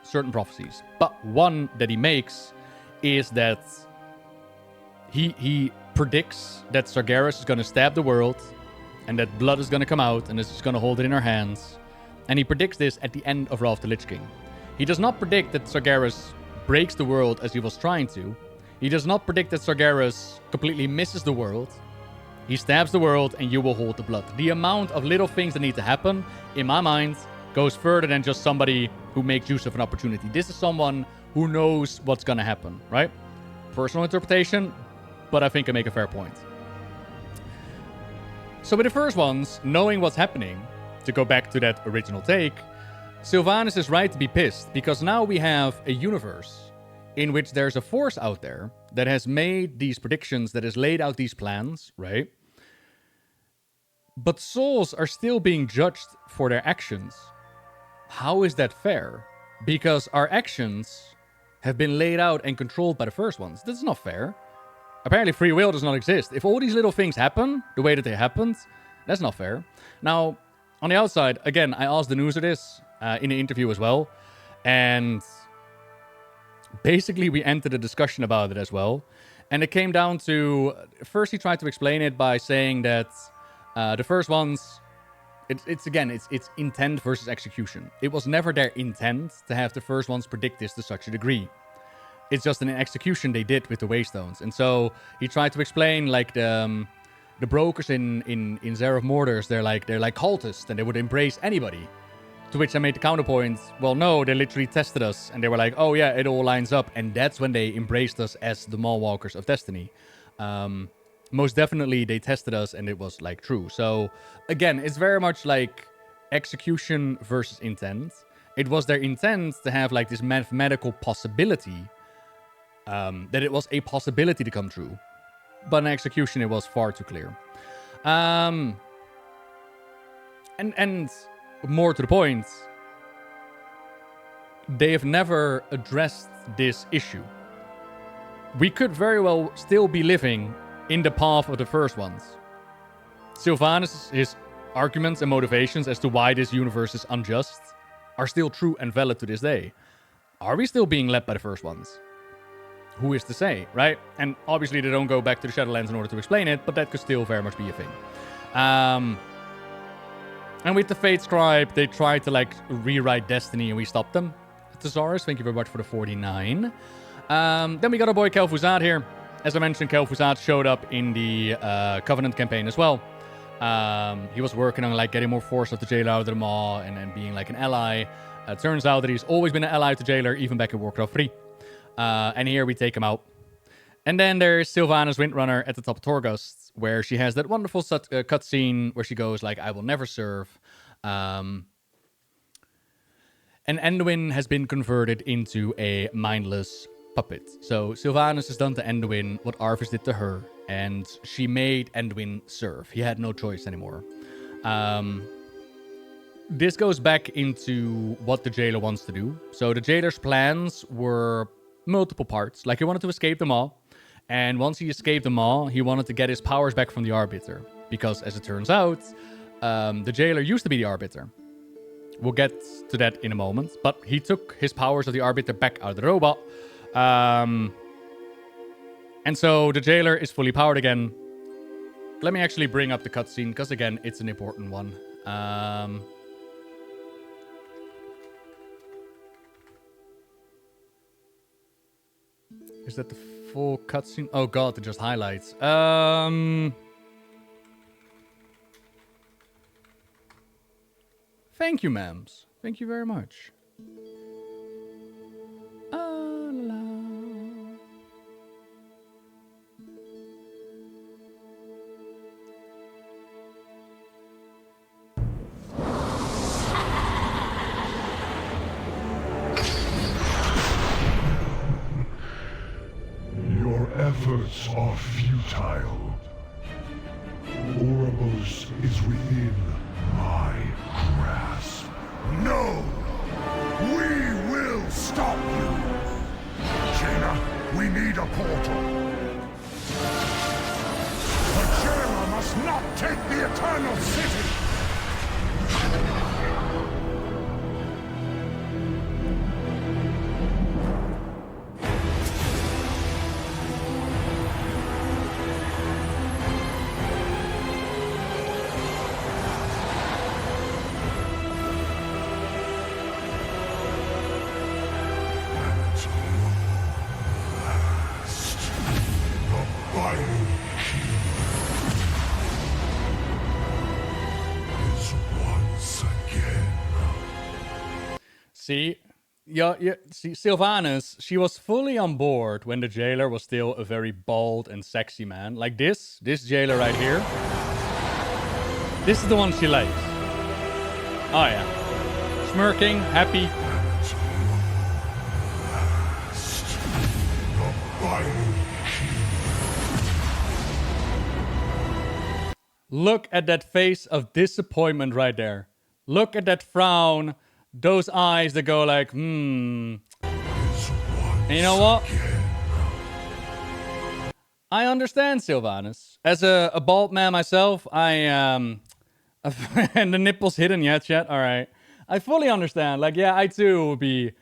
Certain prophecies. But one that he makes is that he predicts that Sargeras is gonna stab the world, and that blood is gonna come out, and is just gonna hold it in her hands. And he predicts this at the end of Wrath of the Lich King. He does not predict that Sargeras breaks the world as he was trying to. He does not predict that Sargeras completely misses the world. He stabs the world and you will hold the blood. The amount of little things that need to happen, in my mind, goes further than just somebody who makes use of an opportunity. This is someone who knows what's gonna happen, right? Personal interpretation, but I think I make a fair point. So with the first ones, knowing what's happening, to go back to that original take, Sylvanas is right to be pissed, because now we have a universe in which there's a force out there that has made these predictions, that has laid out these plans, right? But souls are still being judged for their actions. How is that fair? Because our actions have been laid out and controlled by the first ones. This is not fair. Apparently free will does not exist. If all these little things happen the way that they happened, that's not fair. Now, on the outside, again, I asked the news of this in the interview as well. And basically we entered a discussion about it as well. And it came down to, first he tried to explain it by saying that the first ones, it's intent versus execution. It was never their intent to have the first ones predict this to such a degree. It's just an execution they did with the Waystones. And so he tried to explain, like, the brokers in Zera of Mordors, they're like cultists, and they would embrace anybody. To which I made the counterpoint, well, no, they literally tested us, and they were like, oh yeah, it all lines up. And that's when they embraced us as the Maulwalkers of Destiny. Most definitely, they tested us, and it was, like, true. So, again, it's very much like execution versus intent. It was their intent to have, like, this mathematical possibility, that it was a possibility to come true. But in execution, it was far too clear. And more to the point, they have never addressed this issue. We could very well still be living in the path of the first ones. Sylvanas, his arguments and motivations as to why this universe is unjust are still true and valid to this day. Are we still being led by the first ones? Who is to say, right? And obviously they don't go back to the Shadowlands in order to explain it, but that could still very much be a thing. And with the Fate Scribe, they tried to, like, rewrite Destiny, and we stopped them. Thesaurus, thank you very much for the 49. Then we got our boy Kel'Thuzad here. As I mentioned, Kel'Thuzad showed up in the Covenant campaign as well. He was working on, like, getting more force of the Jailer out of the Maw and being, like, an ally. Turns out that he's always been an ally to Jailer, even back in Warcraft 3. And here we take him out. And then there's Sylvanas Windrunner at the top of Torghast, where she has that wonderful cutscene where she goes, like, I will never serve. And Anduin has been converted into a mindless puppet. So Sylvanas has done to Anduin what Arthas did to her, and she made Anduin serve. He had no choice anymore. This goes back into what the Jailer wants to do. So the Jailer's plans were multiple parts. Like, he wanted to escape the Maw, and once he escaped the Maw, he wanted to get his powers back from the Arbiter. Because, as it turns out, the Jailer used to be the Arbiter. We'll get to that in a moment. But he took his powers of the Arbiter back out of the robot. And so the Jailer is fully powered again. Let me actually bring up the cutscene, because again, it's an important one. Is that the full cutscene? Oh god, they're just highlights. Thank you, ma'ams. Thank you very much. Efforts are futile. Oribos is within my grasp. No! We will stop you! Jaina, we need a portal. The Jailer must not take the Eternal City! See? Yeah, see, Sylvanas, she was fully on board when the jailer was still a very bald and sexy man. Like this jailer right here. This is the one she likes. Oh yeah. Smirking, happy. Look at that face of disappointment right there. Look at that frown. Those eyes that go like, And you know what? I understand Sylvanas. As a bald man myself, and the nipples hidden yet, chat? Alright. I fully understand. Like, yeah, I too would be,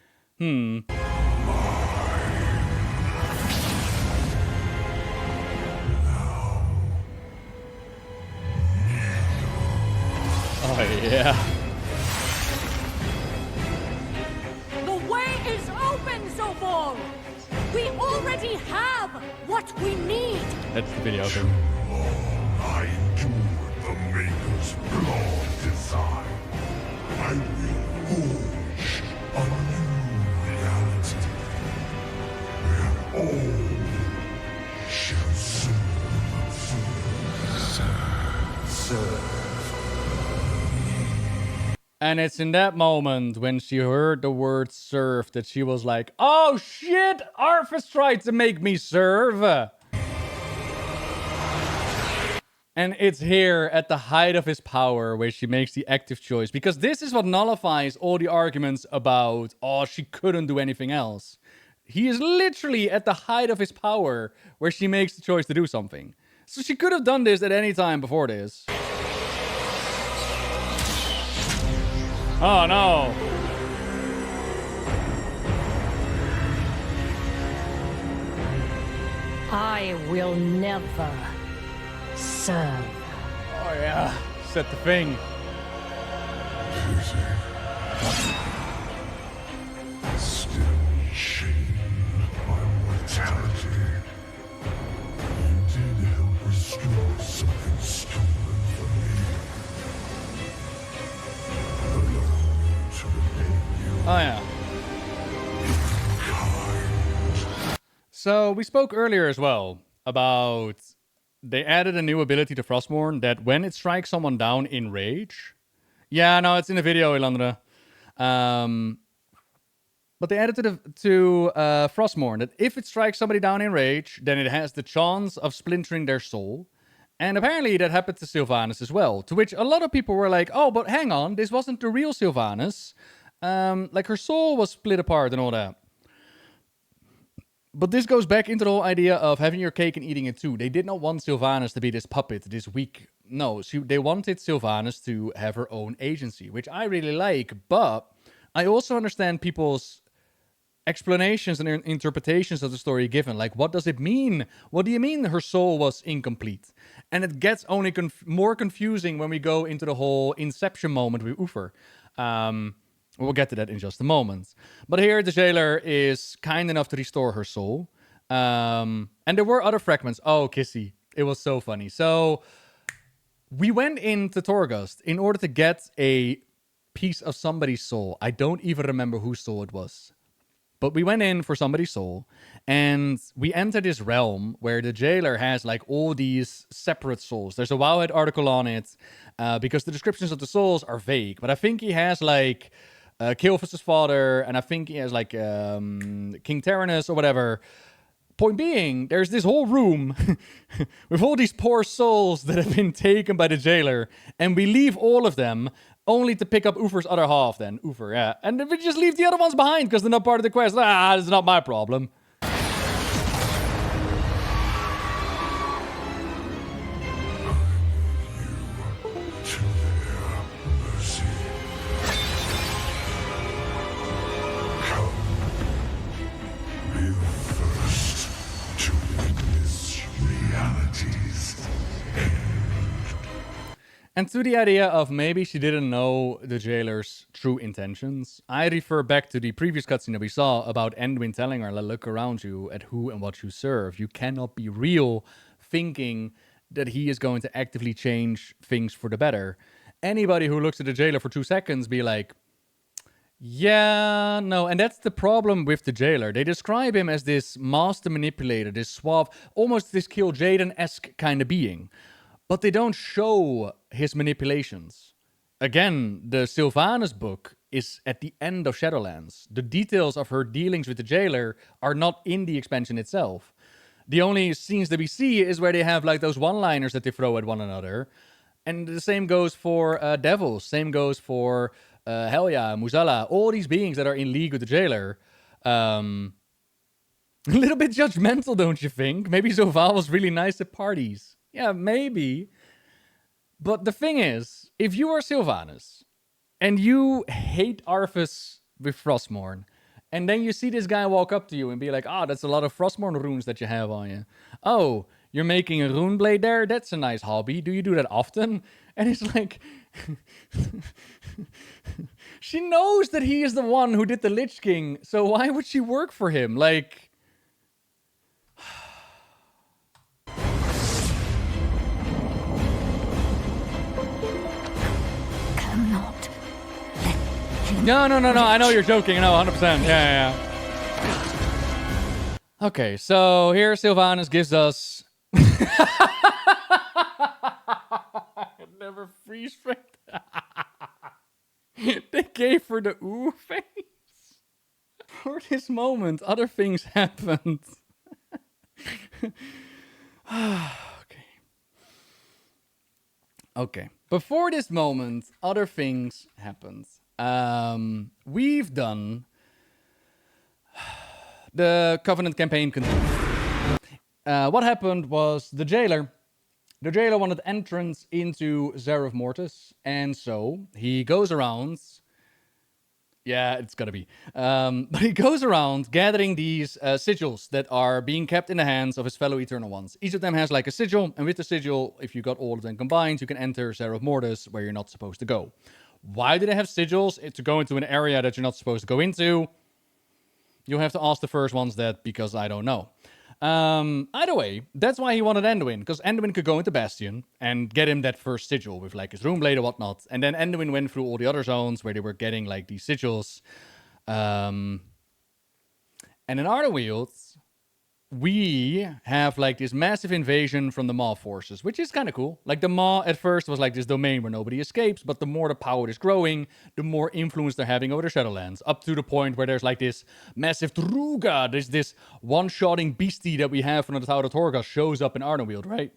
Oh, yeah. The way is open, Zovaal! We already have what we need! That's the video thing. I endured the Maker's flawed design. I will forge a new reality where all shall serve. And it's in that moment when she heard the word serve that she was like, oh shit, Arthas tried to make me serve. And it's here at the height of his power where she makes the active choice. Because this is what nullifies all the arguments about, oh, she couldn't do anything else. He is literally at the height of his power where she makes the choice to do something. So she could have done this at any time before this. Oh no. I will never serve. Oh yeah. Set the thing. Still shamed by mortality. You did help restore something stolen from me. Allow me to repay you. Oh yeah. So we spoke earlier as well about they added a new ability to Frostmourne that when it strikes someone down in rage. Yeah, no, it's in the video, Ilandra. But they added to Frostmourne that if it strikes somebody down in rage, then it has the chance of splintering their soul. And apparently that happened to Sylvanas as well. To which a lot of people were like, oh, but hang on, this wasn't the real Sylvanas. Like her soul was split apart and all that. But this goes back into the whole idea of having your cake and eating it too. They did not want Sylvanas to be this puppet, this weak. No, they wanted Sylvanas to have her own agency, which I really like. But I also understand people's explanations and interpretations of the story given. Like, what does it mean? What do you mean her soul was incomplete? And it gets only more confusing when we go into the whole Inception moment with Uther. We'll get to that in just a moment. But here, the jailer is kind enough to restore her soul. And there were other fragments. Oh, Kissy. It was so funny. So, we went into Torghast in order to get a piece of somebody's soul. I don't even remember whose soul it was. But we went in for somebody's soul. And we entered this realm where the jailer has like all these separate souls. There's a Wowhead article on it. Because the descriptions of the souls are vague. But I think he has like... Kilphus' father, and I think he has like King Tyrannus or whatever. Point being, there's this whole room with all these poor souls that have been taken by the jailer, and we leave all of them only to pick up Uther's other half then. Uther, yeah. And then we just leave the other ones behind because they're not part of the quest. This is not my problem. And to the idea of maybe she didn't know the jailer's true intentions, I refer back to the previous cutscene that we saw about Anduin telling her, look around you at who and what you serve. You cannot be real thinking that he is going to actively change things for the better. Anybody who looks at the jailer for 2 seconds be like, Yeah, no, and that's the problem with the jailer. They describe him as this master manipulator, this suave, almost this Kill Jaden-esque kind of being. But they don't show his manipulations. Again, the Sylvanas book is at the end of Shadowlands. The details of her dealings with the jailer are not in the expansion itself. The only scenes that we see is where they have like those one-liners that they throw at one another. And the same goes for Devils, same goes for Halfyy, Muzala, all these beings that are in league with the jailer. A little bit judgmental, don't you think? Maybe Zovaal was really nice at parties. Yeah, maybe. But the thing is, if you are Sylvanas and you hate Arthas with Frostmourne, and then you see this guy walk up to you and be like, oh, that's a lot of Frostmourne runes that you have on you. Oh, you're making a rune blade there? That's a nice hobby. Do you do that often? And it's like... she knows that he is the one who did the Lich King, so why would she work for him? Like... Cannot let him... No, I know you're joking. No, 100%. Yeah. Okay, so here Sylvanas gives us... Never freeze frame. They gave her the ooh face. For this moment, other things happened. Okay. Before this moment, other things happened. We've done the Covenant campaign continued. What happened was the jailer wanted entrance into Zereth Mortis, and so he goes around. Yeah, it's gotta be. But he goes around gathering these sigils that are being kept in the hands of his fellow Eternal Ones. Each of them has like a sigil, and with the sigil, if you got all of them combined, you can enter Zereth Mortis where you're not supposed to go. Why do they have sigils? To go into an area that you're not supposed to go into? You'll have to ask the first ones that, because I don't know. Either way, that's why he wanted Anduin, because Anduin could go into Bastion and get him that first sigil with like his rune blade or whatnot, and then Anduin went through all the other zones where they were getting like these sigils. And in Ardenweald, we have like this massive invasion from the Maw forces, which is kind of cool. Like the Maw at first was like this domain where nobody escapes, but the more the power is growing, the more influence they're having over the Shadowlands, up to the point where there's like this massive Druga, there's this one-shotting beastie that we have from the Tower of Torghast shows up in Ardenweald, right?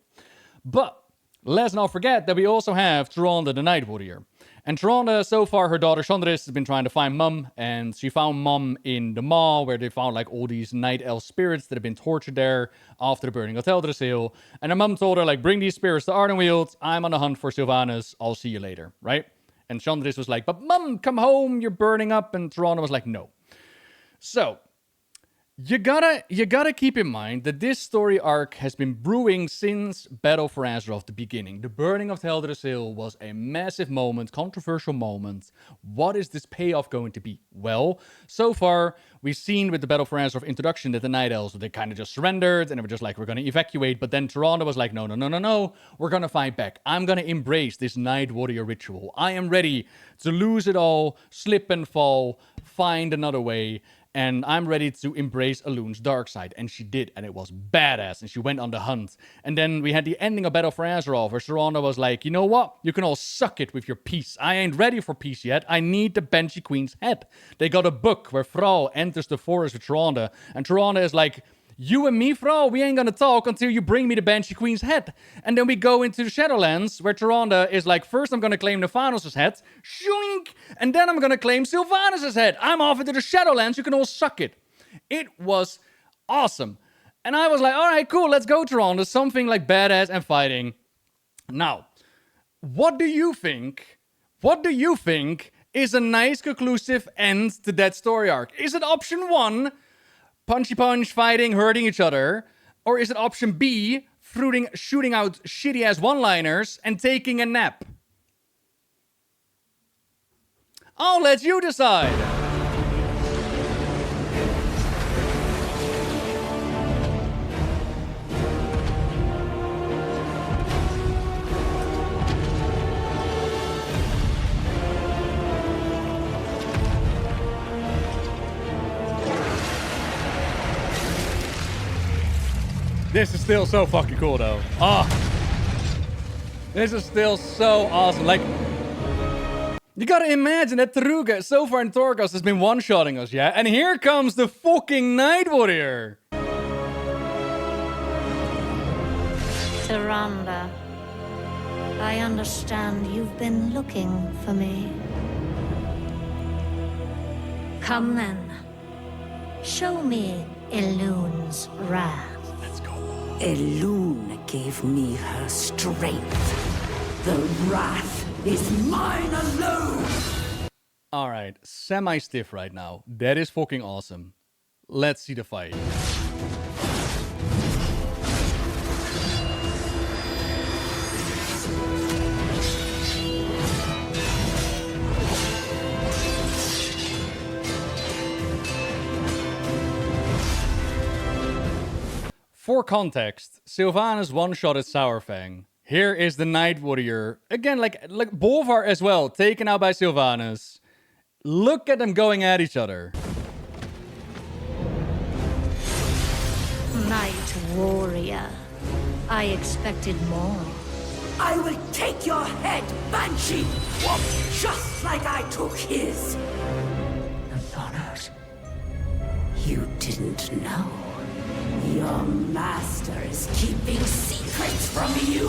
But let's not forget that we also have Tyrande the Night Warrior. And Tyrande, so far, her daughter Chandris has been trying to find Mum, and she found Mum in the Maw, where they found like all these night elf spirits that have been tortured there after the burning of Teldrassil. And her mum told her, like, bring these spirits to Ardenweald. I'm on the hunt for Sylvanas. I'll see you later, right? And Chandris was like, but Mum, come home, you're burning up. And Tyrande was like, no. So, you gotta keep in mind that this story arc has been brewing since Battle for Azeroth, the beginning. The burning of Teldrassil was a massive moment, controversial moment. What is this payoff going to be? Well, so far, we've seen with the Battle for Azeroth introduction that the Night Elves, they kind of just surrendered, and they were just like, we're gonna evacuate, but then Tyrande was like, no, we're gonna fight back. I'm gonna embrace this Night Warrior ritual. I am ready to lose it all, slip and fall, find another way, and I'm ready to embrace Alun's dark side. And she did, and it was badass, and she went on the hunt. And then we had the ending of Battle for Azeroth, where Tyrande was like, you know what? You can all suck it with your peace. I ain't ready for peace yet. I need the Banshee Queen's head. They got a book where Thrall enters the forest with Tyrande, and Tyrande is like, you and me, Thrall, we ain't gonna talk until you bring me the Banshee Queen's head. And then we go into the Shadowlands, where Tyrande is like, first I'm gonna claim Nephanos' head, shoink, and then I'm gonna claim Sylvanas' head. I'm off into the Shadowlands, you can all suck it. It was awesome. And I was like, alright, cool, let's go, Tyrande. Something like badass and fighting. Now, what do you think? What do you think is a nice conclusive end to that story arc? Is it option 1? Punchy punch, fighting, hurting each other? Or is it option B, shooting out shitty-ass one-liners and taking a nap? I'll let you decide. This is still so fucking cool, though. Ah, this is still so awesome. Like, you gotta imagine that Taruga so far in Torghast has been one-shotting us, yeah? And here comes the fucking Night Warrior. Tyrande, I understand you've been looking for me. Come then. Show me Elun's wrath. Elune gave me her strength. The wrath is mine alone! Alright, semi-stiff right now. That is fucking awesome. Let's see the fight. For context, Sylvanas one-shotted Sourfang. Here is the Night Warrior. Again, like Bolvar as well, taken out by Sylvanas. Look at them going at each other. Night Warrior. I expected more. I will take your head, Banshee! Just like I took his! Thought you didn't know. Your master is keeping secrets from you!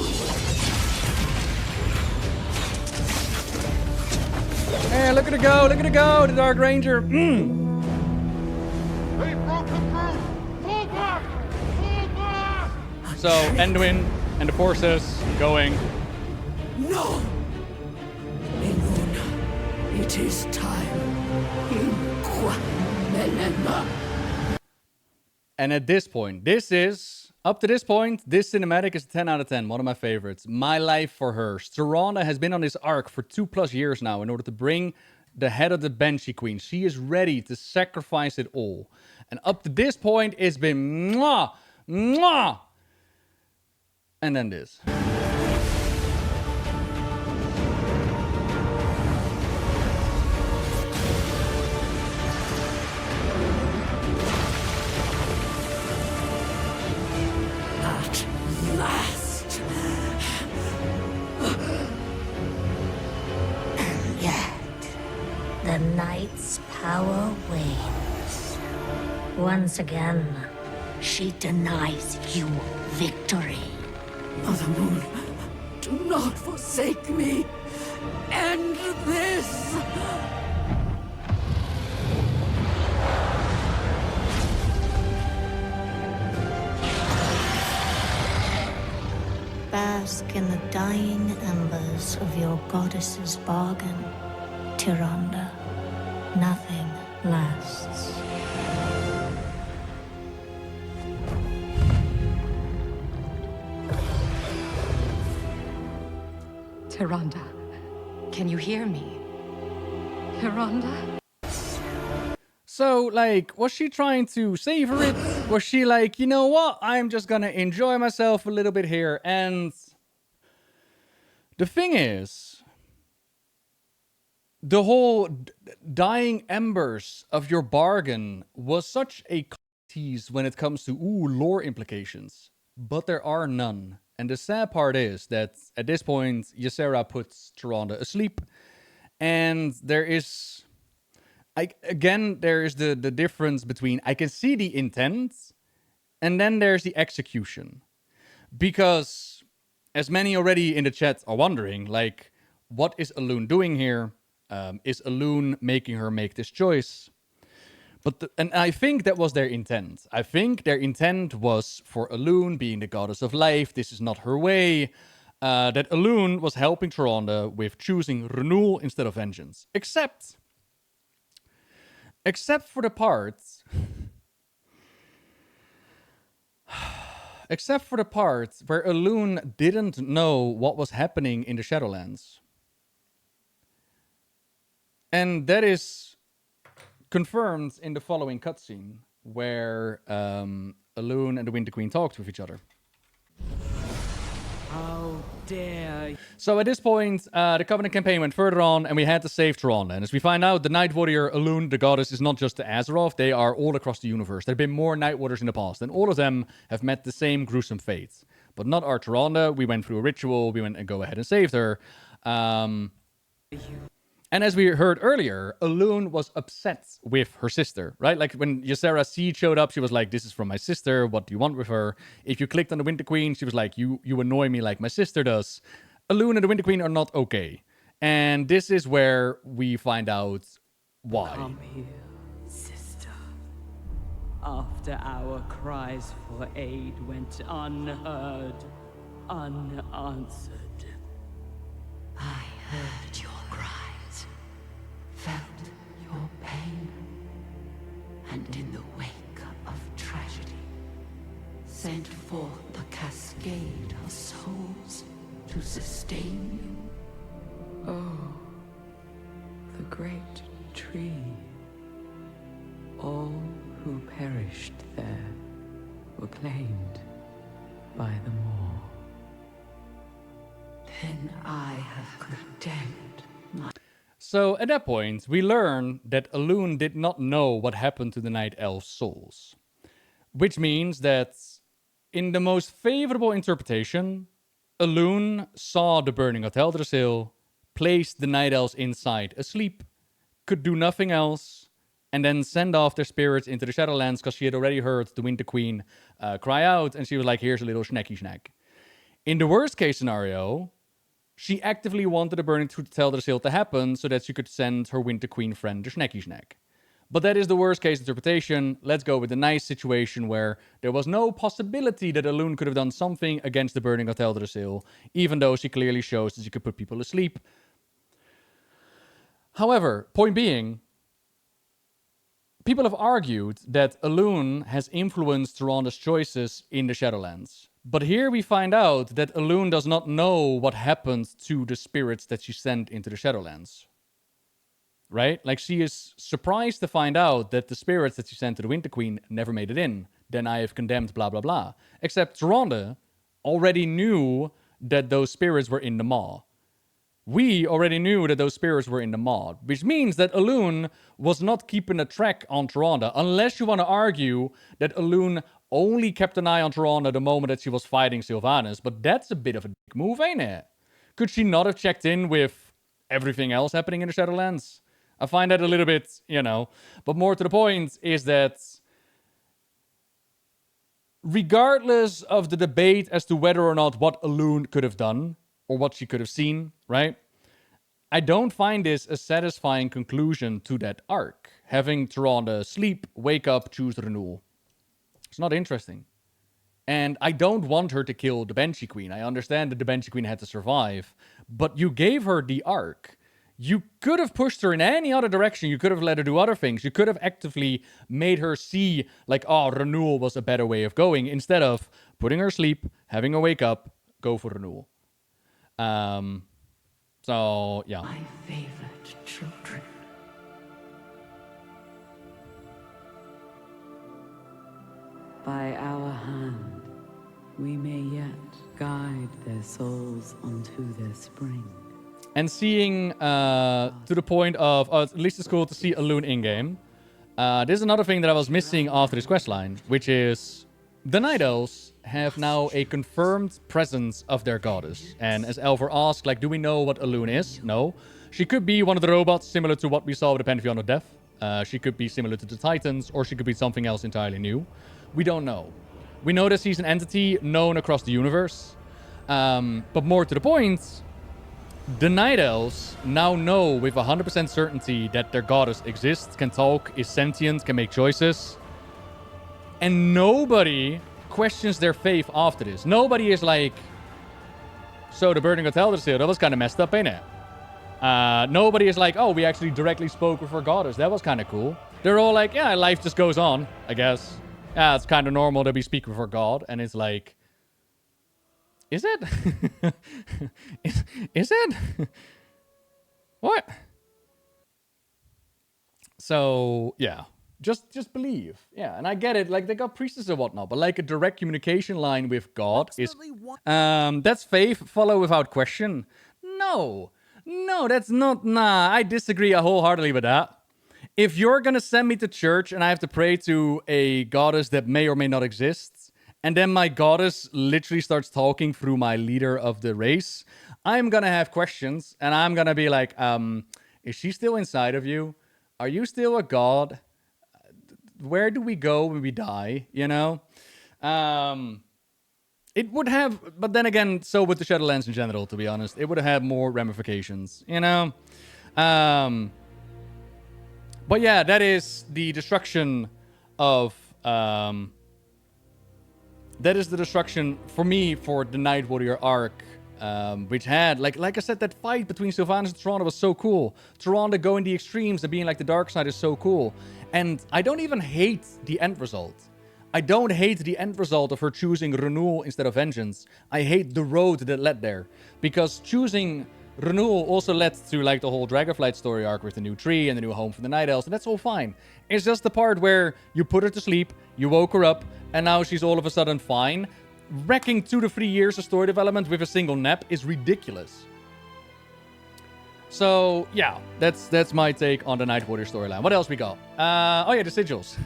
Hey, look at it go, the Dark Ranger. They broke the through! Pull back! Pull back! So, Anduin and the forces going. No! Elune, it is time. And at this point, up to this point, this cinematic is a 10 out of 10. One of my favorites. My life for her. Tyrande has been on this arc for 2+ years now in order to bring the head of the Banshee Queen. She is ready to sacrifice it all. And up to this point, it's been mwah, mwah. And then this. Last. And yet, the Knight's power wanes. Once again, she denies you victory. Mother Moon, do not forsake me. End this. Bask in the dying embers of your goddess's bargain, Tyrande. Nothing lasts. Tyrande, can you hear me? Tyrande? So, like, was she trying to savor it? Was she like, you know what? I'm just gonna enjoy myself a little bit here. And the thing is, the whole dying embers of your bargain was such a tease when it comes to, lore implications. But there are none. And the sad part is that at this point, Ysera puts Tyrande asleep. And there is... there is the difference between I can see the intent and then there's the execution. Because as many already in the chat are wondering, like, what is Elune doing here? Is Elune making her make this choice? And I think that was their intent. I think their intent was for Elune being the goddess of life. This is not her way. That Elune was helping Tyrande with choosing renewal instead of vengeance. Except for the part where Elune didn't know what was happening in the Shadowlands. And that is confirmed in the following cutscene, where Elune and the Winter Queen talked with each other. How dare you? So at this point, the Covenant campaign went further on, and we had to save Tyrande. And as we find out, the Night Warrior, Elune, the goddess, is not just the Azeroth. They are all across the universe. There have been more Night Warriors in the past, and all of them have met the same gruesome fate. But not our Tyrande. We went through a ritual. We went and go ahead and saved her. And as we heard earlier, Elune was upset with her sister, right? Like when Ysera Seed showed up, she was like, this is from my sister. What do you want with her? If you clicked on the Winter Queen, she was like, you annoy me like my sister does. Elune and the Winter Queen are not okay. And this is where we find out why. Come here, sister. After our cries for aid went unheard, unanswered. I heard your cries, felt your pain, and in the wake of tragedy, sent forth the cascade of souls to sustain you. Oh, the great tree. All who perished there were claimed by the Maw. Then I have condemned my... So at that point, we learn that Elune did not know what happened to the Night Elf souls. Which means that in the most favorable interpretation, Elune saw the burning of Teldrassil, placed the Night Elves inside asleep, could do nothing else, and then send off their spirits into the Shadowlands because she had already heard the Winter Queen cry out, and she was like, here's a little snacky snack. In the worst case scenario, she actively wanted the burning to Teldrassil to happen so that she could send her Winter Queen friend the snacky snack. But that is the worst case interpretation. Let's go with the nice situation where there was no possibility that Elune could have done something against the burning of Teldrassil, even though she clearly shows that she could put people asleep. However, point being, people have argued that Elune has influenced Tyrande's choices in the Shadowlands. But here we find out that Elune does not know what happened to the spirits that she sent into the Shadowlands. Right? Like, she is surprised to find out that the spirits that she sent to the Winter Queen never made it in. Then I have condemned blah blah blah. Except Tyrande already knew that those spirits were in the Maw. We already knew that those spirits were in the Maw, which means that Elune was not keeping a track on Tyrande, unless you want to argue that Elune only kept an eye on Tyrande the moment that she was fighting Sylvanas, but that's a bit of a dick move, ain't it? Could she not have checked in with everything else happening in the Shadowlands? I find that a little bit, but more to the point is that regardless of the debate as to whether or not what Elune could have done, or what she could have seen, right? I don't find this a satisfying conclusion to that arc. Having Tyrande sleep, wake up, choose renewal. It's not interesting. And I don't want her to kill the Banshee Queen. I understand that the Banshee Queen had to survive, but you gave her the arc. You could have pushed her in any other direction. You could have let her do other things. You could have actively made her see, like, oh, renewal was a better way of going, instead of putting her asleep, having her wake up, go for renewal. So, yeah. My favorite children. By our hand, we may yet guide their souls onto their spring. And seeing, to the point of, at least it's cool to see Elune in-game. This is another thing that I was missing after this questline, which is the Night Elves have now a confirmed presence of their goddess. And as Elver asked, like, do we know what Elune is? No. She could be one of the robots, similar to what we saw with the Pantheon of Death. She could be similar to the Titans, or she could be something else entirely new. We don't know. We know that she's an entity known across the universe. But more to the point, the Night Elves now know with 100% certainty that their goddess exists, can talk, is sentient, can make choices. And nobody questions their faith after this. Nobody is like, so the burning of Teldrassil, that was kind of messed up, ain't it? Nobody is like, oh, we actually directly spoke with our goddess. That was kind of cool. They're all like, yeah, life just goes on, I guess. Yeah, it's kind of normal that we speak with our god. And it's like, is it? is it? What? So, yeah. Just believe. Yeah, and I get it. Like, they got priests and whatnot, but like a direct communication line with God is... that's faith, follow without question. No, that's not... Nah, I disagree wholeheartedly with that. If you're gonna send me to church and I have to pray to a goddess that may or may not exist, and then my goddess literally starts talking through my leader of the race, I'm gonna have questions, and I'm gonna be like, is she still inside of you? Are you still a god? Where do we go when we die, you know? It would have, but then again, so would the Shadowlands in general, to be honest. It would have had more ramifications, you know? But yeah, that is the destruction of... that is the destruction, for me, for the Night Warrior arc. Which had, like I said, that fight between Sylvanas and Tyrande was so cool. Tyrande going the extremes and being like the dark side is so cool. And I don't even hate the end result. I don't hate the end result of her choosing renewal instead of vengeance. I hate the road that led there. Because choosing renewal also led to like the whole Dragonflight story arc with the new tree and the new home for the Night Elves, and that's all fine. It's just the part where you put her to sleep, you woke her up, and now she's all of a sudden fine. Wrecking 2 to 3 years of story development with a single nap is ridiculous. So, yeah, that's my take on the Night Warrior storyline. What else we got? Oh yeah, the sigils.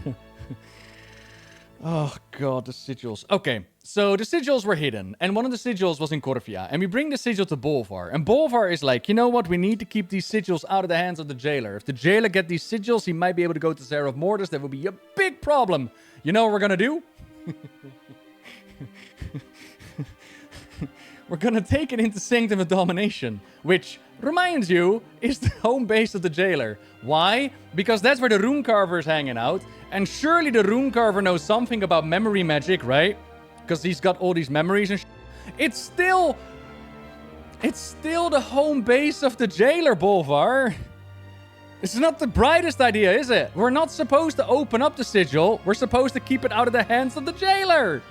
Oh god, the sigils. Okay, so the sigils were hidden, and one of the sigils was in Korvia, and we bring the sigil to Bolvar, and Bolvar is like, you know what, we need to keep these sigils out of the hands of the jailer. If the jailer get these sigils, he might be able to go to Zera of Mortis. That would be a big problem. You know what we're gonna do? We're gonna take it into Sanctum of Domination, which, reminds you, is the home base of the jailer. Why? Because that's where the rune carver is hanging out, and surely the rune carver knows something about memory magic, right? Because he's got all these memories and It's still the home base of the jailer, Bolvar. It's not the brightest idea, is it? We're not supposed to open up the sigil. We're supposed to keep it out of the hands of the jailer.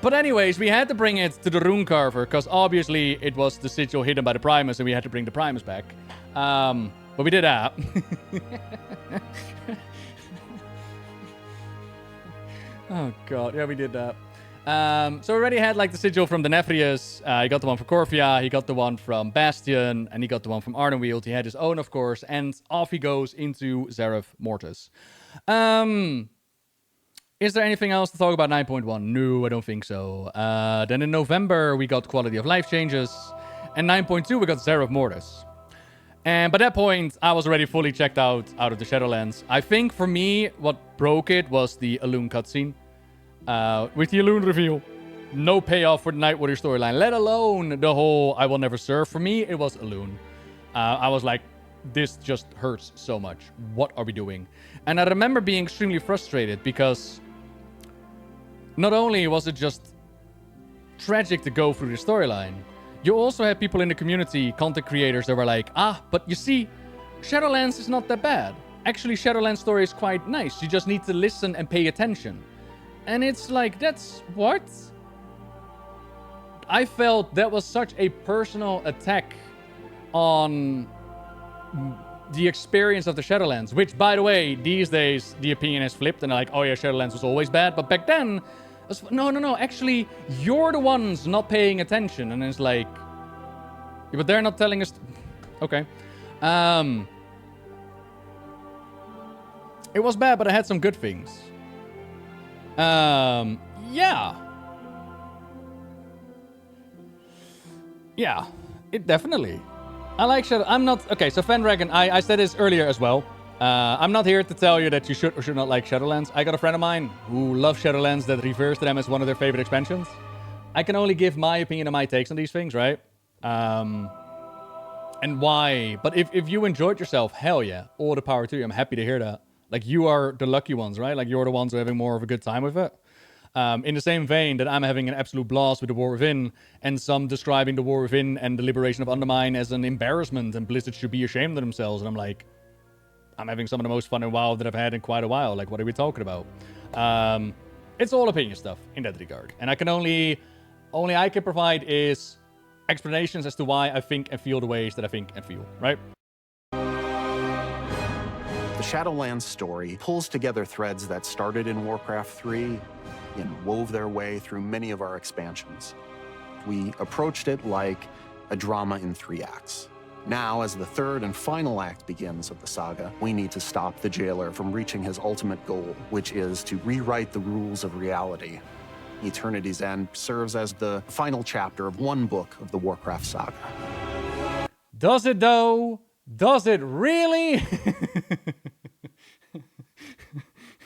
But anyways, we had to bring it to the rune carver, because obviously it was the sigil hidden by the Primus, and we had to bring the Primus back. But we did that. Oh god, yeah, we did that. So we already had like the sigil from the Nefrius. He got the one from Korvia, he got the one from Bastion, and he got the one from Ardenweald. He had his own, of course, and off he goes into Zera of Mortis. Is there anything else to talk about 9.1? No, I don't think so. Then in November, we got quality of life changes. And 9.2, we got Zera of Mortis. And by that point, I was already fully checked out of the Shadowlands. I think for me, what broke it was the Elune cutscene. With the Elune reveal. No payoff for the Night Warrior storyline, let alone the whole I will never serve. For me, it was Elune. I was like, this just hurts so much. What are we doing? And I remember being extremely frustrated because not only was it just tragic to go through the storyline, you also had people in the community, content creators, that were like, but you see, Shadowlands is not that bad. Actually, Shadowlands story is quite nice. You just need to listen and pay attention. And it's like, that's what? I felt that was such a personal attack on the experience of the Shadowlands, which, by the way, these days, the opinion has flipped, and they're like, oh yeah, Shadowlands was always bad. But back then, no, actually, you're the ones not paying attention. And it's like, yeah, but they're not telling us. Okay. It was bad, but I had some good things. Yeah. Yeah, it definitely. I like Shadow. I'm not... Okay, so Fendragon, I said this earlier as well. I'm not here to tell you that you should or should not like Shadowlands. I got a friend of mine who loves Shadowlands that refers to them as one of their favorite expansions. I can only give my opinion and my takes on these things, right? And why. But if you enjoyed yourself, hell yeah. All the power to you. I'm happy to hear that. Like, you are the lucky ones, right? Like, you're the ones who are having more of a good time with it. In the same vein that I'm having an absolute blast with the War Within, and some describing the War Within and the liberation of Undermine as an embarrassment, and Blizzard should be ashamed of themselves. And I'm like, I'm having some of the most fun in WoW that I've had in quite a while. Like, what are we talking about? It's all opinion stuff in that regard. And I can only I can provide is explanations as to why I think and feel the ways that I think and feel, right? The Shadowlands story pulls together threads that started in Warcraft 3 and wove their way through many of our expansions. We approached it like a drama in 3 acts. Now, as the third and final act begins of the saga, we need to stop the jailer from reaching his ultimate goal, which is to rewrite the rules of reality. Eternity's End serves as the final chapter of one book of the Warcraft saga. Does it though? Does it really?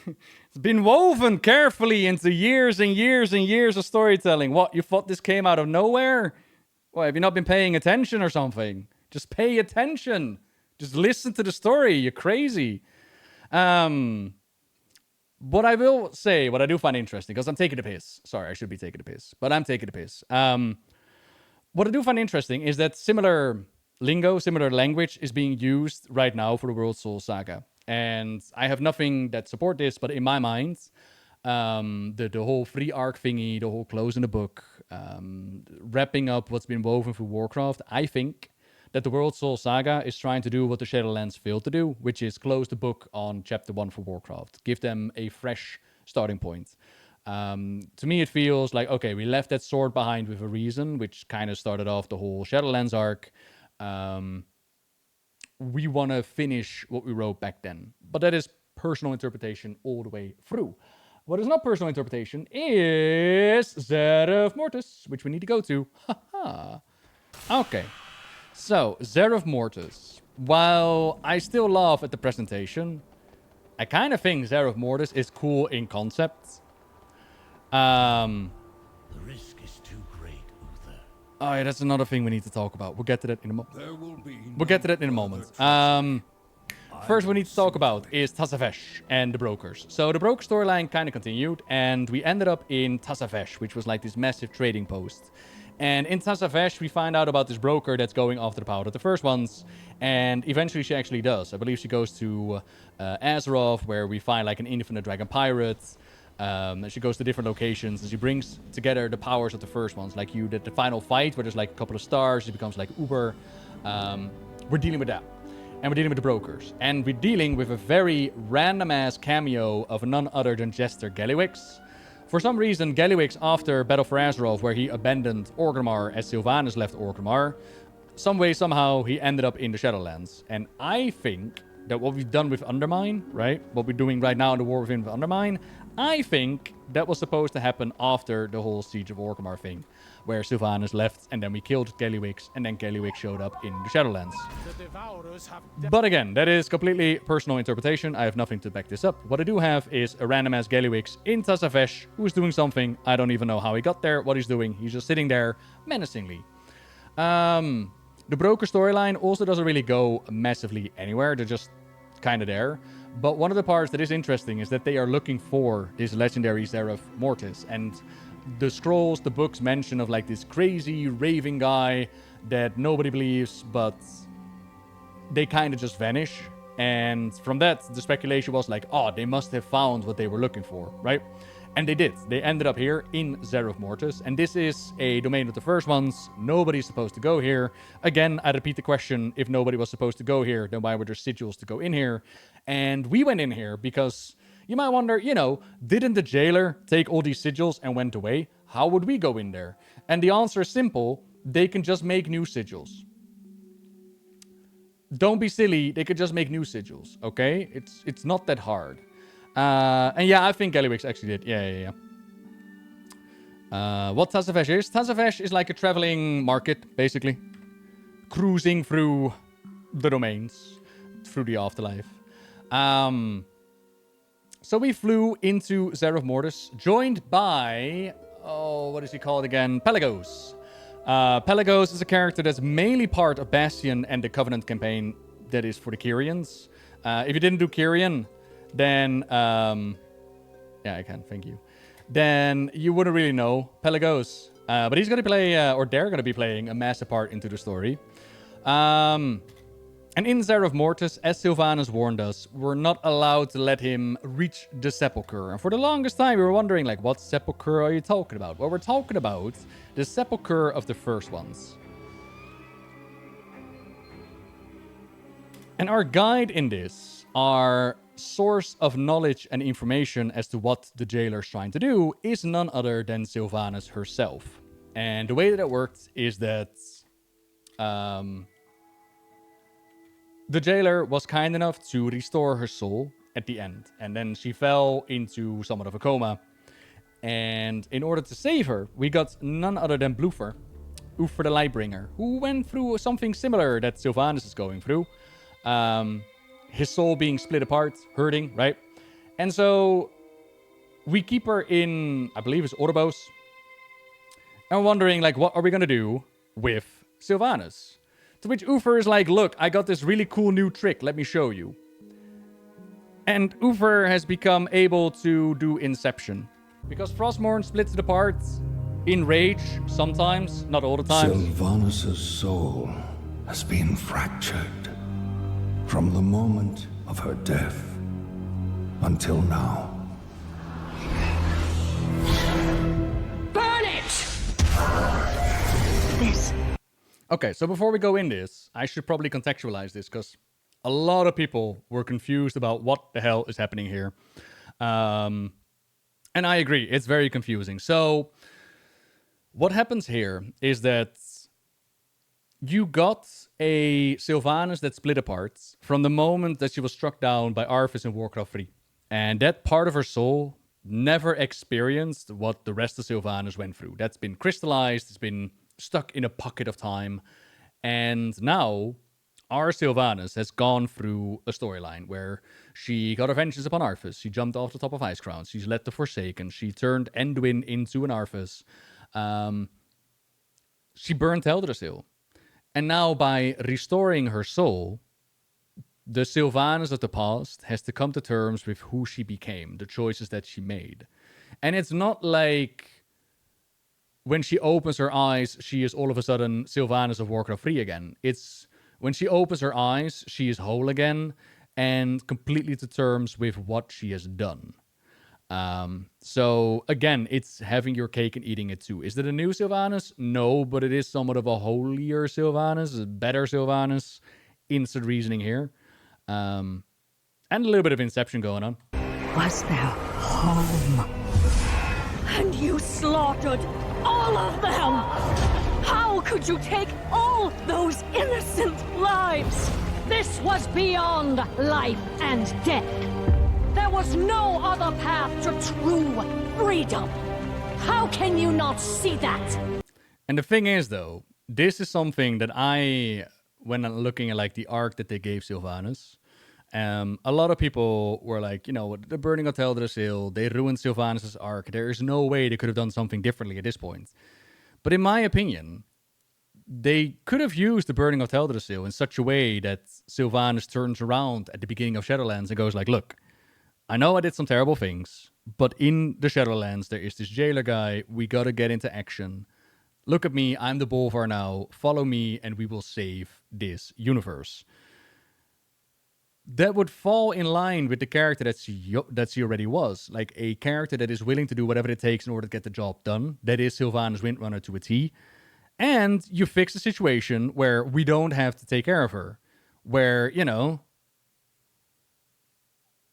It's been woven carefully into years and years and years of storytelling. What, you thought this came out of nowhere? Well, have you not been paying attention or something? Just pay attention. Just listen to the story. You're crazy. What I will say, what I do find interesting, because I'm taking the piss. Sorry, I should be taking the piss, but I'm taking the piss. What I do find interesting is that similar lingo, similar language is being used right now for the World Soul Saga. And I have nothing that support this, but in my mind, the whole free arc thingy, the whole closing the book, wrapping up what's been woven through Warcraft, I think that the World Soul Saga is trying to do what the Shadowlands failed to do, which is close the book on Chapter 1 for Warcraft. Give them a fresh starting point. To me, it feels like, okay, we left that sword behind with a reason, which kind of started off the whole Shadowlands arc. We want to finish what we wrote back then. But that is personal interpretation all the way through. What is not personal interpretation is Zereth Mortis, which we need to go to. Haha. Okay. So, Zereth Mortis. While I still laugh at the presentation, I kind of think Zereth Mortis is cool in concept. The risk is too great, Uther. Oh yeah, that's another thing we need to talk about. We'll get to that in a moment. We'll get to that in a moment. First we need to talk about is Tazavesh and the brokers. So the broker storyline kind of continued, and we ended up in Tazavesh, which was like this massive trading post. And in Tazavesh, we find out about this broker that's going after the power of the first ones. And eventually she actually does. I believe she goes to Azeroth, where we find like an infinite dragon pirate. And she goes to different locations, and she brings together the powers of the first ones. Like you did the final fight, where there's like a couple of stars. It becomes like Uber. We're dealing with that. And we're dealing with the brokers. And we're dealing with a very random-ass cameo of none other than Jester Gallywix. For some reason, Gallywix, after Battle for Azeroth, where he abandoned Orgrimmar as Sylvanas left Orgrimmar, some way, somehow, he ended up in the Shadowlands. And I think that what we've done with Undermine, right? What we're doing right now in the War Within with Undermine, I think that was supposed to happen after the whole Siege of Orgrimmar thing, where Sylvanas left, and then we killed Gallywix, and then Gallywix showed up in the Shadowlands. But again, that is completely personal interpretation. I have nothing to back this up. What I do have is a random-ass Gallywix in Tazavesh, who is doing something. I don't even know how he got there, what he's doing. He's just sitting there menacingly. The broker storyline also doesn't really go massively anywhere. They're just kind of there. But one of the parts that is interesting is that they are looking for this legendary Zereth Mortis. And the scrolls, the books mention of like this crazy raving guy that nobody believes, but they kind of just vanish. And from that, the speculation was like, oh, they must have found what they were looking for, right? And they did. They ended up here in Zereth Mortis. And this is a domain of the first ones. Nobody's supposed to go here. Again, I repeat the question, if nobody was supposed to go here, then why were there sigils to go in here? And we went in here because you might wonder, you know, didn't the jailer take all these sigils and went away? How would we go in there? And the answer is simple. They can just make new sigils. Don't be silly. They could just make new sigils, okay? It's not that hard. And yeah, I think Gallywix actually did. Yeah. What Tazavesh is? Tazavesh is like a traveling market, basically. Cruising through the domains. Through the afterlife. So we flew into Zereth Mortis, joined by... Oh, what is he called again? Pelagos. Pelagos is a character that's mainly part of Bastion and the Covenant campaign that is for the Kyrians. If you didn't do Kyrian, then... yeah, I can. Thank you. Then you wouldn't really know Pelagos. But he's going to play, or they're going to be playing a massive part into the story. And in Zereth Mortis, as Sylvanas warned us, we're not allowed to let him reach the Sepulchre. And for the longest time, we were wondering, like, what Sepulchre are you talking about? Well, we're talking about the Sepulchre of the First Ones. And our guide in this our source of knowledge and information as to what the jailer's trying to do is none other than Sylvanas herself. And the way that it worked is that the jailer was kind enough to restore her soul at the end. And then she fell into somewhat of a coma. And in order to save her, we got none other than Bloofer, Uther the Lightbringer, who went through something similar that Sylvanas is going through. His soul being split apart, hurting, right? And so we keep her in, I believe it's Oribos. And we're wondering, like, what are we going to do with Sylvanas? To which Uther is like, look, I got this really cool new trick. Let me show you. And Uther has become able to do Inception. Because Frostmourne splits it apart in rage sometimes, not all the time. Sylvanas' soul has been fractured from the moment of her death until now. Burn it! This. Okay, so before we go in this, I should probably contextualize this, because a lot of people were confused about what the hell is happening here. And I agree, it's very confusing. So, what happens here is that you got a Sylvanas that split apart from the moment that she was struck down by Arthas in Warcraft 3. And that part of her soul never experienced what the rest of Sylvanas went through. That's been crystallized, it's been stuck in a pocket of time. And now, our Sylvanas has gone through a storyline where she got her vengeance upon Arthas. She jumped off the top of Icecrown. She's led the Forsaken. She turned Anduin into an Arthas. She burned Eldrasil. And now by restoring her soul, the Sylvanas of the past has to come to terms with who she became, the choices that she made. And it's not like when she opens her eyes, she is all of a sudden Sylvanas of Warcraft 3 again. It's when she opens her eyes, she is whole again and completely to terms with what she has done. So again, it's having your cake and eating it too. Is it a new Sylvanas? No, but it is somewhat of a holier Sylvanas, a better Sylvanas. Instant reasoning here. And a little bit of Inception going on. Was their home. And you slaughtered all of them! How could you take all those innocent lives? This was beyond life and death. There was no other path to true freedom. How can you not see that? And the thing is, though, this is something that when I'm looking at like the arc that they gave Sylvanas, a lot of people were like, the burning of Teldrassil, they ruined Sylvanas' arc. There is no way they could have done something differently at this point. But in my opinion, they could have used the burning of Teldrassil in such a way that Sylvanas turns around at the beginning of Shadowlands and goes like, look, I know I did some terrible things, but in the Shadowlands, there is this jailer guy. We gotta get into action. Look at me, I'm the Bolvar now. Follow me, and we will save this universe. That would fall in line with the character that she already was. Like a character that is willing to do whatever it takes in order to get the job done. That is Sylvanas Windrunner to a T. And you fix a situation where we don't have to take care of her. Where,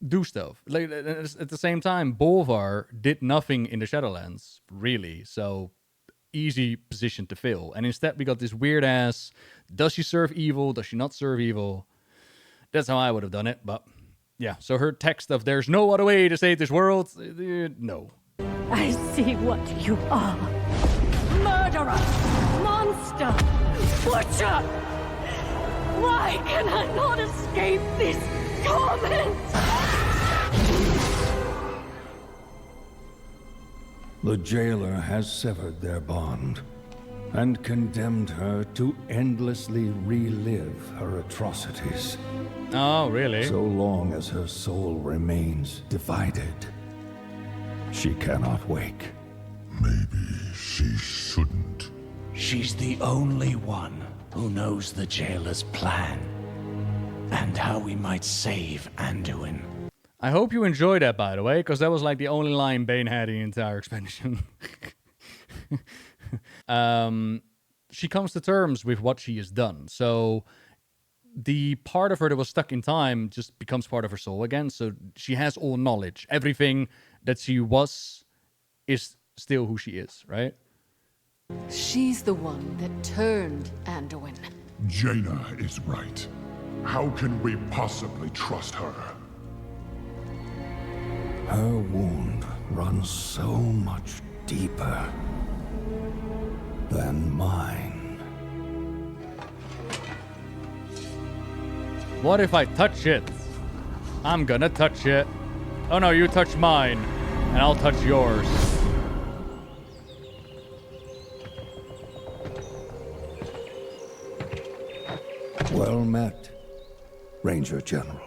do stuff. Like, at the same time, Bolvar did nothing in the Shadowlands, really. So, easy position to fill. And instead, we got this weird ass, does she serve evil? Does she not serve evil? That's how I would have done it. But, yeah. So her text of, there's no other way to save this world, no. I see what you are. Murderer! Monster! Butcher! Why can I not escape this torment? The jailer has severed their bond and condemned her to endlessly relive her atrocities. Oh, really? So long as her soul remains divided, she cannot wake. Maybe she shouldn't. She's the only one who knows the jailer's plan and how we might save Anduin. I hope you enjoyed that, by the way, because that was like the only line Bane had in the entire expansion. She comes to terms with what she has done. So the part of her that was stuck in time just becomes part of her soul again. So she has all knowledge. Everything that she was is still who she is, right? She's the one that turned Anduin. Jaina is right. How can we possibly trust her? Her wound runs so much deeper than mine. What if I touch it? I'm gonna touch it. Oh no, you touch mine, and I'll touch yours. Well met, Ranger General.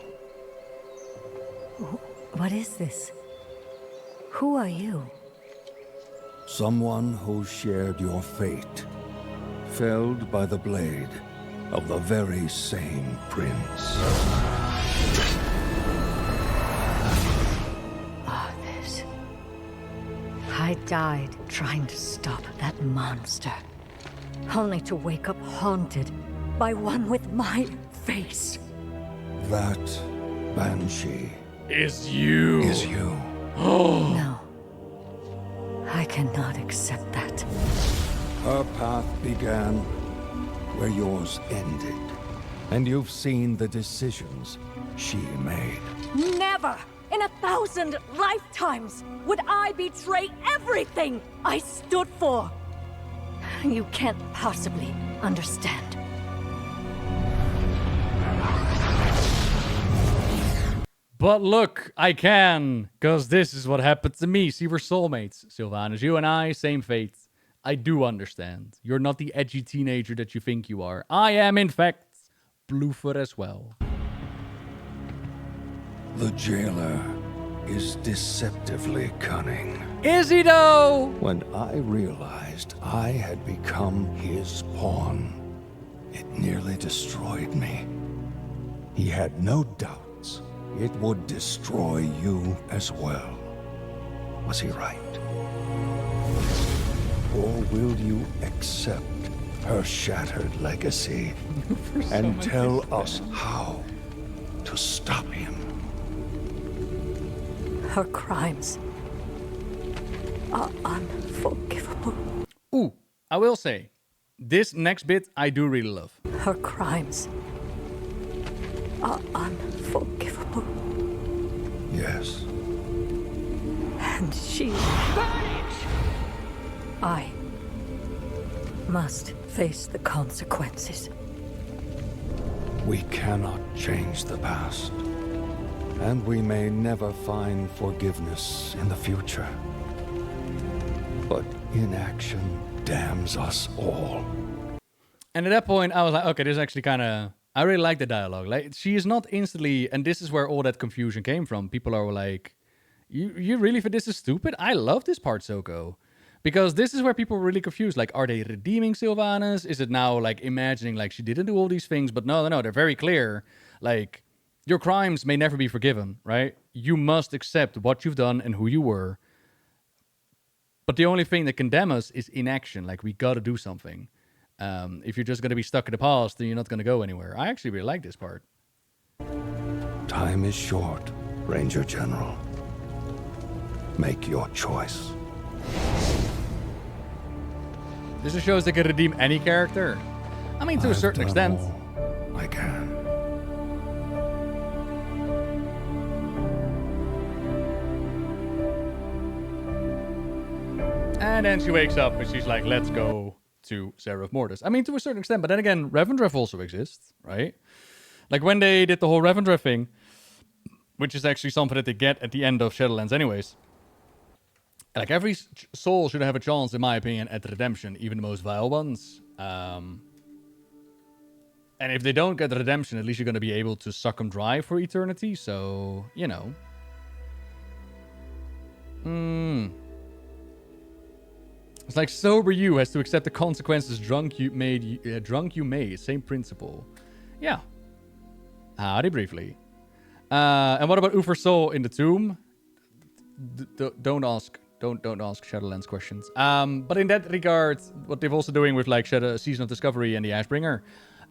What is this? Who are you? Someone who shared your fate, felled by the blade of the very same prince. Arthas. I died trying to stop that monster, only to wake up haunted by one with my face. That Banshee is you. Is you. No. I cannot accept that. Her path began where yours ended. And you've seen the decisions she made. Never in 1,000 lifetimes would I betray everything I stood for. You can't possibly understand. But look, I can, because this is what happened to me. See, we're soulmates, Sylvanas. You and I, same fate. I do understand. You're not the edgy teenager that you think you are. I am, in fact, Bloofer as well. The jailer is deceptively cunning. Is he though? When I realized I had become his pawn, it nearly destroyed me. He had no doubts it would destroy you as well. Was he right? Or will you accept her shattered legacy and tell us how to stop him? Her crimes are unforgivable. Ooh, I will say, this next bit I do really love. Her crimes are unforgivable. Yes. And she... I must face the consequences. We cannot change the past. And we may never find forgiveness in the future. But inaction damns us all. And at that point, I was like, okay, this is actually kind of... I really like the dialogue. Like, she is not instantly... And this is where all that confusion came from. People are like, you really think this is stupid? I love this part, Soko. Because this is where people were really confused. Like, are they redeeming Sylvanas? Is it now, like, imagining, like, she didn't do all these things? But no, they're very clear. Like, your crimes may never be forgiven, right? You must accept what you've done and who you were. But the only thing that can damn us is inaction. Like, we gotta do something. If you're just gonna be stuck in the past, then you're not gonna go anywhere. I actually really like this part. Time is short, Ranger General. Make your choice. This just shows they can redeem any character. I mean, to a certain extent. I can. And then she wakes up and she's like, let's go to Seraph Mortis. I mean, to a certain extent. But then again, Revendreth also exists, right? Like when they did the whole Revendreth thing, which is actually something that they get at the end of Shadowlands anyways. Like every soul should have a chance, in my opinion, at redemption, even the most vile ones. And if they don't get redemption, at least you're going to be able to suck them dry for eternity. So, you know. It's like sober you has to accept the consequences drunk you may. Same principle. Yeah. Howdy briefly. And what about Ufer Soul in the tomb? Don't ask. Don't ask Shadowlands questions. But in that regard, what they've also doing with like Season of Discovery and the Ashbringer,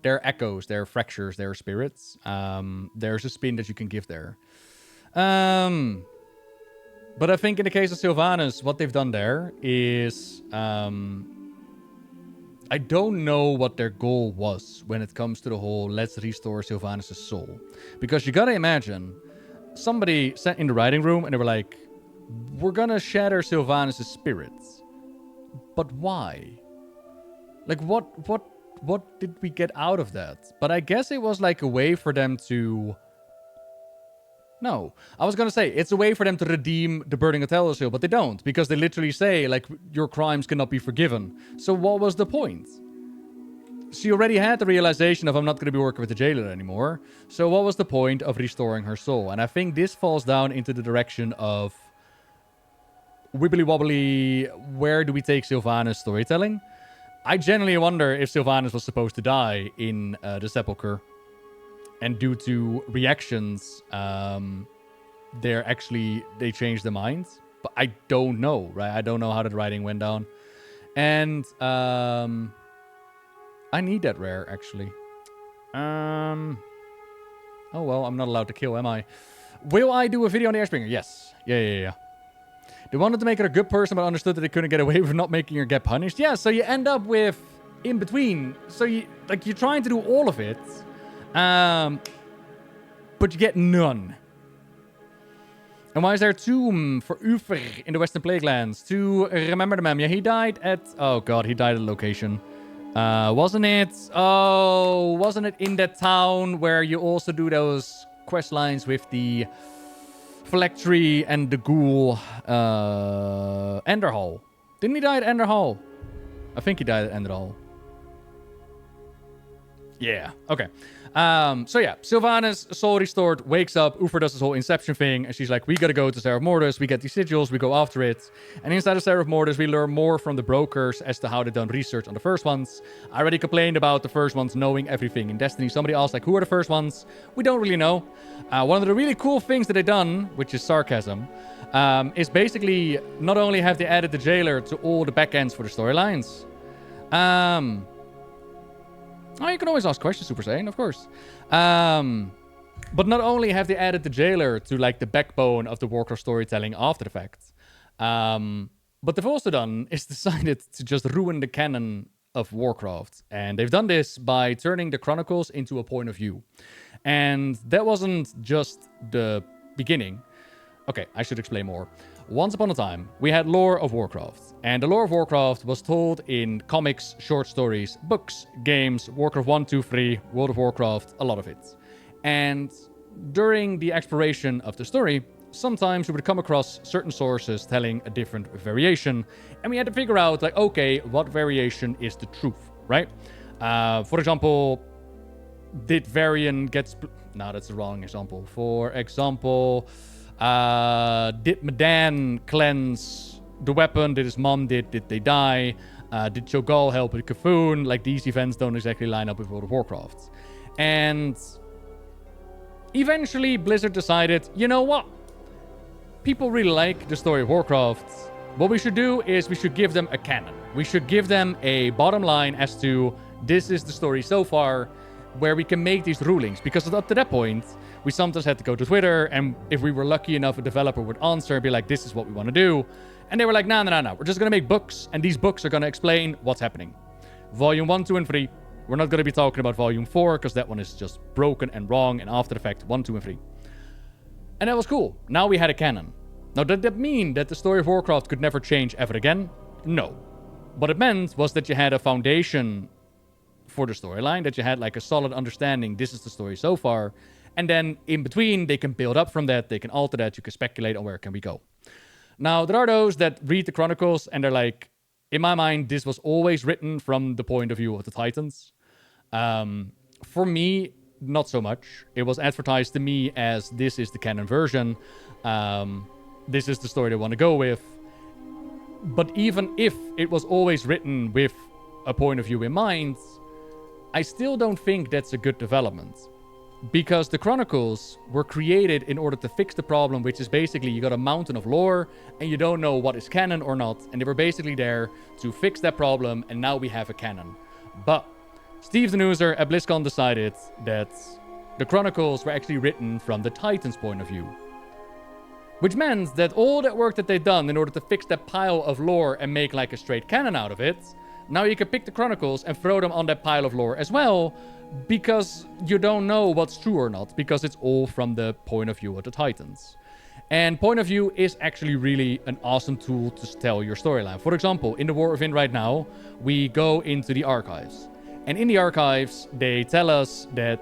They're echoes, they're fractures, they're spirits. There's a spin that you can give there. But I think in the case of Sylvanas, what they've done there is... I don't know what their goal was when it comes to the whole let's restore Sylvanas' soul. Because you gotta imagine, somebody sat in the writing room and they were like, we're gonna shatter Sylvanas' spirits. But why? Like, what did we get out of that? But I guess it was like a way for them to... No. I was gonna say, it's a way for them to redeem the burning of Teldrassil, but they don't. Because they literally say, like, your crimes cannot be forgiven. So what was the point? She already had the realization of, I'm not gonna be working with the jailer anymore. So what was the point of restoring her soul? And I think this falls down into the direction of... wibbly wobbly, where do we take Sylvanas' storytelling? I genuinely wonder if Sylvanas was supposed to die in the Sepulchre. And due to reactions, they changed their minds. But I don't know, right? I don't know how the writing went down. And I need that rare, actually. Oh, well, I'm not allowed to kill, am I? Will I do a video on the Airspringer? Yes. Yeah. They wanted to make her a good person, but understood that they couldn't get away with not making her get punished. Yeah, so you end up with in between. So you're trying to do all of it. But you get none. And why is there a tomb for Uther in the Western Plaguelands? To remember the man. Yeah, he died at... Oh, God, he died at a location. Wasn't it... Oh, wasn't it in that town where you also do those quest lines with the Phylactery and the Ghoul? Enderhall. Didn't he die at Enderhall? I think he died at Enderhall. Yeah, okay. So yeah, Sylvanas, soul restored, wakes up, Uther does this whole Inception thing, and she's like, we gotta go to Seraph Mortis, we get these sigils, we go after it. And inside of Seraph Mortis, we learn more from the brokers as to how they've done research on the first ones. I already complained about the first ones knowing everything in Destiny. Somebody asked, like, who are the first ones? We don't really know. One of the really cool things that they've done, which is sarcasm, is basically not only have they added the jailer to all the backends for the storylines, oh, you can always ask questions, Super Saiyan, of course. But not only have they added the jailer to, like, the backbone of the Warcraft storytelling after the fact, but they've also done is decided to just ruin the canon of Warcraft. And they've done this by turning the Chronicles into a point of view. And that wasn't just the beginning. Okay, I should explain more. Once upon a time, we had lore of Warcraft. And the lore of Warcraft was told in comics, short stories, books, games, Warcraft 1, 2, 3, World of Warcraft, a lot of it. And during the exploration of the story, sometimes we would come across certain sources telling a different variation. And we had to figure out, like, okay, what variation is the truth, right? For example, did Varian get... No, that's the wrong example. For example... did Medan cleanse the weapon? Did his mom did they die? Did Cho'Gall help with Kafun? Like, these events don't exactly line up with World of Warcraft. And eventually Blizzard decided, you know what? People really like the story of Warcraft. What we should do is we should give them a canon. We should give them a bottom line as to this is the story so far, where we can make these rulings. Because up to that point, we sometimes had to go to Twitter, and if we were lucky enough, a developer would answer and be like, this is what we want to do. And they were like, no. We're just going to make books, and these books are going to explain what's happening. Volume 1, 2, and 3. We're not going to be talking about Volume 4, because that one is just broken and wrong, and after the fact, 1, 2, and 3. And that was cool. Now we had a canon. Now, did that mean that the story of Warcraft could never change ever again? No. What it meant was that you had a foundation for the storyline, that you had like a solid understanding, this is the story so far, and then in between they can build up from that, they can alter that, you can speculate on where can we go. Now there are those that read the Chronicles and they're like, in my mind this was always written from the point of view of the Titans. For me, not so much. It was advertised to me as this is the canon version, this is the story they want to go with. But even if it was always written with a point of view in mind, I still don't think that's a good development. Because the Chronicles were created in order to fix the problem, which is basically you got a mountain of lore and you don't know what is canon or not. And they were basically there to fix that problem, and now we have a canon. But Steve the Newser at BlizzCon decided that the Chronicles were actually written from the Titans' point of view. Which meant that all that work that they'd done in order to fix that pile of lore and make like a straight canon out of it, now you can pick the Chronicles and throw them on that pile of lore as well, because you don't know what's true or not, because it's all from the point of view of the Titans. And point of view is actually really an awesome tool to tell your storyline. For example, in the War Within right now, we go into the archives. And in the archives, they tell us that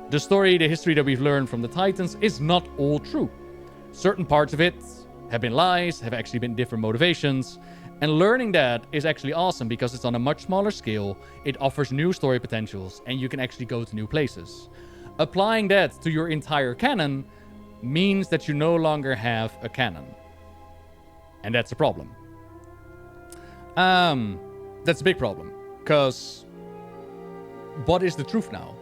the story, the history that we've learned from the Titans is not all true. Certain parts of it have been lies, have actually been different motivations. And learning that is actually awesome because it's on a much smaller scale, it offers new story potentials, and you can actually go to new places. Applying that to your entire canon means that you no longer have a canon. And that's a problem. That's a big problem, because what is the truth now?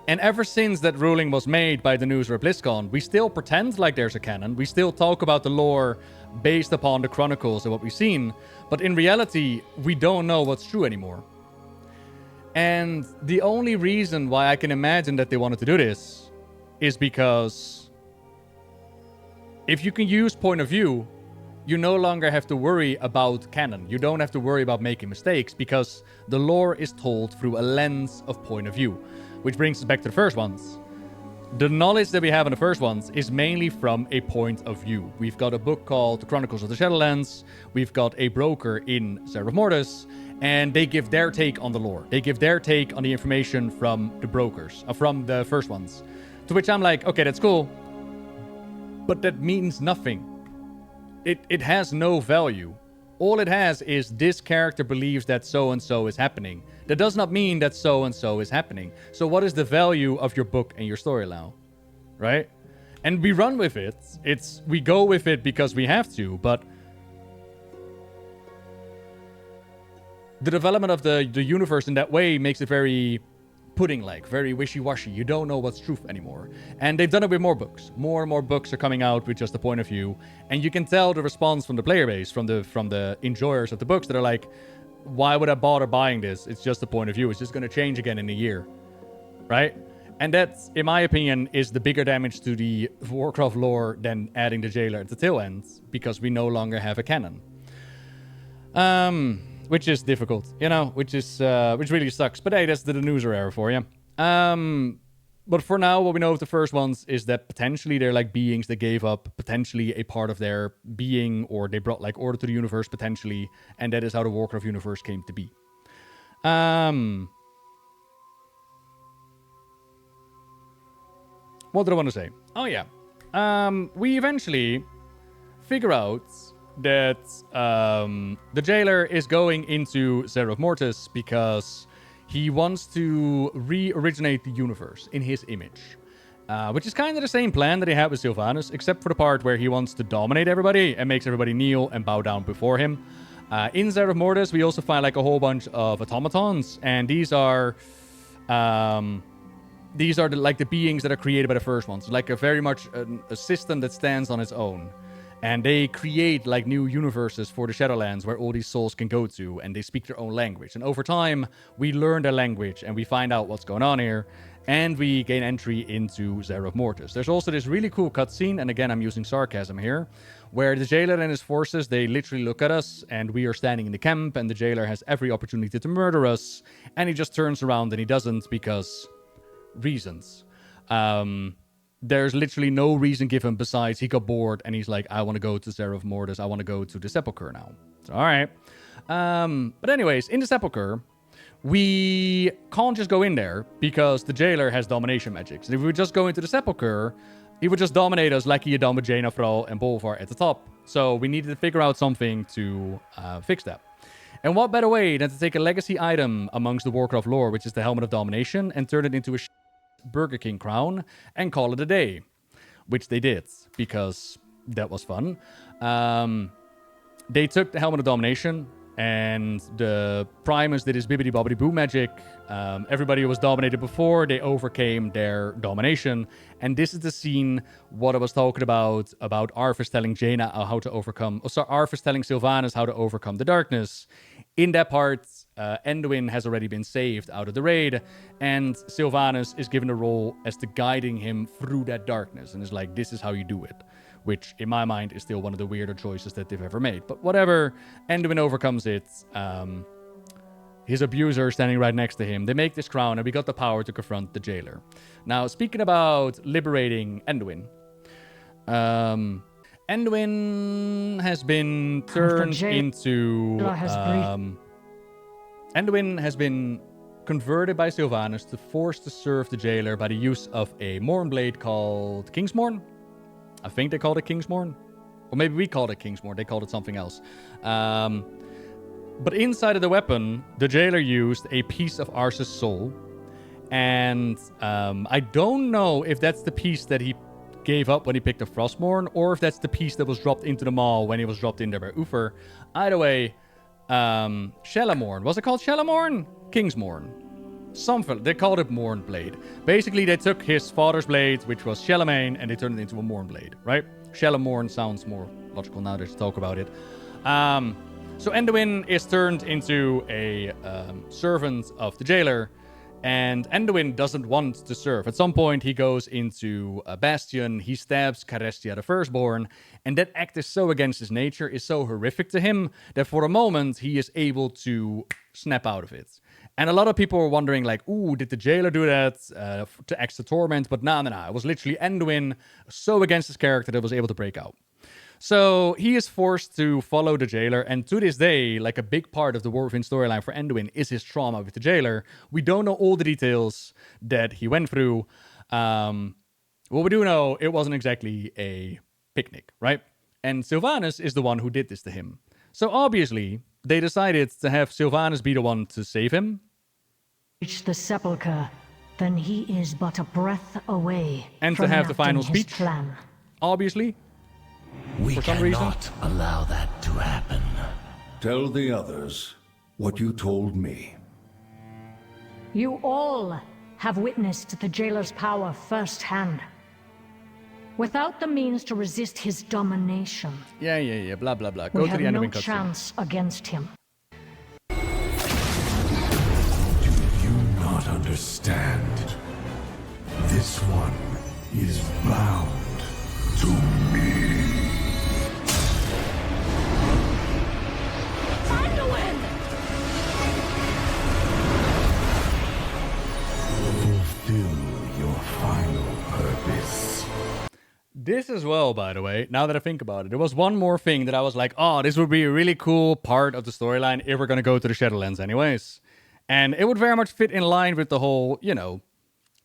And ever since that ruling was made by the Newser at BlizzCon, we still pretend like there's a canon. We still talk about the lore based upon the Chronicles and what we've seen. But in reality, we don't know what's true anymore. And the only reason why I can imagine that they wanted to do this is because if you can use point of view, you no longer have to worry about canon. You don't have to worry about making mistakes because the lore is told through a lens of point of view. Which brings us back to the first ones. The knowledge that we have in the first ones is mainly from a point of view. We've got a book called The Chronicles of the Shadowlands. We've got a broker in Zereth Mortis. And they give their take on the lore. They give their take on the information from the brokers. From the first ones. To which I'm like, okay, that's cool. But that means nothing. It has no value. All it has is this character believes that so-and-so is happening. That does not mean that so-and-so is happening. So what is the value of your book and your story now? Right? And we run with it. We go with it because we have to, but the development of the universe in that way makes it very pudding-like, very wishy-washy. You don't know what's truth anymore. And they've done it with more books. More and more books are coming out with just a point of view. And you can tell the response from the player base, from the enjoyers of the books that are like, why would I bother buying this? It's just a point of view. It's just going to change again in a year. Right? And that, in my opinion, is the bigger damage to the Warcraft lore than adding the jailer at the tail end, because we no longer have a canon. Which is difficult, you know, which really sucks. But hey, that's the Newser era for you. But for now, what we know of the first ones is that potentially they're like beings that gave up potentially a part of their being, or they brought like order to the universe potentially, and that is how the Warcraft universe came to be. What did I want to say? Oh yeah. We eventually figure out that the jailer is going into Zereth Mortis because he wants to re-originate the universe in his image. Which is kind of the same plan that he had with Sylvanas, except for the part where he wants to dominate everybody and makes everybody kneel and bow down before him. In Zereth Mortis, we also find like a whole bunch of automatons, and these are the beings that are created by the first ones, like a very much a system that stands on its own. And they create like new universes for the Shadowlands where all these souls can go to, and they speak their own language. And over time, we learn their language and we find out what's going on here, and we gain entry into Zereth Mortis. There's also this really cool cutscene, and again, I'm using sarcasm here, where the jailer and his forces, they literally look at us, and we are standing in the camp, and the jailer has every opportunity to murder us, and he just turns around and he doesn't because reasons. There's literally no reason given besides he got bored and he's like, I want to go to Zereth Mortis. I want to go to the Sepulchre now. So, all right. But anyways, in the Sepulchre, we can't just go in there because the jailer has domination magics. And if we would just go into the Sepulchre, he would just dominate us like he had done with Jaina, Thrall, and Bolvar at the top. So we needed to figure out something to fix that. And what better way than to take a legacy item amongst the Warcraft lore, which is the Helmet of Domination, and turn it into a Burger King crown and call it a day, which they did because that was fun. They took the Helmet of Domination, and the Primus did his bibbidi bobbidi boo magic. Everybody who was dominated before, they overcame their domination, and this is the scene what I was talking about Arthas telling Jaina how to overcome, Arthas telling Sylvanas how to overcome the darkness. In that part, Anduin has already been saved out of the raid, and Sylvanas is given a role as to guiding him through that darkness, and is like, this is how you do it, which in my mind is still one of the weirder choices that they've ever made. But whatever, Anduin overcomes it. His abuser standing right next to him. They make this crown, and we got the power to confront the jailer. Now, speaking about liberating Anduin, Anduin has been turned into... Anduin has been converted by Sylvanas to force to serve the jailer by the use of a Mornblade called Kingsmorn. I think they called it Kingsmorn. Or maybe we called it Kingsmorn. They called it something else. But inside of the weapon, the jailer used a piece of Ars's soul. And I don't know if that's the piece that he gave up when he picked up Frostmourne, or if that's the piece that was dropped into the maw when he was dropped in there by Uther. Either way, Shalamorn. Was it called Shalamorn? Kingsmorn. Something. They called it Mornblade. Basically, they took his father's blade, which was Shalamain, and they turned it into a Mornblade, right? Shalamorn sounds more logical now that you talk about it. So Anduin is turned into a servant of the jailer, and Anduin doesn't want to serve. At some point, he goes into a bastion, he stabs Carestia the Firstborn, and that act is so against his nature, is so horrific to him, that for a moment, he is able to snap out of it. And a lot of people were wondering, like, ooh, did the jailer do that to extra torment? But no. It was literally Anduin so against his character that it was able to break out. So he is forced to follow the jailer, and to this day, like a big part of the War Within storyline for Anduin is his trauma with the jailer. We don't know all the details that he went through. What we do know, it wasn't exactly a picnic, right? And Sylvanas is the one who did this to him. So obviously, they decided to have Sylvanas be the one to save him. Reach the sepulchre, then he is but a breath away. And to have the final speech, obviously. We for some cannot reason. allow that to happen. Tell the others what you told me. You all have witnessed the jailer's power firsthand. Without the means to resist his domination. Yeah, blah, blah, blah. Go We to the have no Anduin cutscene. chance against him. Do you not understand? This one is bound to me. Fulfill your final purpose. This as well, by the way, now that I think about it, there was one more thing that I was like, oh, this would be a really cool part of the storyline if we're going to go to the Shadowlands anyways. And it would very much fit in line with the whole,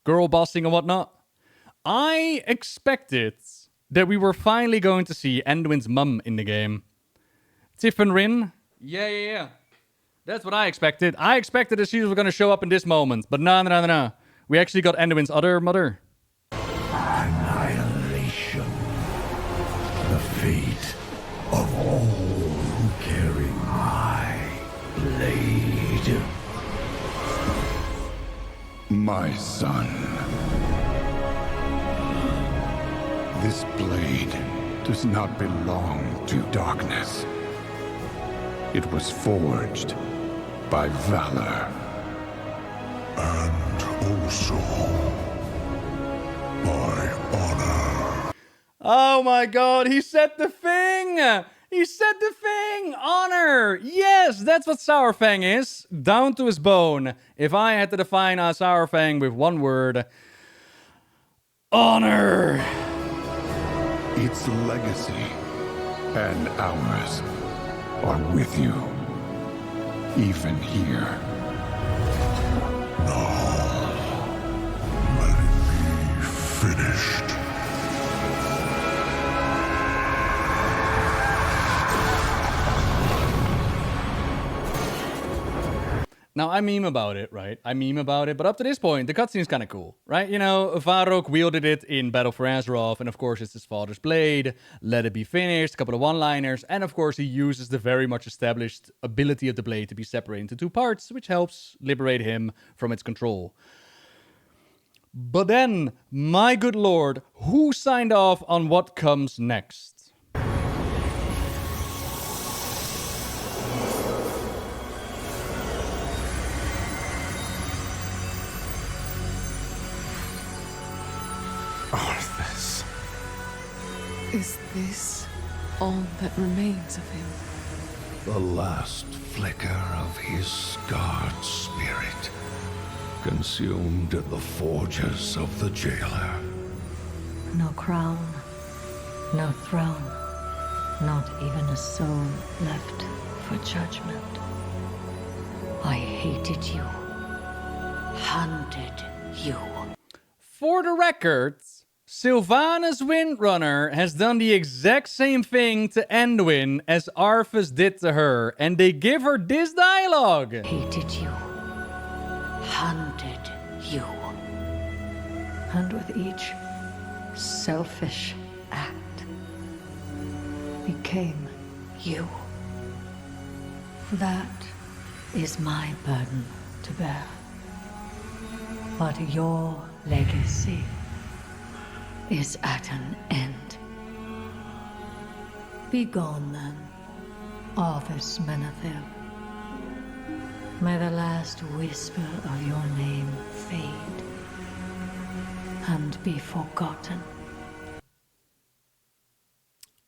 girl bossing and whatnot. I expected that we were finally going to see Anduin's mum in the game. Tiffin Rin? Yeah. That's what I expected. I expected that she was going to show up in this moment, but no. We actually got Anduin's other mother. Annihilation. The fate of all who carry my blade. My son. This blade does not belong to darkness. It was forged by valor. And also by honor. Oh my god, he said the thing! He said the thing! Honor! Yes, that's what Sourfang is. Down to his bone. If I had to define a Sourfang with one word, honor! Its legacy and ours are with you, even here. Now, let it be finished. Now, I meme about it, right? But up to this point, the cutscene's kind of cool, right? Varrock wielded it in Battle for Azeroth, and of course, it's his father's blade. Let it be finished, a couple of one-liners, and of course, he uses the very much established ability of the blade to be separated into two parts, which helps liberate him from its control. But then, my good lord, who signed off on what comes next? Arthas. Is this all that remains of him? The last flicker of his scarred spirit, consumed in the forges of the jailer. No crown, no throne, not even a soul left for judgment. I hated you, hunted you. For the record, Sylvanas Windrunner has done the exact same thing to Anduin as Arthas did to her, and they give her this dialogue. Hated you, hunted you. And with each selfish act, became you. That is my burden to bear. But your legacy is at an end. Be gone then, Arthas Menethil. May the last whisper of your name fade and be forgotten.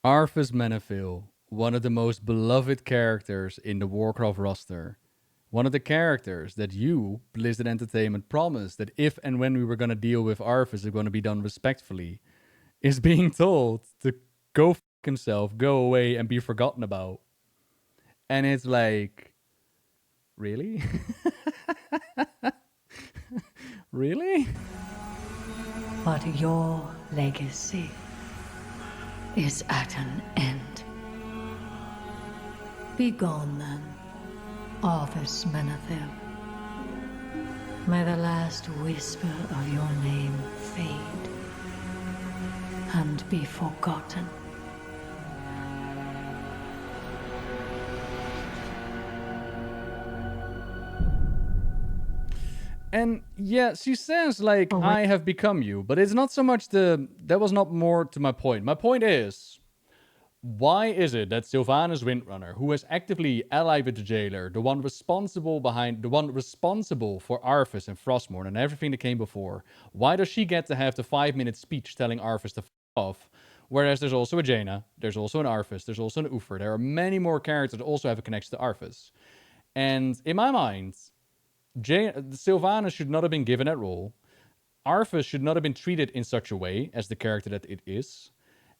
Arthas Menethil, one of the most beloved characters in the Warcraft roster. One of the characters that you, Blizzard Entertainment, promised that if and when we were going to deal with Arthas, it's going to be done respectfully, is being told to go f*** himself, go away, and be forgotten about. And it's like, really? Really? But your legacy is at an end. Be gone then, Arthas Menethil. May the last whisper of your name fade and be forgotten. And yeah, she says like, I have become you, but it's not so much that was not more to my point. My point is, why is it that Sylvanas Windrunner, who is actively allied with the jailer, the one responsible for Arthas and Frostmourne and everything that came before, why does she get to have the 5-minute speech telling Arthas to f*** off? Whereas there's also a Jaina, there's also an Arthas, there's also an Uther. There are many more characters that also have a connection to Arthas. And in my mind, Sylvanas should not have been given that role. Arthas should not have been treated in such a way as the character that it is.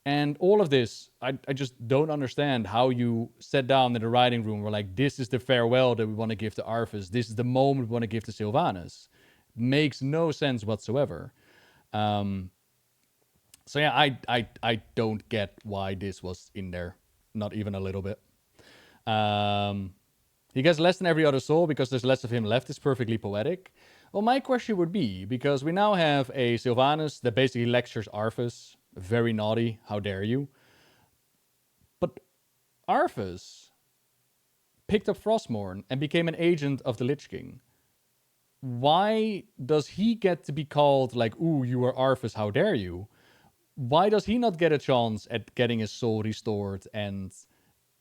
And all of this, I just don't understand how you sat down in the writing room where like, this is the farewell that we want to give to Arthas. This is the moment we want to give to Sylvanas. Makes no sense whatsoever. So yeah, I don't get why this was in there. Not even a little bit. He gets less than every other soul because there's less of him left. It's perfectly poetic. Well, my question would be, because we now have a Sylvanas that basically lectures Arthas. Very naughty, how dare you. But Arthas picked up Frostmourne and became an agent of the Lich King. Why does he get to be called like, ooh, you are Arthas, how dare you? Why does he not get a chance at getting his soul restored and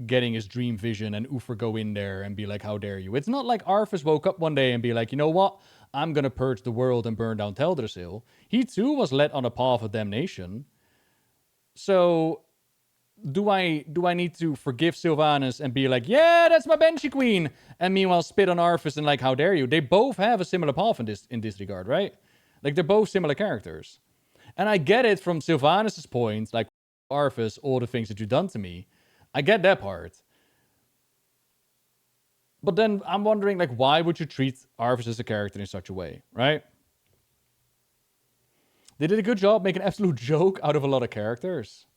getting his dream vision and Uther go in there and be like, how dare you? It's not like Arthas woke up one day and be like, you know what? I'm going to purge the world and burn down Teldrassil. He too was led on a path of damnation. So do I need to forgive Sylvanas and be like, yeah, that's my Banshee Queen, and meanwhile spit on Arthas and like, how dare you? They both have a similar path in this regard, right? Like, they're both similar characters. And I get it from Sylvanas' point, like, Arthas, all the things that you've done to me. I get that part. But then I'm wondering, like, why would you treat Arthas as a character in such a way, right? They did a good job making an absolute joke out of a lot of characters.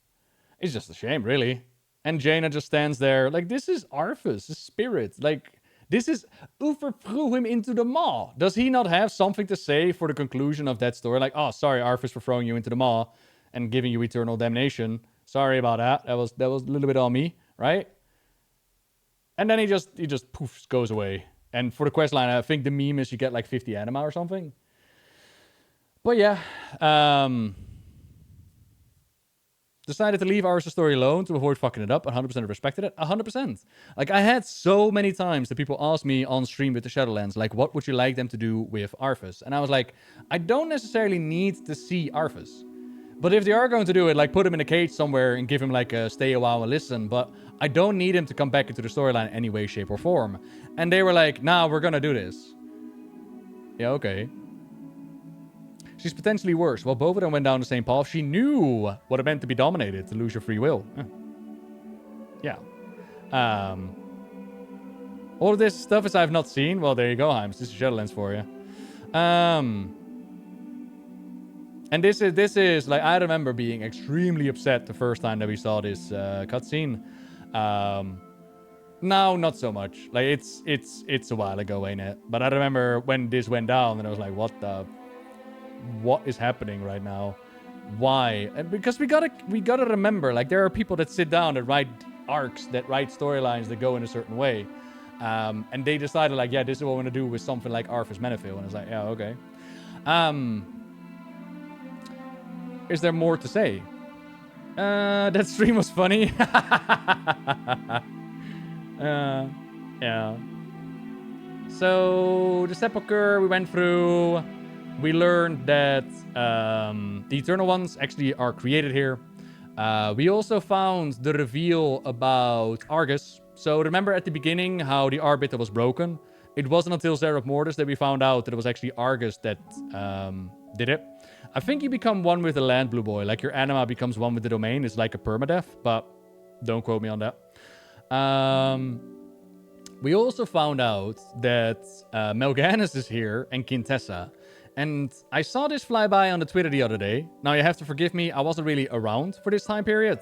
It's just a shame, really. And Jaina just stands there, like, this is Arthas, his spirit. Like, this is... Uther threw him into the maw. Does he not have something to say for the conclusion of that story? Like, oh, sorry, Arthas, for throwing you into the maw and giving you eternal damnation. Sorry about that. That was a little bit on me, right? And then he just poofs, goes away. And for the questline, I think the meme is you get like 50 anima or something. But yeah, decided to leave Arthas' story alone to avoid fucking it up. 100% respected it. 100%. Like, I had so many times that people asked me on stream with the Shadowlands, like, what would you like them to do with Arthas? And I was like, I don't necessarily need to see Arthas. But if they are going to do it, like put him in a cage somewhere and give him like a stay a while and listen. But I don't need him to come back into the storyline any way, shape, or form. And they were like, nah, we're gonna do this. Yeah, okay. She's potentially worse. Well, both of them went down the same path. She knew what it meant to be dominated, to lose your free will. Yeah. All of this stuff is I've not seen. Well, there you go, Himes. This is Shadowlands for you. And this is like, I remember being extremely upset the first time that we saw this cutscene. Now, not so much. Like it's a while ago, ain't it? But I remember when this went down, and I was like, what is happening right now? Why? And because we gotta remember, like, there are people that sit down that write arcs, that write storylines that go in a certain way. And they decided, like, yeah, this is what we're gonna do with something like Arthur's Menethil. And it's like, yeah, okay. Is there more to say? That stream was funny. Yeah. So, the Sepulchre we went through. We learned that the Eternal Ones actually are created here. We also found the reveal about Argus. So remember at the beginning how the Arbiter was broken? It wasn't until Zereth Mortis that we found out that it was actually Argus that did it. I think you become one with the land, Blue Boy. Like your anima becomes one with the domain. It's like a permadeath, but don't quote me on that. We also found out that Melganis is here and Quintessa. And I saw this fly by on the Twitter the other day. Now, you have to forgive me. I wasn't really around for this time period.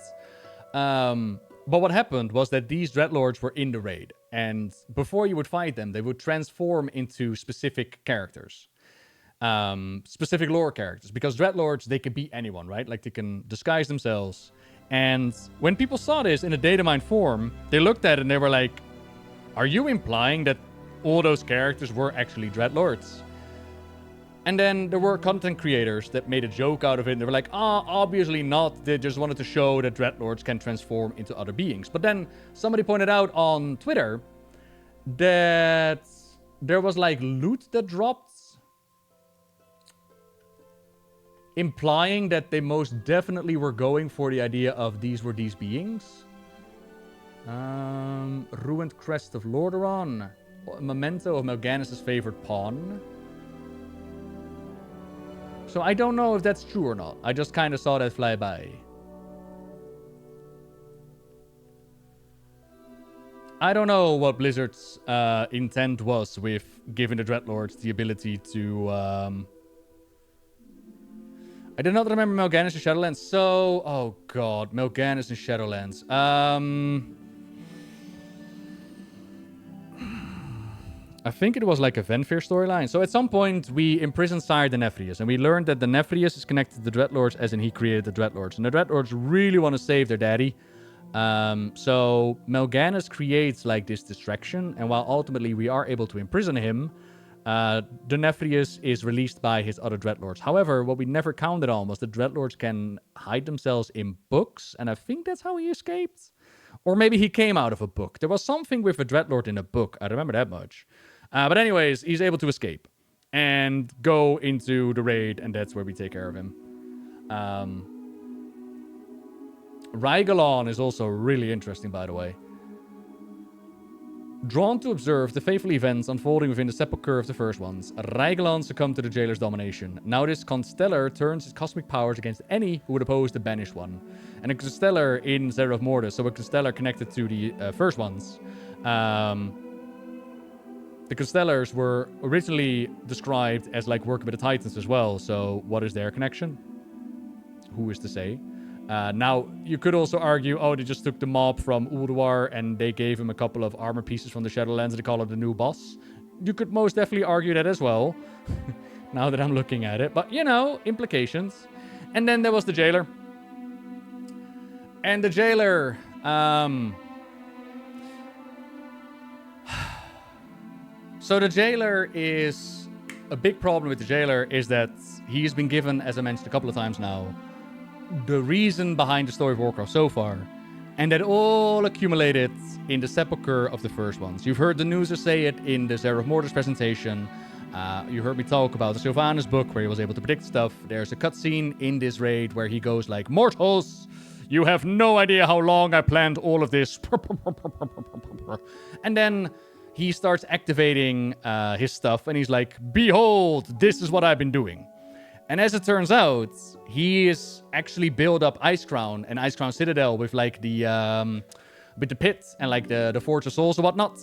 But what happened was that these Dreadlords were in the raid. And before you would fight them, they would transform into specific characters. Specific lore characters. Because Dreadlords, they can be anyone, right? Like, they can disguise themselves. And when people saw this in a datamine form, they looked at it and they were like, are you implying that all those characters were actually Dreadlords? And then there were content creators that made a joke out of it. And they were like, obviously not. They just wanted to show that Dreadlords can transform into other beings. But then somebody pointed out on Twitter that there was like loot that dropped, implying that they most definitely were going for the idea of these were these beings. Ruined Crest of Lordaeron. A memento of Melganis' favorite pawn. So I don't know if that's true or not. I just kind of saw that fly by. I don't know what Blizzard's intent was with giving the Dreadlords the ability to... I did not remember Melganis and Shadowlands. So... Oh god, Melganis and Shadowlands. I think it was like a Venfir storyline. So at some point, we imprisoned Sire Denethrius, and we learned that Denethrius is connected to the Dreadlords, as in he created the Dreadlords. And the Dreadlords really want to save their daddy. So Melganis creates like this distraction, and while ultimately we are able to imprison him, Denethrius is released by his other Dreadlords. However, what we never counted on was the Dreadlords can hide themselves in books, and I think that's how he escaped. Or maybe he came out of a book. There was something with a Dreadlord in a book. I remember that much. But anyways, he's able to escape and go into the raid, and that's where we take care of him. Rygalon is also really interesting, by the way. Drawn to observe the fateful events unfolding within the sepulchre of the first ones, Rygalon succumbed to the jailer's domination. Now this Constellar turns his cosmic powers against any who would oppose the banished one. And a Constellar in Zereth Mortis, so a Constellar connected to the first ones. The Constellars were originally described as like working with the Titans as well, so what is their connection? Who is to say? Now, you could also argue, oh, they just took the mob from Ulduar and they gave him a couple of armor pieces from the Shadowlands and they call it the new boss. You could most definitely argue that as well, now that I'm looking at it. But, you know, implications. And then there was the Jailer. And the Jailer... So the Jailer is... A big problem with the Jailer is that he's been given, as I mentioned a couple of times now, the reason behind the story of Warcraft so far. And that all accumulated in the sepulchre of the first ones. You've heard the Noozer say it in the Zereth Mortis presentation. You heard me talk about the Sylvanas book where he was able to predict stuff. There's a cutscene in this raid where he goes like, "Mortals, you have no idea how long I planned all of this." And then he starts activating his stuff and he's like, "Behold, this is what I've been doing." And as it turns out, he is actually built up Icecrown and Icecrown Citadel with like the pit and like the Forge of Souls and whatnot.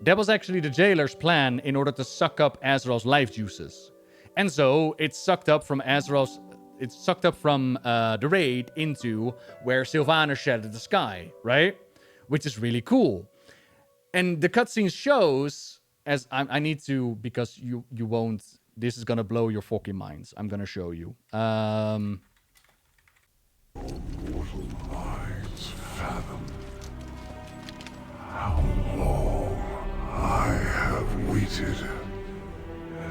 That was actually the jailer's plan in order to suck up Azeroth's life juices. And so it's sucked up from the raid into where Sylvanas shattered the sky, right? Which is really cool. And the cutscene shows, as I need to, because you won't, this is gonna blow your fucking minds. I'm gonna show you. Minds fathom how long I have waited.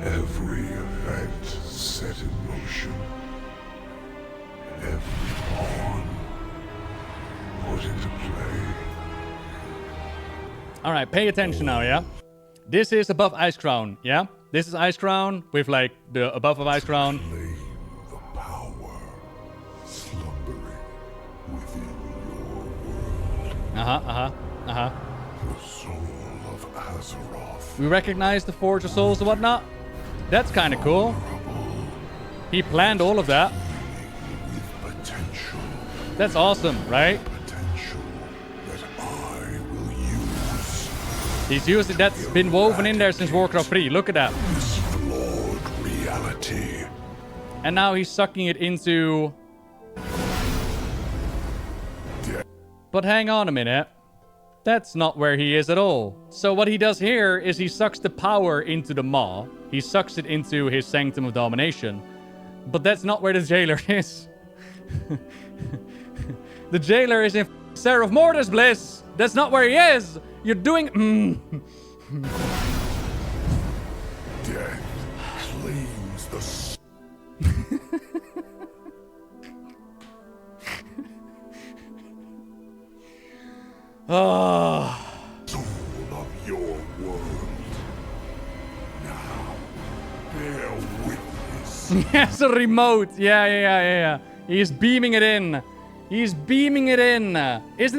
Every event set in motion. Every pawn put into play. All right, pay attention now, yeah? This is above Icecrown, yeah? This is Icecrown with like the above of Icecrown. The power slumbering within your world. The soul of Azeroth. We recognize the Forge of Souls and whatnot. That's kind of cool. He planned all of that. Potential. That's awesome, right? Potential that I will use. He's used it. That's been woven in there since Warcraft 3. Look at that. This flawed reality. And now he's sucking it into... But hang on a minute. That's not where he is at all. So what he does here is he sucks the power into the Maw. He sucks it into his Sanctum of Domination. But that's not where the jailer is. The jailer is in Seraph Mortis Bliss. That's not where he is. You're doing... Death claims the... soul of your world. Now, bear witness. He has a remote. Yeah. He's beaming it in. Isn't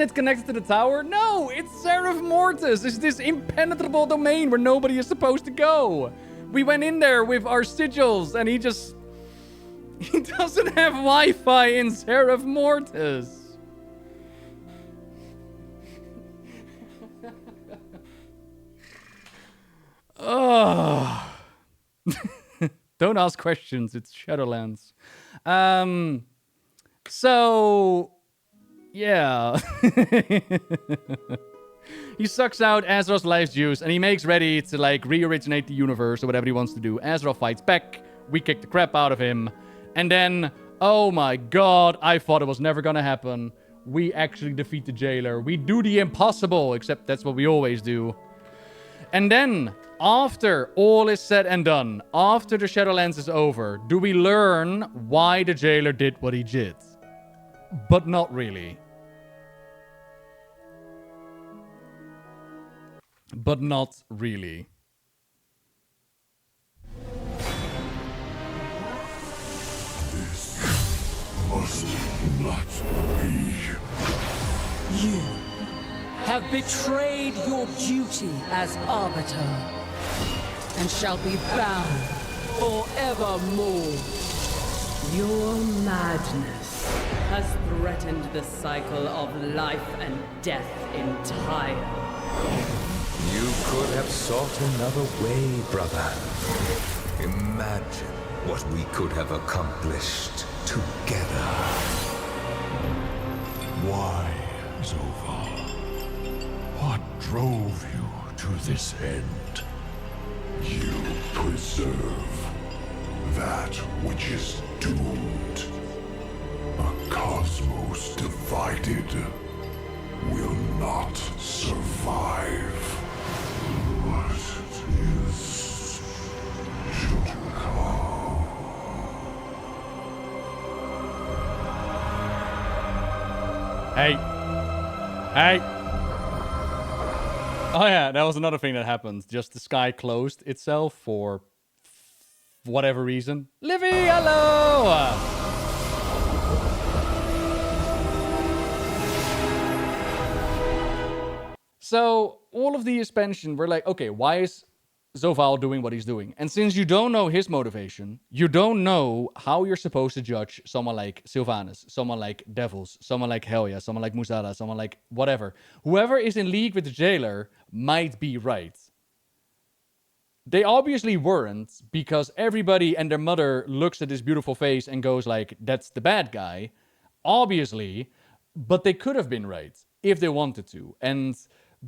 it connected to the tower? No, it's Seraph Mortis. It's this impenetrable domain where nobody is supposed to go. We went in there with our sigils and he doesn't have Wi-Fi in Seraph Mortis. Oh. Don't ask questions. It's Shadowlands. So, yeah. He sucks out Azeroth's life juice and he makes ready to like re-originate the universe or whatever he wants to do. Azeroth fights back. We kick the crap out of him. And then, oh my god, I thought it was never gonna happen. We actually defeat the jailer. We do the impossible, except that's what we always do. And then, after all is said and done, after the Shadowlands is over, do we learn why the jailer did what he did? But not really. But not really. This must not be. You have betrayed your duty as Arbiter, and shall be bound forevermore. Your madness has threatened the cycle of life and death entire. You could have sought another way, brother. Imagine what we could have accomplished together. Why, Zovaal? What drove you to this end? You preserve that which is doomed. A cosmos divided will not survive. What is to come? Hey. Oh yeah, that was another thing that happened. Just the sky closed itself for whatever reason. Livy, hello! So, all of the expansion, we're like, okay, why is Zovaal doing what he's doing? And since you don't know his motivation, you don't know how you're supposed to judge someone like Sylvanas, someone like Devils, someone like Halfyy, someone like Musada, someone like whatever. Whoever is in league with the jailer might be right. They obviously weren't, because everybody and their mother looks at this beautiful face and goes like, that's the bad guy. Obviously, but they could have been right if they wanted to. And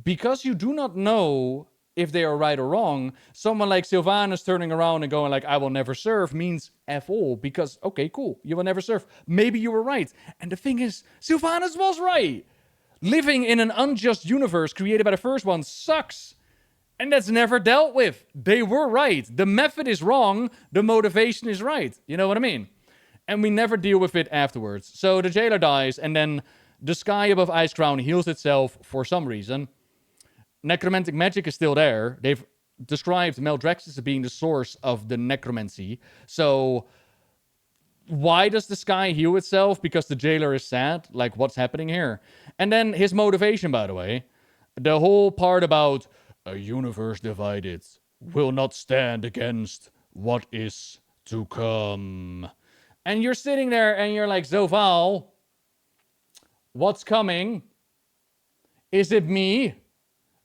because you do not know if they are right or wrong, someone like Sylvanas turning around and going like, I will never serve, means F all, because, okay, cool, you will never serve. Maybe you were right. And the thing is, Sylvanas was right. Living in an unjust universe created by the first one sucks. And that's never dealt with. They were right. The method is wrong. The motivation is right. You know what I mean? And we never deal with it afterwards. So the jailer dies, and then the sky above Icecrown heals itself for some reason. Necromantic magic is still there. They've described Maldraxxus as being the source of the necromancy. So why does the sky heal itself? Because the jailer is sad? Like, what's happening here? And then his motivation, by the way. The whole part about a universe divided will not stand against what is to come. And you're sitting there and you're like, Zovaal, what's coming? Is it me?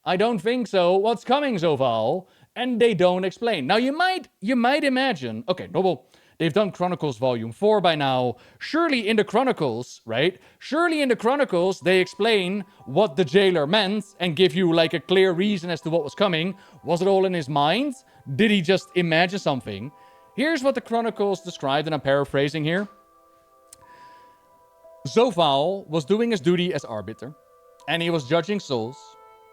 I don't think so. What's coming, Zovaal? And they don't explain. Now, you might imagine, okay, Noble, they've done Chronicles Volume 4 by now. Surely in the Chronicles, right? Surely in the Chronicles, they explain what the jailer meant and give you like a clear reason as to what was coming. Was it all in his mind? Did he just imagine something? Here's what the Chronicles described, and I'm paraphrasing here. Zovaal was doing his duty as arbiter, and he was judging souls.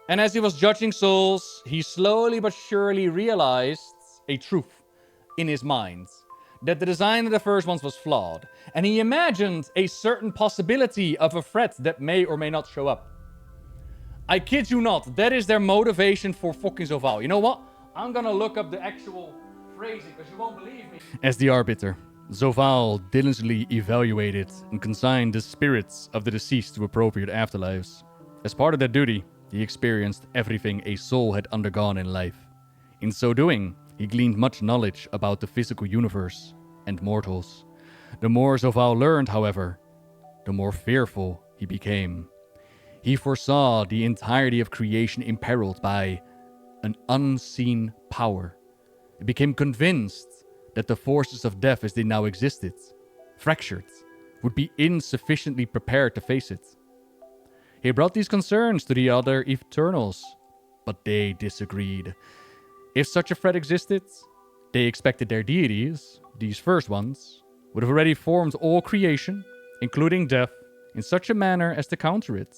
And as he was judging souls, he slowly but surely realized a truth in his mind. That the design of the first ones was flawed. And he imagined a certain possibility of a threat that may or may not show up. I kid you not, that is their motivation for fucking Zovaal. You know what? I'm gonna look up the actual phrasing, because you won't believe me. As the arbiter, Zovaal diligently evaluated and consigned the spirits of the deceased to appropriate afterlives. As part of that duty, he experienced everything a soul had undergone in life. In so doing, he gleaned much knowledge about the physical universe and mortals. The more Zovaal learned, however, the more fearful he became. He foresaw the entirety of creation imperiled by an unseen power. He became convinced that the forces of death as they now existed, fractured, would be insufficiently prepared to face it. He brought these concerns to the other Eternals, but they disagreed. If such a threat existed, they expected their deities, these first ones, would have already formed all creation, including death, in such a manner as to counter it.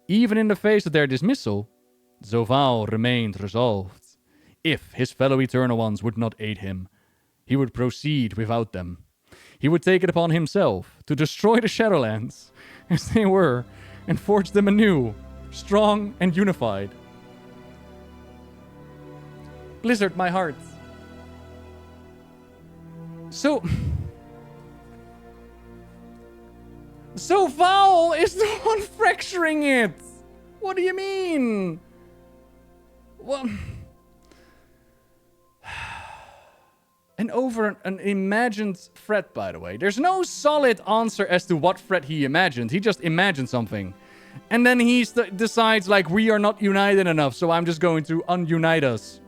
Even in the face of their dismissal, Zovaal remained resolved. If his fellow Eternal Ones would not aid him, he would proceed without them. He would take it upon himself to destroy the Shadowlands as they were, and forge them anew, strong and unified. Blizzard, my heart. So Zovaal is the one fracturing it. What do you mean? Well, and over an imagined threat, by the way. There's no solid answer as to what threat he imagined. He just imagined something. And then he decides, like, we are not united enough, so I'm just going to unite us.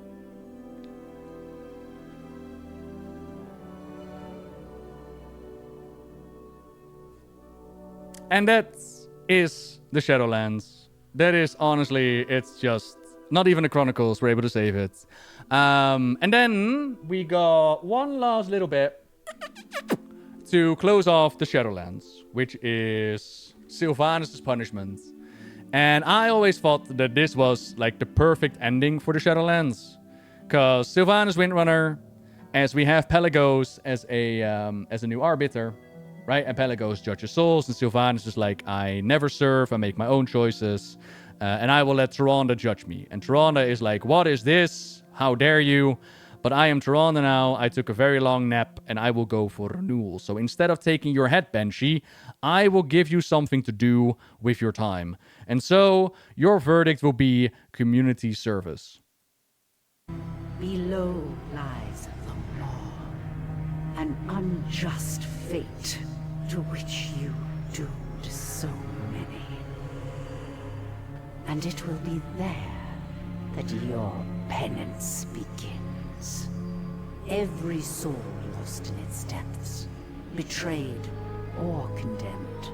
And that is the Shadowlands. That is, honestly, it's just... Not even the Chronicles were able to save it. And then we got one last little bit to close off the Shadowlands, which is Sylvanas' punishment. And I always thought that this was like the perfect ending for the Shadowlands. Because Sylvanas Windrunner, as we have Pelagos as a new arbiter, right? And Pelagos judges souls, and Sylvanas is like, I never serve, I make my own choices. And I will let Tyrande judge me. And Tyrande is like, what is this? How dare you? But I am Tyrande now. I took a very long nap, and I will go for renewal. So instead of taking your head, Banshee, I will give you something to do with your time. And so your verdict will be community service. Below lies the maw, an unjust fate to which you doomed so many. And it will be there that your penance begins. Every soul lost in its depths, betrayed or condemned,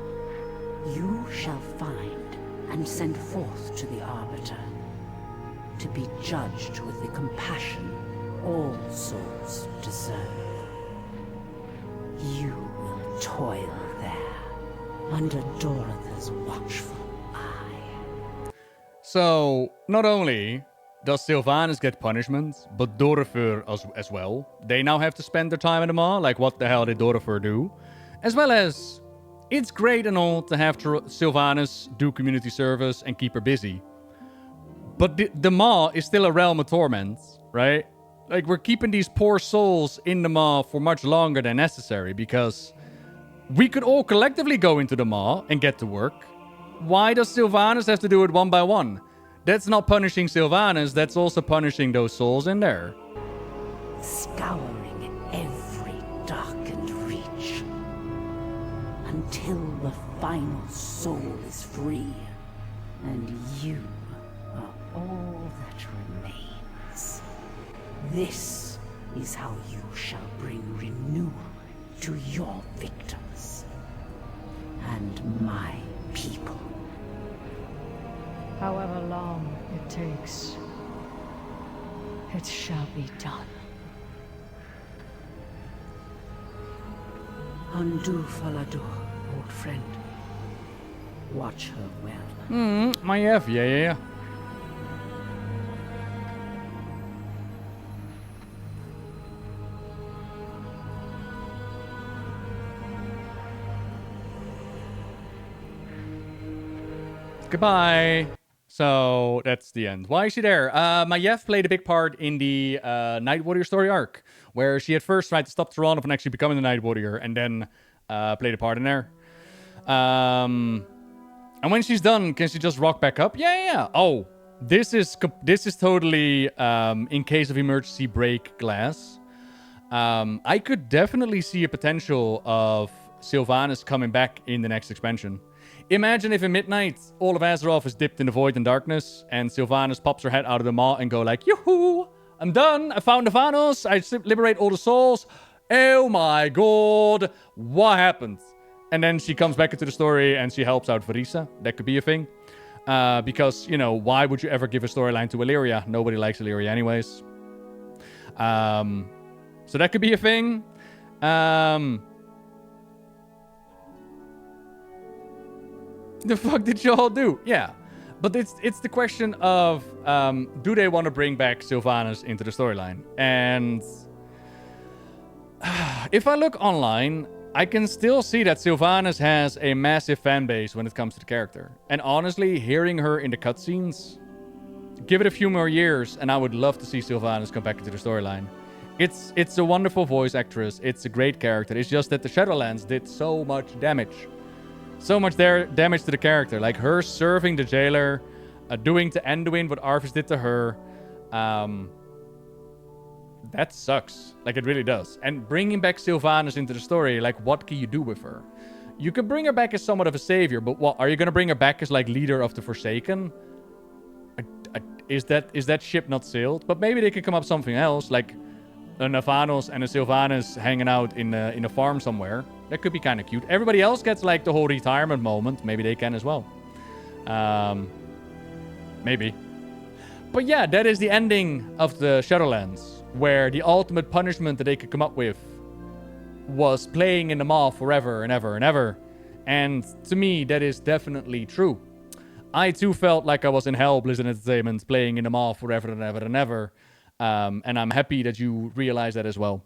you shall find and send forth to the Arbiter, to be judged with the compassion all souls deserve. You will toil there, under Dorotha's watchful eye. So, not only does Sylvanas get punishment, but Dorothy as well. They now have to spend their time in the maw, like what the hell did Dorothy do? As well as, it's great and all to have Sylvanas do community service and keep her busy. But the maw is still a realm of torment, right? Like, we're keeping these poor souls in the maw for much longer than necessary, because we could all collectively go into the maw and get to work. Why does Sylvanas have to do it one by one? That's not punishing Sylvanas, that's also punishing those souls in there. Scouring every darkened reach, until the final soul is free, and you are all that remains. This is how you shall bring renewal to your victims and my people. However long it takes, it shall be done. Undo Falador, old friend. Watch her well. My F, yeah. Goodbye. So that's the end. Why is she there? Maiev played a big part in the Night Warrior story arc, where she at first tried to stop Tyrande from actually becoming the Night Warrior, and then played a part in there. And when she's done, can she just rock back up? Yeah. Oh, this is totally in case of emergency break glass. I could definitely see a potential of Sylvanas coming back in the next expansion. Imagine if in Midnight, all of Azeroth is dipped in the void and darkness, and Sylvanas pops her head out of the maw and go like, yoo-hoo, I'm done, I found the Vanos, I liberate all the souls. Oh my god, what happened? And then she comes back into the story and she helps out Varisa. That could be a thing. Because, you know, why would you ever give a storyline to Illyria? Nobody likes Illyria anyways. So that could be a thing. The fuck did y'all do? Yeah. But it's the question of, do they want to bring back Sylvanas into the storyline? And if I look online, I can still see that Sylvanas has a massive fan base when it comes to the character. And honestly, hearing her in the cutscenes, give it a few more years, and I would love to see Sylvanas come back into the storyline. It's a wonderful voice actress. It's a great character. It's just that the Shadowlands did so much damage. So much damage to the character. Like her serving the jailer, doing to Anduin what Arthas did to her. That sucks. Like, it really does. And bringing back Sylvanas into the story, like, what can you do with her? You can bring her back as somewhat of a savior, but what? Are you going to bring her back as, like, leader of the Forsaken? Is that ship not sailed? But maybe they could come up with something else, like a Navanos and a Sylvanas hanging out in a farm somewhere. That could be kind of cute. Everybody else gets, like, the whole retirement moment. Maybe they can as well. Maybe. But yeah, that is the ending of the Shadowlands, where the ultimate punishment that they could come up with was playing in the maw forever and ever and ever. And to me, that is definitely true. I too felt like I was in hell, Blizzard Entertainment, playing in the maw forever and ever and ever. And I'm happy that you realize that as well.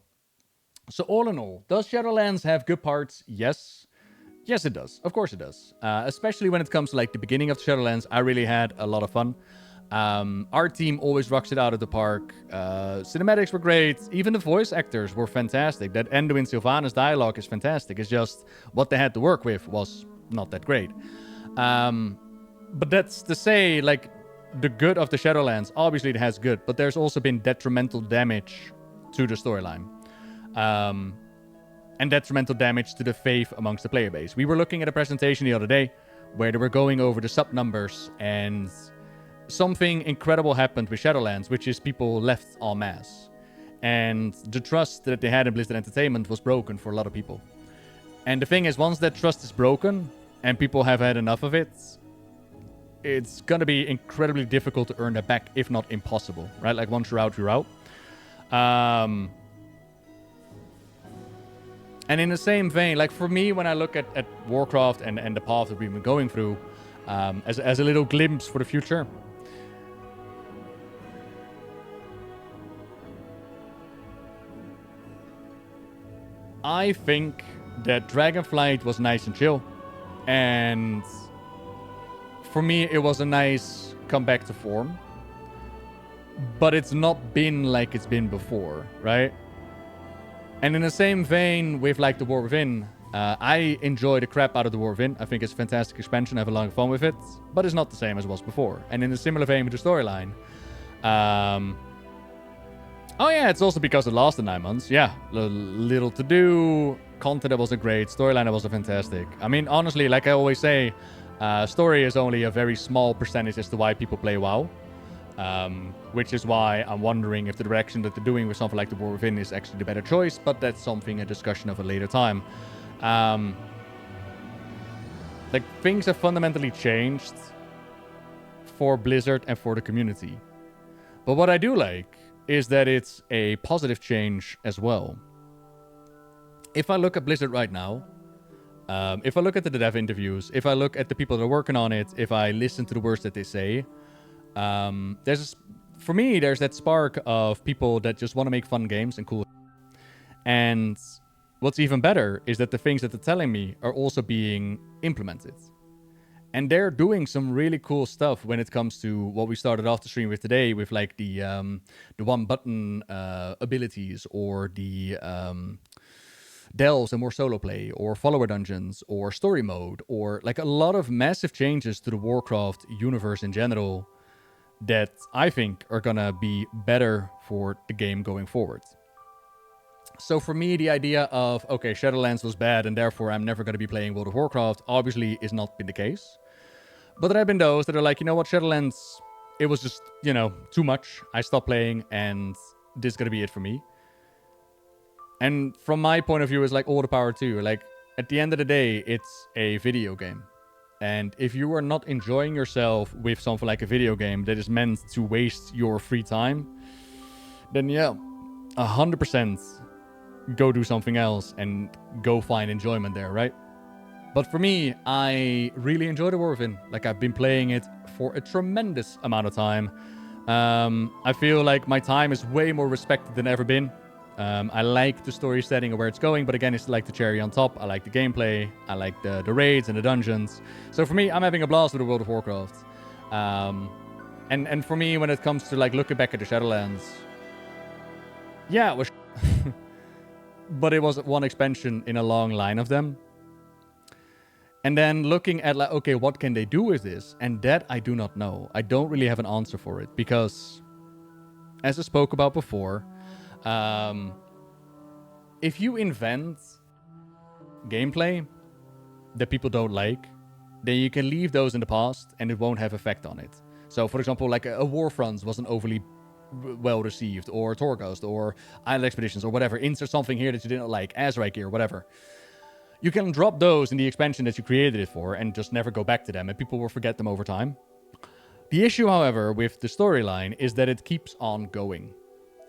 So all in all, does Shadowlands have good parts? Yes. Yes, it does. Of course it does. Especially when it comes to, like, the beginning of Shadowlands, I really had a lot of fun. Our team always rocks it out of the park. Cinematics were great. Even the voice actors were fantastic. That Anduin Sylvanas dialogue is fantastic. It's just what they had to work with was not that great. But that's to say, like, the good of the Shadowlands, obviously it has good, but there's also been detrimental damage to the storyline. And detrimental damage to the faith amongst the player base. We were looking at a presentation the other day where they were going over the sub numbers, and something incredible happened with Shadowlands, which is people left en masse. And the trust that they had in Blizzard Entertainment was broken for a lot of people. And the thing is, once that trust is broken and people have had enough of it, it's going to be incredibly difficult to earn that back, if not impossible, right? Like, once you're out, you're out. And in the same vein, like, for me, when I look at Warcraft and the path that we've been going through, as a little glimpse for the future, I think that Dragonflight was nice and chill. And for me, it was a nice comeback to form. But it's not been like it's been before, right? And in the same vein with, like, the War Within, I enjoy the crap out of the War Within. I think it's a fantastic expansion. I have a lot of fun with it. But it's not the same as it was before. And in a similar vein with the storyline. Oh yeah, it's also because it lasted 9 months. Yeah, little to do. Content that wasn't great. Storyline that wasn't fantastic. I mean, honestly, like I always say, story is only a very small percentage as to why people play WoW. Which is why I'm wondering if the direction that they're doing with something like the War Within is actually the better choice, but that's something, a discussion of a later time. Like, things have fundamentally changed for Blizzard and for the community. But what I do like is that it's a positive change as well. If I look at Blizzard right now, if I look at the dev interviews, if I look at the people that are working on it, if I listen to the words that they say, for me, there's that spark of people that just want to make fun games and cool. And what's even better is that the things that they're telling me are also being implemented. And they're doing some really cool stuff when it comes to what we started off the stream with today, with, like, the one button abilities, or the delves and more solo play, or follower dungeons, or story mode, or, like, a lot of massive changes to the Warcraft universe in general that I think are gonna be better for the game going forward. So for me, the idea of, okay, Shadowlands was bad and therefore I'm never gonna be playing World of Warcraft, obviously is not been the case. But there have been those that are like, you know what, Shadowlands, it was just, you know, too much. I stopped playing and this is gonna be it for me. And from my point of view, it's like, all the power to you. Like, at the end of the day, it's a video game. And if you are not enjoying yourself with something like a video game that is meant to waste your free time, then yeah, 100% go do something else and go find enjoyment there, right? But for me, I really enjoy the War Within. Like, I've been playing it for a tremendous amount of time. I feel like my time is way more respected than ever been. I like the story setting and where it's going, but again, it's like the cherry on top. I like the gameplay. I like the raids and the dungeons. So for me, I'm having a blast with the World of Warcraft. And for me, when it comes to, like, looking back at the Shadowlands, yeah, it was but it was one expansion in a long line of them. And then looking at, like, okay, what can they do with this? And that I do not know. I don't really have an answer for it, because as I spoke about before, if you invent gameplay that people don't like, then you can leave those in the past and it won't have effect on it. So, for example, like a Warfront wasn't overly well received, or Torghast, or Island Expeditions, or whatever. Insert something here that you didn't like, Azrael or whatever. You can drop those in the expansion that you created it for and just never go back to them, and people will forget them over time. The issue, however, with the storyline is that it keeps on going.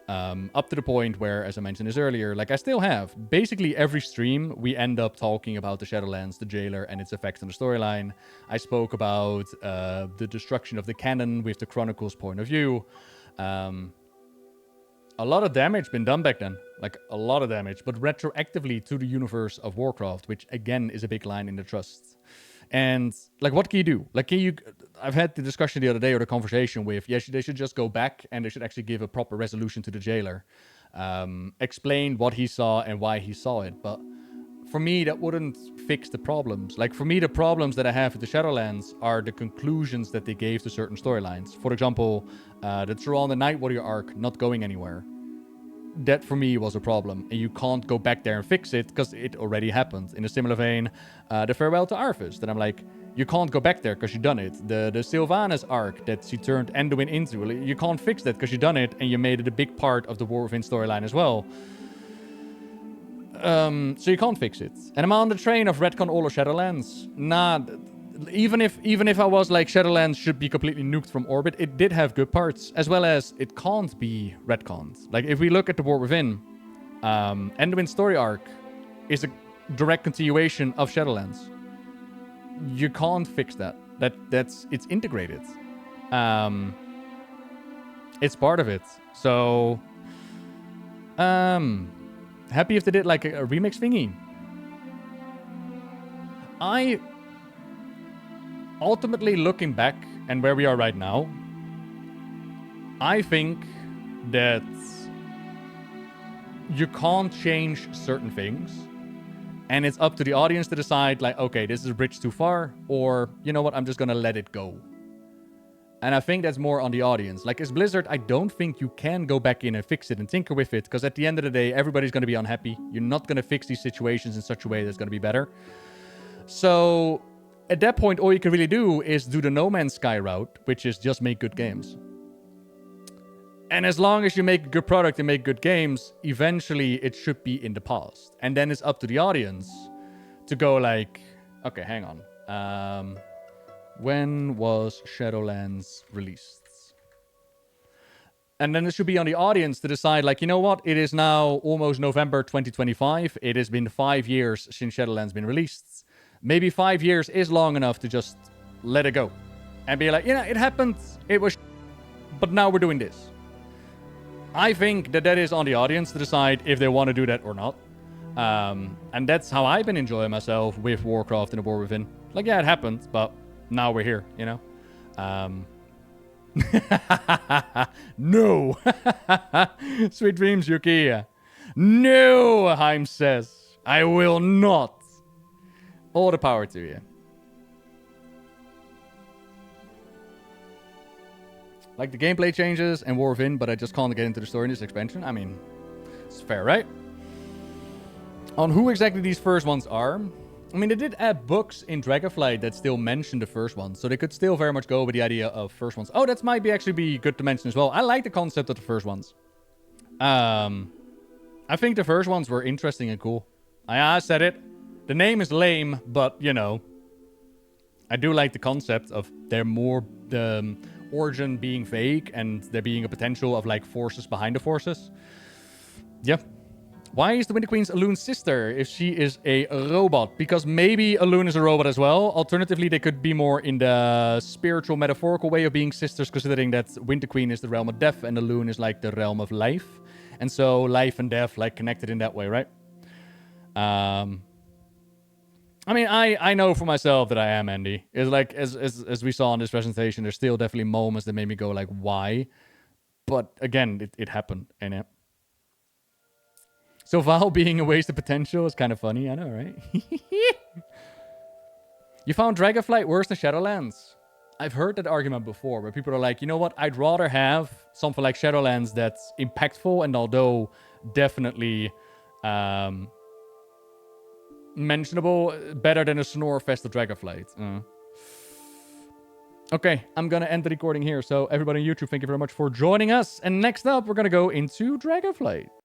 Up to the point where, as I mentioned this earlier, like, I still have basically every stream we end up talking about the Shadowlands, the Jailer, and its effects on the storyline. I spoke about the destruction of the canon with the Chronicles point of view. A lot of damage been done back then, like a lot of damage, but retroactively to the universe of Warcraft, which again is a big line in the trust. And like, what can you do? Like, can you? I've had the discussion the other day, or the conversation with, yes, they should just go back and they should actually give a proper resolution to the jailer, explain what he saw and why he saw it. But for me, that wouldn't fix the problems. Like, for me, the problems that I have with the Shadowlands are the conclusions that they gave to certain storylines. For example, the Thrall the Night Warrior arc not going anywhere. That for me was a problem, and you can't go back there and fix it because it already happened. In a similar vein, the Farewell to Arthas, that I'm like, you can't go back there because you've done it. The Sylvanas arc that she turned Anduin into, you can't fix that because you've done it and you made it a big part of the War Within storyline as well. So you can't fix it. And I'm on the train of retcon all of Shadowlands. Nah, even if I was like, Shadowlands should be completely nuked from orbit, it did have good parts, as well as it can't be retconned. Like, if we look at the War Within, Anduin's story arc is a direct continuation of Shadowlands. You can't fix that. It's integrated. It's part of it. So, happy if they did like a remix thingy. Ultimately, looking back and where we are right now, I think that you can't change certain things, and it's up to the audience to decide, like, okay, this is a bridge too far, or, you know what, I'm just gonna let it go. And I think that's more on the audience. Like, as Blizzard, I don't think you can go back in and fix it and tinker with it, because at the end of the day, everybody's gonna be unhappy. You're not gonna fix these situations in such a way that's gonna be better. So at that point, all you can really do is do the No Man's Sky route, which is just make good games. And as long as you make a good product and make good games, eventually it should be in the past. And then it's up to the audience to go like, okay, hang on. When was Shadowlands released? And then it should be on the audience to decide, like, you know what? It is now almost November 2025. It has been 5 years since Shadowlands been released. Maybe 5 years is long enough to just let it go. And be like, you know, it happened. It was but now we're doing this. I think that is on the audience to decide if they want to do that or not. And that's how I've been enjoying myself with Warcraft and the War Within. Like, yeah, it happened, but now we're here, you know? No! Sweet dreams, Yuki. No, Heim says. I will not. All the power to you. Like, the gameplay changes and War Within, but I just can't get into the story in this expansion. I mean, it's fair, right? On who exactly these first ones are, I mean, they did add books in Dragonflight that still mention the first ones, so they could still very much go with the idea of first ones. Oh, that might actually be good to mention as well. I like the concept of the first ones. I think the first ones were interesting and cool. I said it. The name is lame, but, you know, I do like the concept of their more the origin being vague and there being a potential of, like, forces behind the forces. Yeah. Why is the Winter Queen's Alun's sister if she is a robot? Because maybe Alun is a robot as well. Alternatively, they could be more in the spiritual, metaphorical way of being sisters, considering that Winter Queen is the realm of death and Alun is like the realm of life. And so life and death, like, connected in that way, right? I mean, I know for myself that I am Andy. It's like, as we saw in this presentation, there's still definitely moments that made me go like, why? But again, it happened, and it. So Zovaal being a waste of potential is kind of funny, I know, right? You found Dragonflight worse than Shadowlands? I've heard that argument before, where people are like, you know what? I'd rather have something like Shadowlands that's impactful, and although definitely mentionable, better than a snore fest of Dragonflight. Okay, I'm gonna end the recording here. So everybody on YouTube, thank you very much for joining us. And next up, we're gonna go into Dragonflight.